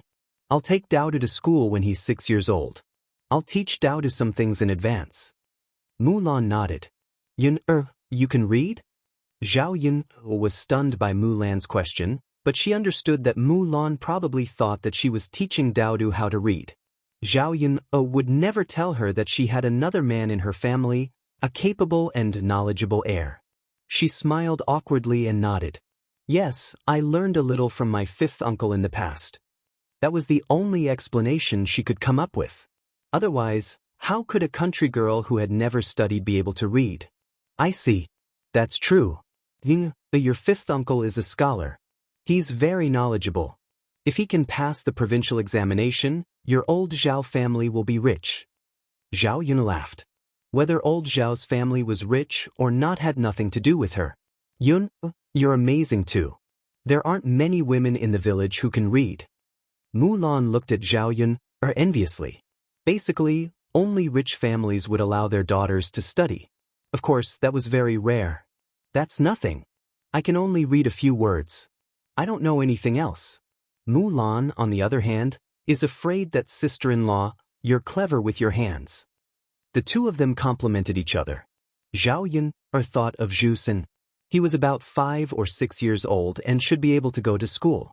I'll take Daodu to school when he's 6 years old. I'll teach Daodu some things in advance. Mulan nodded. Yun-er, you can read? Zhao Yun was stunned by Mulan's question, but she understood that Mulan probably thought that she was teaching Daodu how to read. Zhao Yun would never tell her that she had another man in her family, a capable and knowledgeable heir. She smiled awkwardly and nodded. Yes, I learned a little from my fifth uncle in the past. That was the only explanation she could come up with. Otherwise, how could a country girl who had never studied be able to read? I see. That's true. Your fifth uncle is a scholar. He's very knowledgeable. If he can pass the provincial examination, your old Zhao family will be rich. Zhao Yun laughed. Whether old Zhao's family was rich or not had nothing to do with her. Yun, you're amazing too. There aren't many women in the village who can read. Mulan looked at Zhao Yun enviously. Basically, only rich families would allow their daughters to study. Of course, that was very rare. That's nothing. I can only read a few words. I don't know anything else. Mulan, on the other hand, is afraid that sister-in-law, you're clever with your hands. The two of them complimented each other. Zhao Yun thought of Zhu Xin. He was about 5 or 6 years old and should be able to go to school.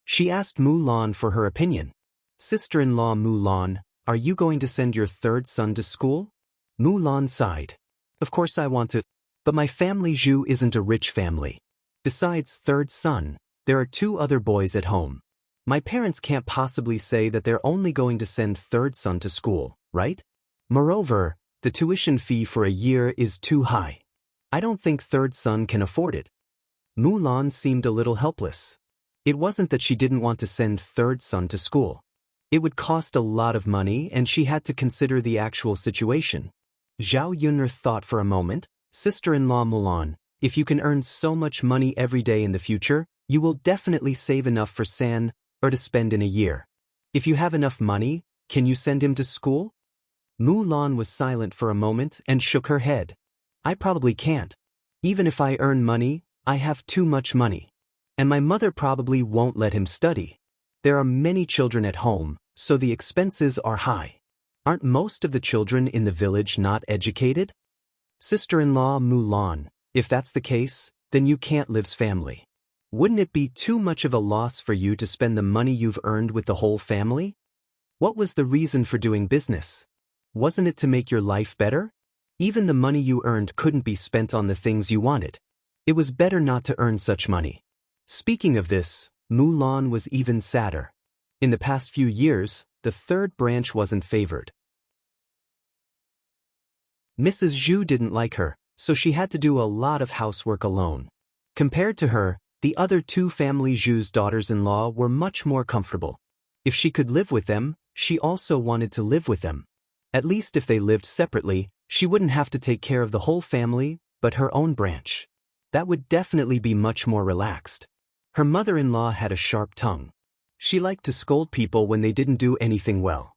She asked Mulan for her opinion. Sister-in-law Mulan, are you going to send your third son to school? Mulan sighed. Of course I want to, but my family Zhu isn't a rich family. Besides third son, there are 2 other boys at home. My parents can't possibly say that they're only going to send third son to school, right? Moreover, the tuition fee for a year is too high. I don't think third son can afford it. Mulan seemed a little helpless. It wasn't that she didn't want to send third son to school. It would cost a lot of money and she had to consider the actual situation. Zhao Yun'er thought for a moment. Sister-in-law Mulan, if you can earn so much money every day in the future, you will definitely save enough for San, or to spend in a year. If you have enough money, can you send him to school? Mulan was silent for a moment and shook her head. I probably can't. Even if I earn money, I have too much money. And my mother probably won't let him study. There are many children at home, so the expenses are high. Aren't most of the children in the village not educated? Sister-in-law Mulan, if that's the case, then you can't live's family. Wouldn't it be too much of a loss for you to spend the money you've earned with the whole family? What was the reason for doing business? Wasn't it to make your life better? Even the money you earned couldn't be spent on the things you wanted. It was better not to earn such money. Speaking of this, Mulan was even sadder. In the past few years, the third branch wasn't favored. Mrs. Zhu didn't like her, so she had to do a lot of housework alone. Compared to her, the other 2 family Zhu's daughters-in-law were much more comfortable. If she could live with them, she also wanted to live with them. At least if they lived separately, she wouldn't have to take care of the whole family, but her own branch. That would definitely be much more relaxed. Her mother-in-law had a sharp tongue. She liked to scold people when they didn't do anything well.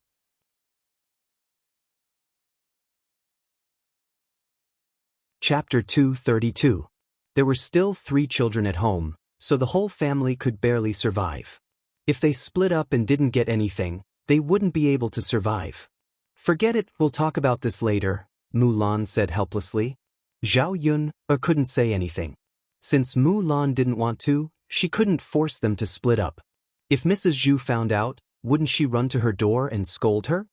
Chapter 232. There were still 3 children at home, so the whole family could barely survive. If they split up and didn't get anything, they wouldn't be able to survive. Forget it, we'll talk about this later, Mulan said helplessly. Zhao Yun couldn't say anything. Since Mulan didn't want to, she couldn't force them to split up. If Mrs. Zhu found out, wouldn't she run to her door and scold her?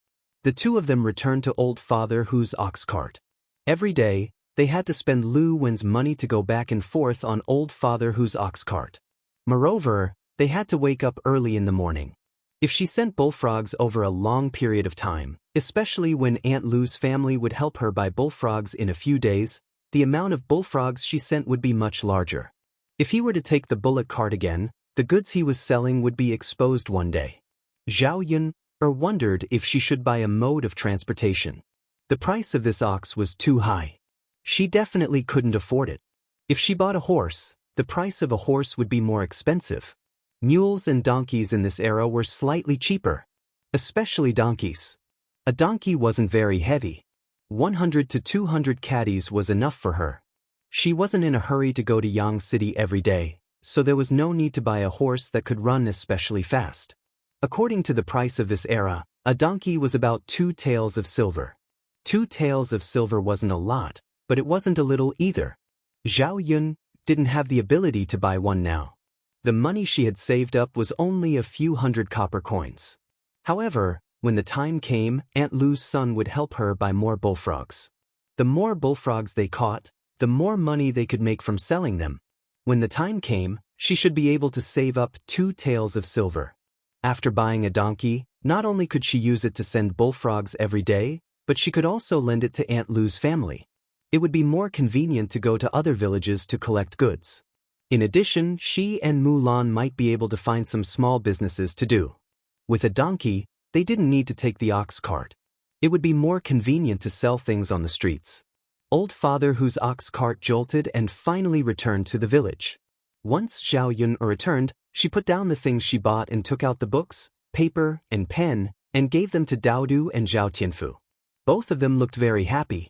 The two of them returned to old Father Hu's ox cart. Every day, they had to spend Lu Wen's money to go back and forth on old Father Hu's ox cart. Moreover, they had to wake up early in the morning. If she sent bullfrogs over a long period of time, especially when Aunt Lu's family would help her buy bullfrogs in a few days, the amount of bullfrogs she sent would be much larger. If he were to take the bullock cart again, the goods he was selling would be exposed one day. Zhao Yun wondered if she should buy a mode of transportation. The price of this ox was too high. She definitely couldn't afford it. If she bought a horse, the price of a horse would be more expensive. Mules and donkeys in this era were slightly cheaper, especially donkeys. A donkey wasn't very heavy. 100 to 200 caddies was enough for her. She wasn't in a hurry to go to Yang City every day, so there was no need to buy a horse that could run especially fast. According to the price of this era, a donkey was about 2 taels of silver. 2 taels of silver wasn't a lot, but it wasn't a little either. Zhao Yun didn't have the ability to buy one now. The money she had saved up was only a few hundred copper coins. However, when the time came, Aunt Lu's son would help her buy more bullfrogs. The more bullfrogs they caught, the more money they could make from selling them. When the time came, she should be able to save up 2 taels of silver. After buying a donkey, not only could she use it to send bullfrogs every day, but she could also lend it to Aunt Lu's family. It would be more convenient to go to other villages to collect goods. In addition, she and Mulan might be able to find some small businesses to do. With a donkey, they didn't need to take the ox cart. It would be more convenient to sell things on the streets. Old Father Hu's ox cart jolted and finally returned to the village. Once Zhao Yun returned, she put down the things she bought and took out the books, paper, and pen, and gave them to Daodu and Zhao Tianfu. Both of them looked very happy.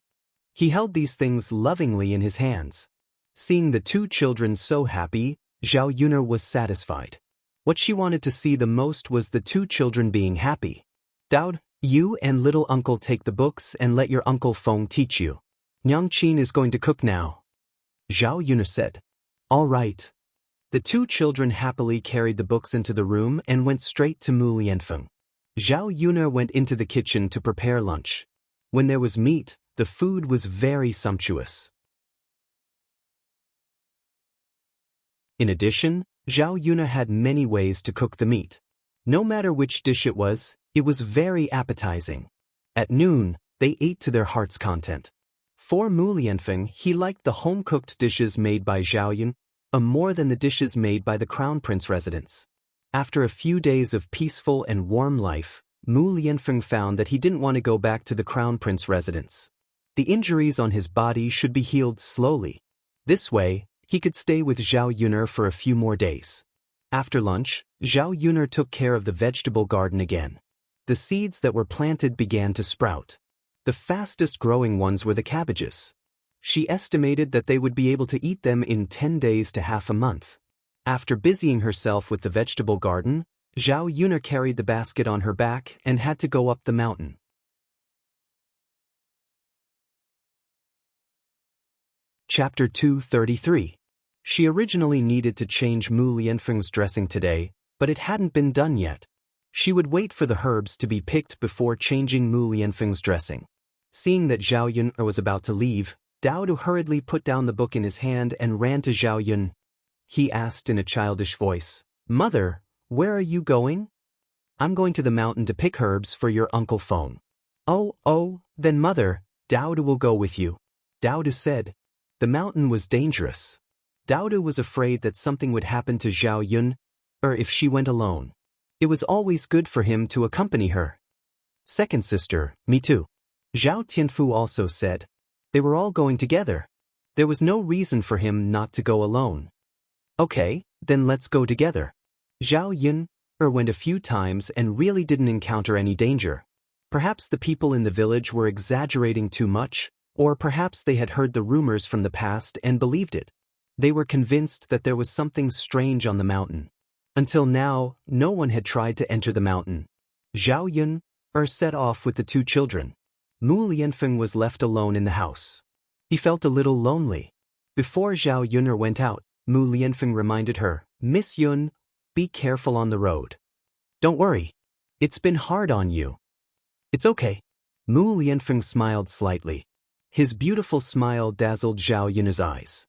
He held these things lovingly in his hands. Seeing the two children so happy, Zhao Yun was satisfied. What she wanted to see the most was the two children being happy. Daoud, you and little uncle take the books and let your uncle Feng teach you. Nyang Qin is going to cook now. Zhao Yun said. All right. The two children happily carried the books into the room and went straight to Mu Lianfeng. Zhao Yun went into the kitchen to prepare lunch. When there was meat, the food was very sumptuous. In addition, Zhao Yun had many ways to cook the meat. No matter which dish it was very appetizing. At noon, they ate to their heart's content. For Mu Lianfeng, he liked the home-cooked dishes made by Zhao Yun more than the dishes made by the Crown Prince residents. After a few days of peaceful and warm life, Mu Lianfeng found that he didn't want to go back to the Crown Prince residence. The injuries on his body should be healed slowly. This way, he could stay with Zhao Yun for a few more days. After lunch, Zhao Yun took care of the vegetable garden again. The seeds that were planted began to sprout. The fastest growing ones were the cabbages. She estimated that they would be able to eat them in 10 days to half a month. After busying herself with the vegetable garden, Zhao Yun carried the basket on her back and had to go up the mountain. Chapter 233. She originally needed to change Mu Lianfeng's dressing today, but it hadn't been done yet. She would wait for the herbs to be picked before changing Mu Lianfeng's dressing. Seeing that Zhao Yun was about to leave, Daodu hurriedly put down the book in his hand and ran to Zhao Yun. He asked in a childish voice, "Mother, where are you going?" "I'm going to the mountain to pick herbs for your Uncle Feng." Oh, then mother, Daodu will go with you," Daodu said. The mountain was dangerous. Daodu was afraid that something would happen to Zhao Yun, if she went alone. It was always good for him to accompany her. Second sister, me too, Zhao Tianfu also said. They were all going together. There was no reason for him not to go alone. Okay, then let's go together. Zhao Yun went a few times and really didn't encounter any danger. Perhaps the people in the village were exaggerating too much, or perhaps they had heard the rumors from the past and believed it. They were convinced that there was something strange on the mountain. Until now, no one had tried to enter the mountain. Zhao Yun set off with the two children. Mu Lianfeng was left alone in the house. He felt a little lonely. Before Zhao Yun went out, Mu Lianfeng reminded her, "Miss Yun, be careful on the road. Don't worry. It's been hard on you." "It's okay," Mu Lianfeng smiled slightly. His beautiful smile dazzled Zhao Yun's eyes.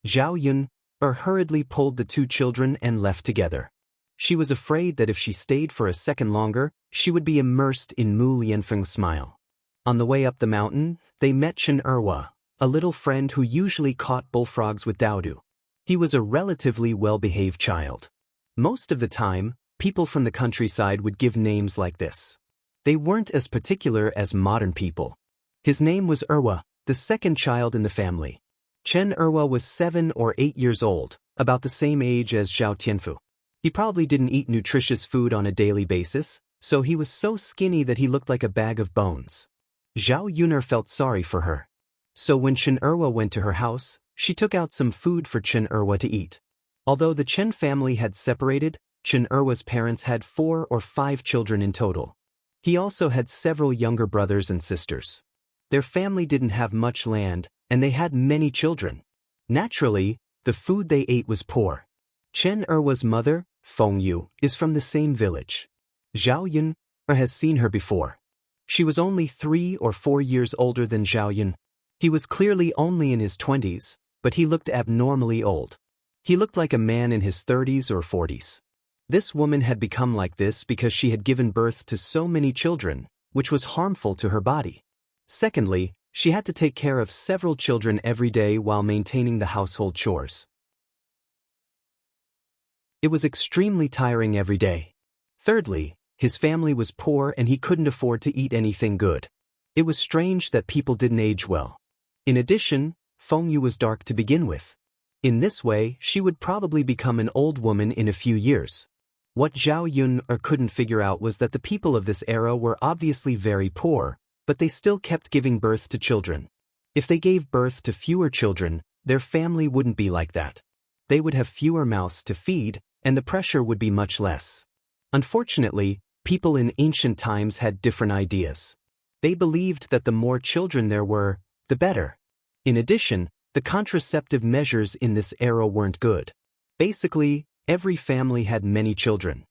Zhao Yun hurriedly pulled the two children and left together. She was afraid that if she stayed for a second longer, she would be immersed in Mu Lianfeng's smile. On the way up the mountain, they met Chen Erhua, a little friend who usually caught bullfrogs with Daodu. He was a relatively well-behaved child. Most of the time, people from the countryside would give names like this. They weren't as particular as modern people. His name was Erhua, the second child in the family. Chen Erhua was 7 or 8 years old, about the same age as Zhao Tianfu. He probably didn't eat nutritious food on a daily basis, so he was so skinny that he looked like a bag of bones. Zhao Yuner felt sorry for her. So when Chen Erhua went to her house, she took out some food for Chen Erhua to eat. Although the Chen family had separated, Chen Erhua's parents had 4 or 5 children in total. He also had several younger brothers and sisters. Their family didn't have much land, and they had many children. Naturally, the food they ate was poor. Chen Erhua's mother, Feng Yu, is from the same village. Zhao Yun has seen her before. She was only 3 or 4 years older than Zhao Yun. He was clearly only in his 20s, but he looked abnormally old. He looked like a man in his 30s or 40s. This woman had become like this because she had given birth to so many children, which was harmful to her body. Secondly, she had to take care of several children every day while maintaining the household chores. It was extremely tiring every day. Thirdly, his family was poor and he couldn't afford to eat anything good. It was strange that people didn't age well. In addition, Feng Yu was dark to begin with. In this way, she would probably become an old woman in a few years. What Zhao Yun couldn't figure out was that the people of this era were obviously very poor, but they still kept giving birth to children. If they gave birth to fewer children, their family wouldn't be like that. They would have fewer mouths to feed, and the pressure would be much less. Unfortunately, people in ancient times had different ideas. They believed that the more children there were, the better. In addition, the contraceptive measures in this era weren't good. Basically, every family had many children.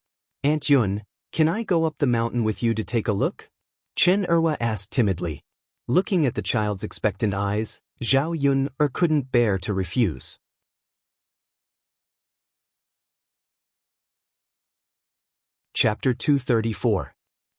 Aunt Yun, can I go up the mountain with you to take a look? Chen Erhua asked timidly. Looking at the child's expectant eyes, Zhao Yun couldn't bear to refuse. Chapter 234.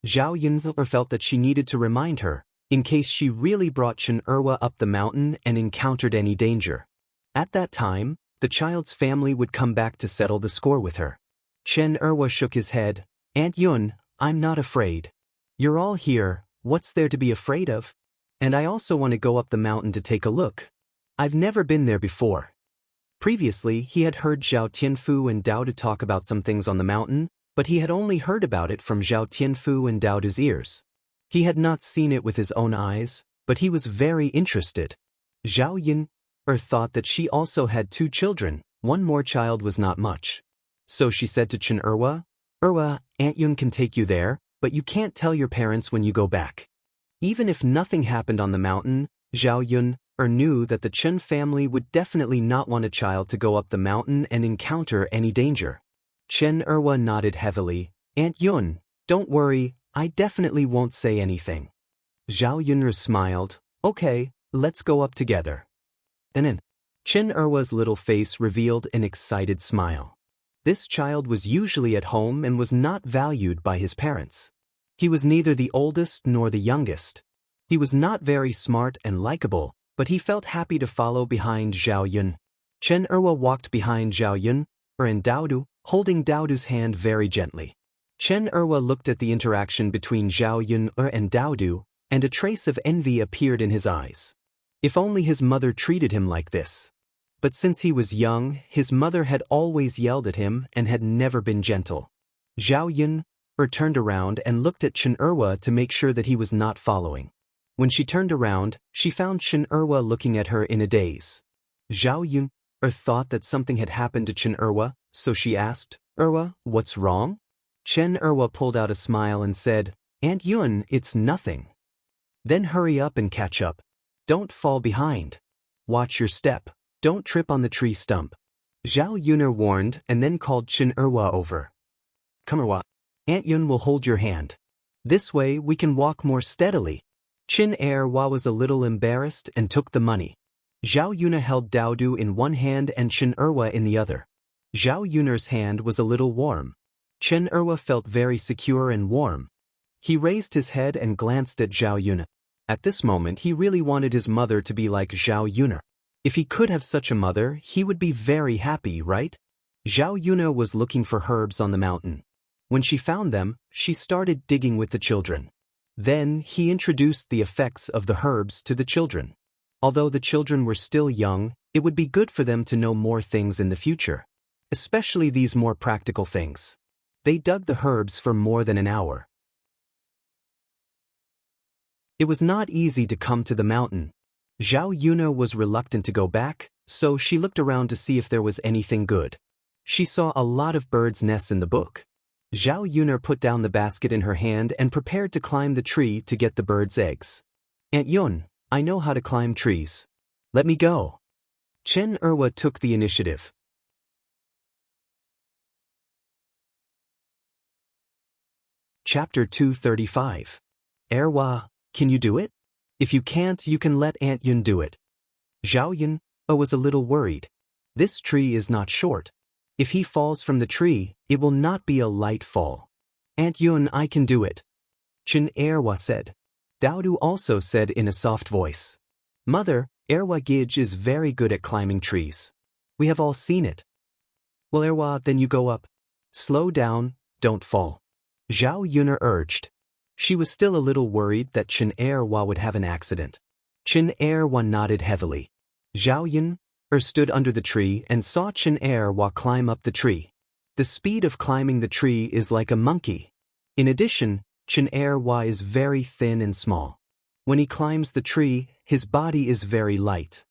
Zhao Yun felt that she needed to remind her, in case she really brought Chen Erhua up the mountain and encountered any danger. At that time, the child's family would come back to settle the score with her. Chen Erhua shook his head. Aunt Yun, I'm not afraid. You're all here, what's there to be afraid of? And I also want to go up the mountain to take a look. I've never been there before. Previously, he had heard Zhao Tianfu and Dao talk about some things on the mountain, but he had only heard about it from Zhao Tianfu and Dao's ears. He had not seen it with his own eyes, but he was very interested. Zhao Yun thought that she also had 2 children, one more child was not much. So she said to Chen Erhua, Erhua, Aunt Yun can take you there, but you can't tell your parents when you go back. Even if nothing happened on the mountain, Zhao Yun knew that the Chen family would definitely not want a child to go up the mountain and encounter any danger. Chen Erhua nodded heavily. Aunt Yun, don't worry, I definitely won't say anything. Zhao Yun smiled. Okay, let's go up together. Then Chen Erhua's little face revealed an excited smile. This child was usually at home and was not valued by his parents. He was neither the oldest nor the youngest. He was not very smart and likable, but he felt happy to follow behind Zhao Yun. Chen Erhua walked behind Zhao Yun and Daodu, holding Daodu's hand very gently. Chen Erhua looked at the interaction between Zhao Yun and Daodu, and a trace of envy appeared in his eyes. If only his mother treated him like this. But since he was young, his mother had always yelled at him and had never been gentle. Zhao Yun turned around and looked at Chen Erhua to make sure that he was not following. When she turned around, she found Chen Erhua looking at her in a daze. Zhao Yun thought that something had happened to Chen Erhua, so she asked, Erhua, what's wrong? Chen Erhua pulled out a smile and said, Aunt Yun, it's nothing. Then hurry up and catch up. Don't fall behind. Watch your step. Don't trip on the tree stump. Zhao Yun warned and then called Chen Erhua over. Come Erhua. Aunt Yun will hold your hand. This way we can walk more steadily. Chin Erwa was a little embarrassed and took the money. Zhao Yuna held Daodu in one hand and Chin Erwa in the other. Zhao Yunar's hand was a little warm. Chin Erwa felt very secure and warm. He raised his head and glanced at Zhao Yuna. At this moment he really wanted his mother to be like Zhao Yuna. If he could have such a mother, he would be very happy, right? Zhao Yuna was looking for herbs on the mountain. When she found them, she started digging with the children. Then he introduced the effects of the herbs to the children. Although the children were still young, it would be good for them to know more things in the future, especially these more practical things. They dug the herbs for more than an hour. It was not easy to come to the mountain. Zhao Yuna was reluctant to go back, so she looked around to see if there was anything good. She saw a lot of birds' nests in the book. Zhao Yuna put down the basket in her hand and prepared to climb the tree to get the birds' eggs. "Aunt Yun, I know how to climb trees. Let me go." Chen Erwa took the initiative. Chapter 235. Erwa, can you do it? If you can't, you can let Aunt Yun do it. Zhao Yun was a little worried. This tree is not short. If he falls from the tree, it will not be a light fall. "Aunt Yun, I can do it," Chen Erwa said. Daodu also said in a soft voice. "Mother, Erwa Gij is very good at climbing trees. We have all seen it." "Well, Erwa, then you go up. Slow down, don't fall," Zhao Yuna urged. She was still a little worried that Chen Erwa would have an accident. Chen Erwa nodded heavily. Zhao Yun stood under the tree and saw Chen Erwa climb up the tree. The speed of climbing the tree is like a monkey. In addition, Chen Erwa is very thin and small. When he climbs the tree, his body is very light.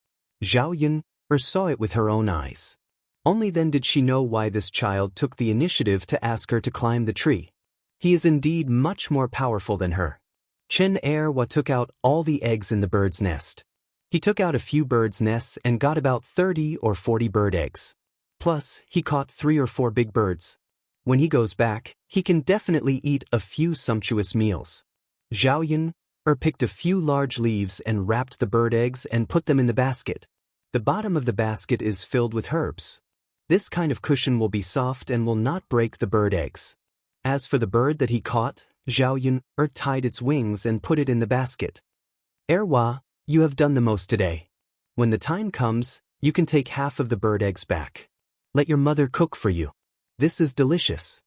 Zhao Yun saw it with her own eyes. Only then did she know why this child took the initiative to ask her to climb the tree. He is indeed much more powerful than her. Chen Erwa took out all the eggs in the bird's nest. He took out a few birds' nests and got about 30 or 40 bird eggs. Plus, he caught 3 or 4 big birds. When he goes back, he can definitely eat a few sumptuous meals. Zhao Yun picked a few large leaves and wrapped the bird eggs and put them in the basket. The bottom of the basket is filled with herbs. This kind of cushion will be soft and will not break the bird eggs. As for the bird that he caught, Zhao Yun tied its wings and put it in the basket. "Erwa, you have done the most today. When the time comes, you can take half of the bird eggs back. Let your mother cook for you. This is delicious."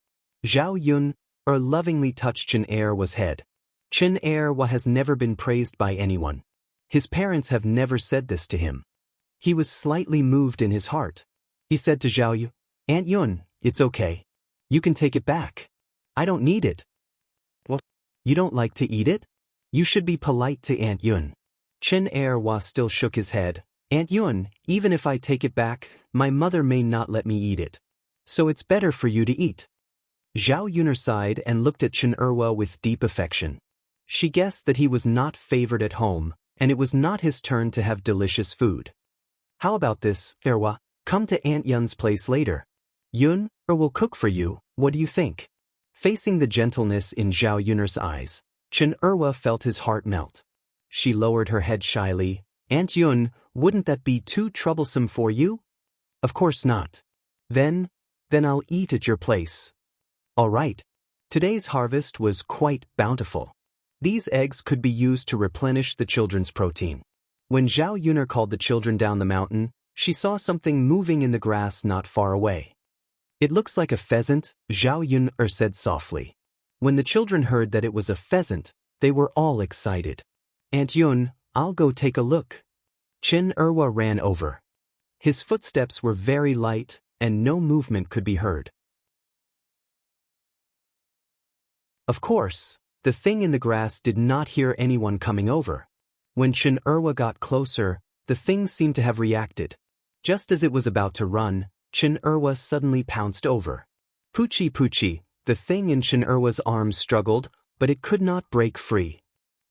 Zhao Yun lovingly touched Chen Erwa's head. Chen Erwa has never been praised by anyone. His parents have never said this to him. He was slightly moved in his heart. He said to Zhao Yun, "Aunt Yun, it's okay. You can take it back. I don't need it." "What? You don't like to eat it? You should be polite to Aunt Yun." Chen Erwa still shook his head. "Aunt Yun, even if I take it back, my mother may not let me eat it. So it's better for you to eat." Zhao Yun sighed and looked at Chen Erwa with deep affection. She guessed that he was not favored at home, and it was not his turn to have delicious food. "How about this, Erwa? Come to Aunt Yun's place later. Yun will cook for you, what do you think?" Facing the gentleness in Zhao Yun's eyes, Chen Erwa felt his heart melt. She lowered her head shyly. "Aunt Yun, wouldn't that be too troublesome for you?" "Of course not. Then I'll eat at your place." "All right." Today's harvest was quite bountiful. These eggs could be used to replenish the children's protein. When Zhao Yun called the children down the mountain, she saw something moving in the grass not far away. "It looks like a pheasant," Zhao Yun said softly. When the children heard that it was a pheasant, they were all excited. "Aunt Yun, I'll go take a look." Chen Erwa ran over. His footsteps were very light, and no movement could be heard. Of course, the thing in the grass did not hear anyone coming over. When Chen Erwa got closer, the thing seemed to have reacted. Just as it was about to run, Chen Erwa suddenly pounced over. "Poochie Poochie," the thing in Chen Erwa's arms struggled, but it could not break free.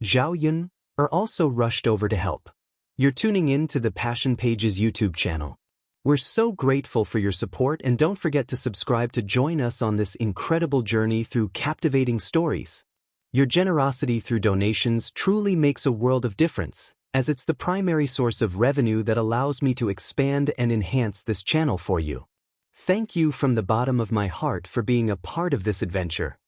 Zhao Yun also rushed over to help. You're tuning in to the Passion Pages YouTube channel. We're so grateful for your support, and don't forget to subscribe to join us on this incredible journey through captivating stories. Your generosity through donations truly makes a world of difference, as it's the primary source of revenue that allows me to expand and enhance this channel for you. Thank you from the bottom of my heart for being a part of this adventure.